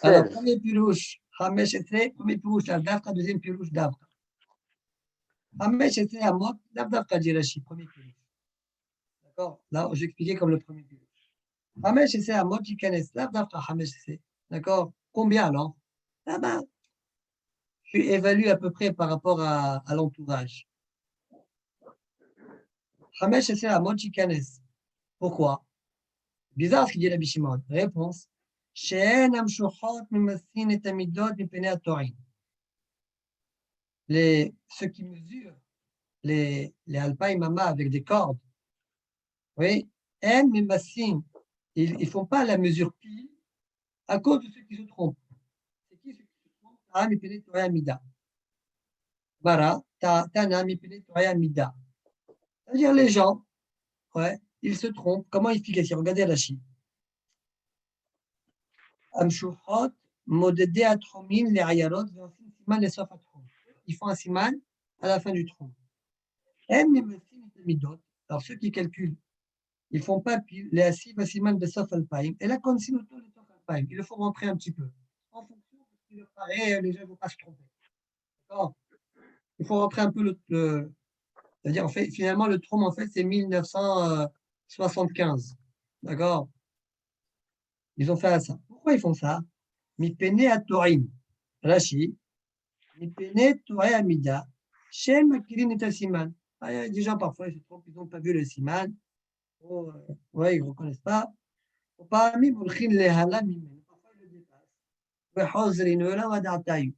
Alors, premier pirouche, premier pirouche, Davka, deuxième pirouche, Davka. Hamesh était à mot, Davka dit Rachid, premier pirouche. D'accord? Là, j'ai expliqué comme le premier pirouche. Hamesh était à mot, tu connais, Davka, Hamesh était. D'accord? Combien alors? Ah ben, tu évalues à peu près par rapport à l'entourage. Hamesh était à mot, tu connais. Pourquoi? Bizarre ce qu'il dit Rabbi Shimon. Réponse. She'en amshuchot mimassin et amidot mipene atorin. Ceux qui mesurent les alpaï mama avec des cordes, oui, en mimassin, ils ne font pas la mesure pile à cause de ceux qui se trompent. C'est qui ceux qui se trompent? Ah, mipene atorin amida. Bara, Tana Mipene Toraya Mida. C'est-à-dire les gens, ouais, ils se trompent. Comment expliquer ça? Regardez Rashi. Amshuchot, Modede Atromin, les Ayarot, Siman les Sof Atrom. Ils font un siman à la fin du tronc. Alors ceux qui calculent, ils font pas pile, les assis, Siman de Sof Alpaim, et là, quand c'est le Sof Alpaim, il le faut rentrer un petit peu. En fonction de ce qui leur paraît, les gens ne vont pas se tromper. D'accord? Il faut rentrer un peu c'est-à-dire, en fait, finalement, le trône, en fait, c'est 1975. D'accord? Ils ont fait ça. Pourquoi ils font ça? Mipene à Torim. Rashi. Mipene Toré Amida. Shem Makirin et Siman. Il y a des gens, parfois, ils se trompent, ils n'ont pas vu le Siman. Ouais, ils ne reconnaissent pas. Parmi Mulchin Lehala Mimen. Parfois, ils le dépassent. Behozrin Ola Wadatayu.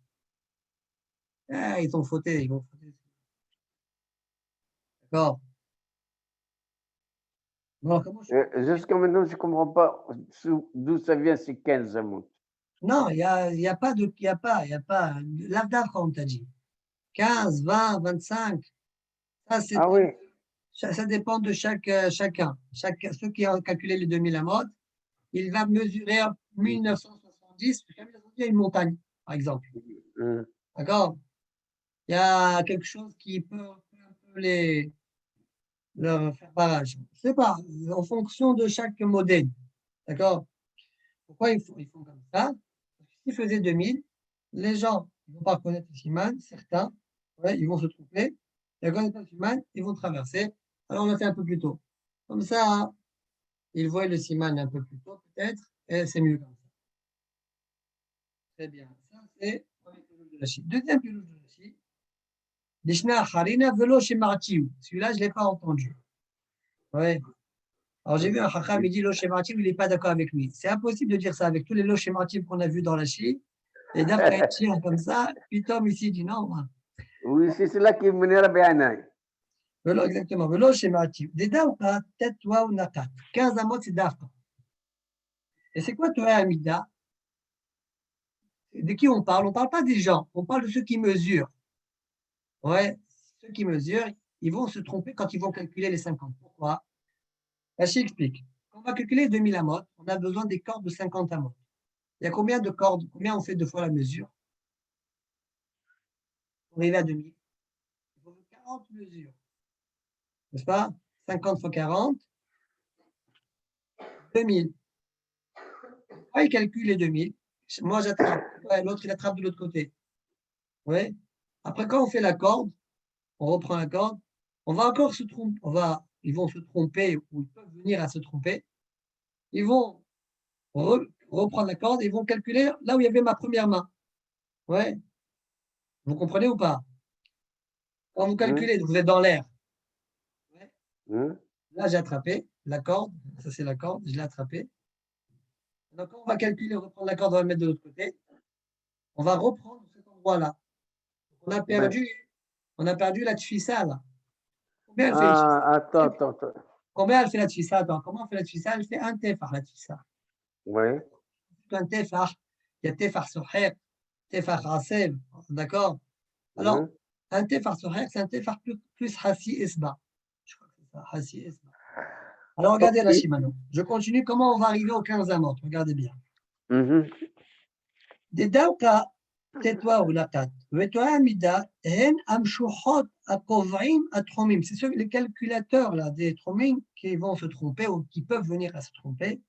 Ils ont fauté, ils vont fauter. D'accord? Alors, comment Jusqu'à maintenant, je ne comprends pas d'où ça vient ces 15 amounts. Non, il y a pas de, il y a pas, l'Avdavra, on t'a dit. 15, 20, 25. Ça, c'est, Ah oui, ça dépend de chacun. Ceux qui ont calculé les 2000 amotes, il va mesurer 1970, jusqu'à 1970, il y a une montagne, par exemple. hum, D'accord? Il y a quelque chose qui peut un peu leur faire barrage. Je sais pas, en fonction de chaque modèle. D'accord? Pourquoi ils font comme ça? Parce que s'ils faisaient 2000, les gens ne vont pas reconnaître le Siman, certains, ouais, ils vont se tromper. Ils ne reconnaissent pas le Siman, ils vont traverser. Alors on l'a fait un peu plus tôt. Comme ça, ils voient le Siman un peu plus tôt, peut-être, et c'est mieux comme ça. Très bien. Ça, c'est le premier pilouge de la Chine. Deuxième pilouge de la Chine, Lishna Harina Velo Shematiou. Celui-là, je ne l'ai pas entendu. Ouais. Alors j'ai vu un Chacham, il dit Lo Shematiou, il n'est pas d'accord avec lui. C'est impossible de dire ça avec tous les Lo Shematiou qu'on a vus dans la Chine. Et d'après un comme ça, puis Tom ici dit non. oui, c'est cela qui me bien. Velo, exactement. Velo Shematiou. Des Daouka, tête, toi ou nakat. 15 amot, c'est Dafka. Et c'est quoi Torah Amida? De qui on parle? On ne parle pas des gens, on parle de ceux qui mesurent. Ouais, ceux qui mesurent, ils vont se tromper quand ils vont calculer les 50. Pourquoi? Rachid explique. Quand on va calculer 2000 amotes, on a besoin des cordes de 50 amotes. Il y a combien de cordes? Combien on fait deux fois la mesure? Pour arriver à 2000. Il faut 40 mesures. N'est-ce pas? 50 fois 40, 2000. Quand il calcule les 2000, moi j'attrape. Ouais, l'autre il attrape de l'autre côté. Ouais. Après, quand on fait la corde, on reprend la corde, on va encore se tromper. Ils vont se tromper ou ils peuvent venir à se tromper. Ils vont reprendre la corde et ils vont calculer là où il y avait ma première main. Ouais. Vous comprenez ou pas? Quand vous calculez, vous êtes dans l'air. Ouais. Là, j'ai attrapé la corde. Ça, c'est la corde. Je l'ai attrapée. Donc, quand on va calculer, reprendre la corde, on va la mettre de l'autre côté. On va reprendre cet endroit-là. On a perdu la tfissa, là. Combien elle fait Ah, attends. Combien elle fait la tfissa? Attends, comment on fait la tfissa? Elle fait un tefar, la tfissa. Oui. Un tefar. Il y a tefar soher, tefar asel. D'accord? Alors, un tefar soher, c'est un tefar plus hassi esba. Je crois que c'est ça, hassi esba. Alors, regardez Ok. Rachid maintenant. Je continue. Comment on va arriver aux 15 amotes? Regardez bien. Des daouka, tais-toi ou la tat. Vetoa amida, hen amshuchot akovrim atromim. C'est ceux, les calculateurs là, des tromim qui vont se tromper ou qui peuvent venir à se tromper.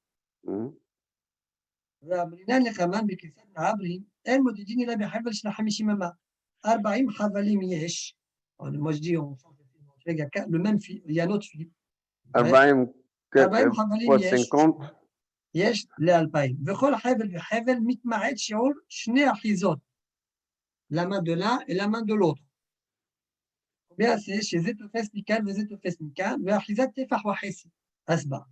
והאמרינן לחמן בכיסת העברים, אין מודדים אלא בחבל של 50 אמה. 40 חבלים יש. Moi je dis, il y a le même fil, il y a un autre fil. 40 40 חבלים fois יש. 50. יש ל-2000. וכל חבל וחבל מתמעט שיעור שני אחיזות. La main de l'un et la main de l'autre. Combien c'est chez Zetofes Mikal, Zetofes Mikal, ואחיזת טפח וחצי. Asba.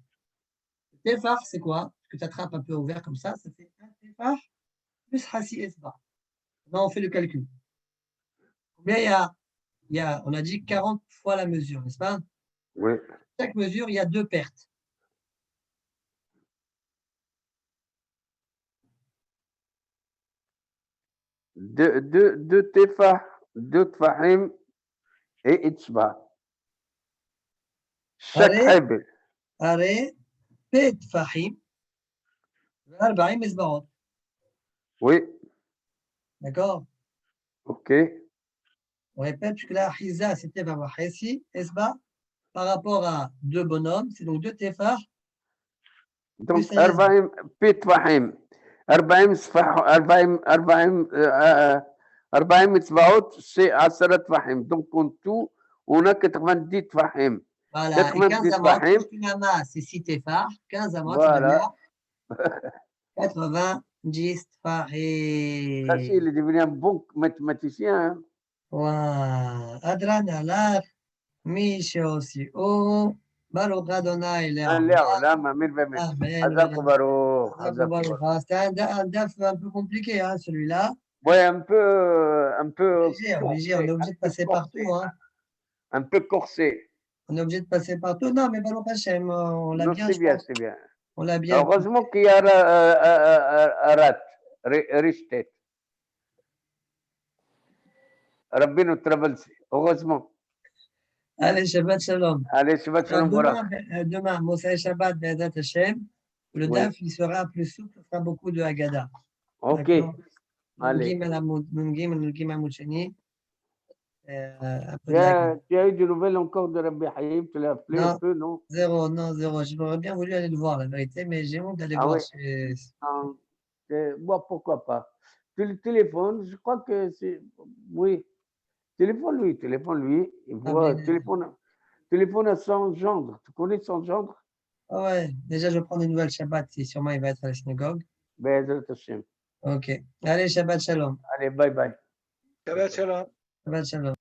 Tefar, c'est quoi? Que tu attrapes un peu au vert comme ça fait un tefar plus hassi esba. Maintenant, on fait le calcul. Combien on a dit 40 fois la mesure, n'est-ce pas? Oui. Chaque mesure, il y a deux pertes. Deux tefahim et Itzba. Chaque Allez. Hebel. הרי פי טפחים ו40 אצבעות. Oui, D'accord? ok. On répète, puisque là, Achiza, c'était Vavachesi, Esba, par rapport à deux bonhommes, c'est donc deux tefar. Donc, Plus un Esba. 40 بيتفحم 40 صفح 40 اصبعات سي 10 تفاحم. Donc, en tout, on a 90 تفاحم. Voilà, et 90 15 amot, تفاحم. puisqu'une amas, c'est 6 tefar, 15 amot, Voilà. ça devient 90 tefahim. Facile, il devient un bon mathématicien. Hein. Wow. Adran alach, Misha aussi. Oh, Baruch Adonai Là, ma mille vingt mille. Amen. Hazak Baruch. C'était un daf un peu compliqué, hein, celui-là. Oui, un peu Léger, on est obligé de passer partout. Hein. Un peu corsé. On est obligé de passer partout. Non, mais Baruch Hashem, on l'a bien, c'est bien, c'est bien. On l'a bien. Heureusement qu'il y a Arat, Rishtet. Rabbi nous travaille, heureusement. Allez, Shabbat Shalom. Allez, Shabbat Shalom. Demain, Mosai Shabbat, Be'edat Hashem, le daf, il sera plus souple, il fera beaucoup de Haggadah. Ok. Allez. Tu as eu des nouvelles encore de Rabbi Haïm? Tu l'as appelé un peu, non? Zéro. J'aurais bien voulu aller le voir, la vérité, mais j'ai honte d'aller voir chez... Moi, pourquoi pas? Tu le téléphones, je crois que c'est... Oui. Téléphone-lui. Il voit, téléphone à son gendre. Tu connais son gendre? Ah ouais, déjà, je vais prendre une nouvelle Shabbat, et sûrement il va être à la synagogue. Be'ezrat Hashem. Ok. Allez, Shabbat Shalom. Allez, bye bye. Shabbat Shalom. Shabbat Shalom.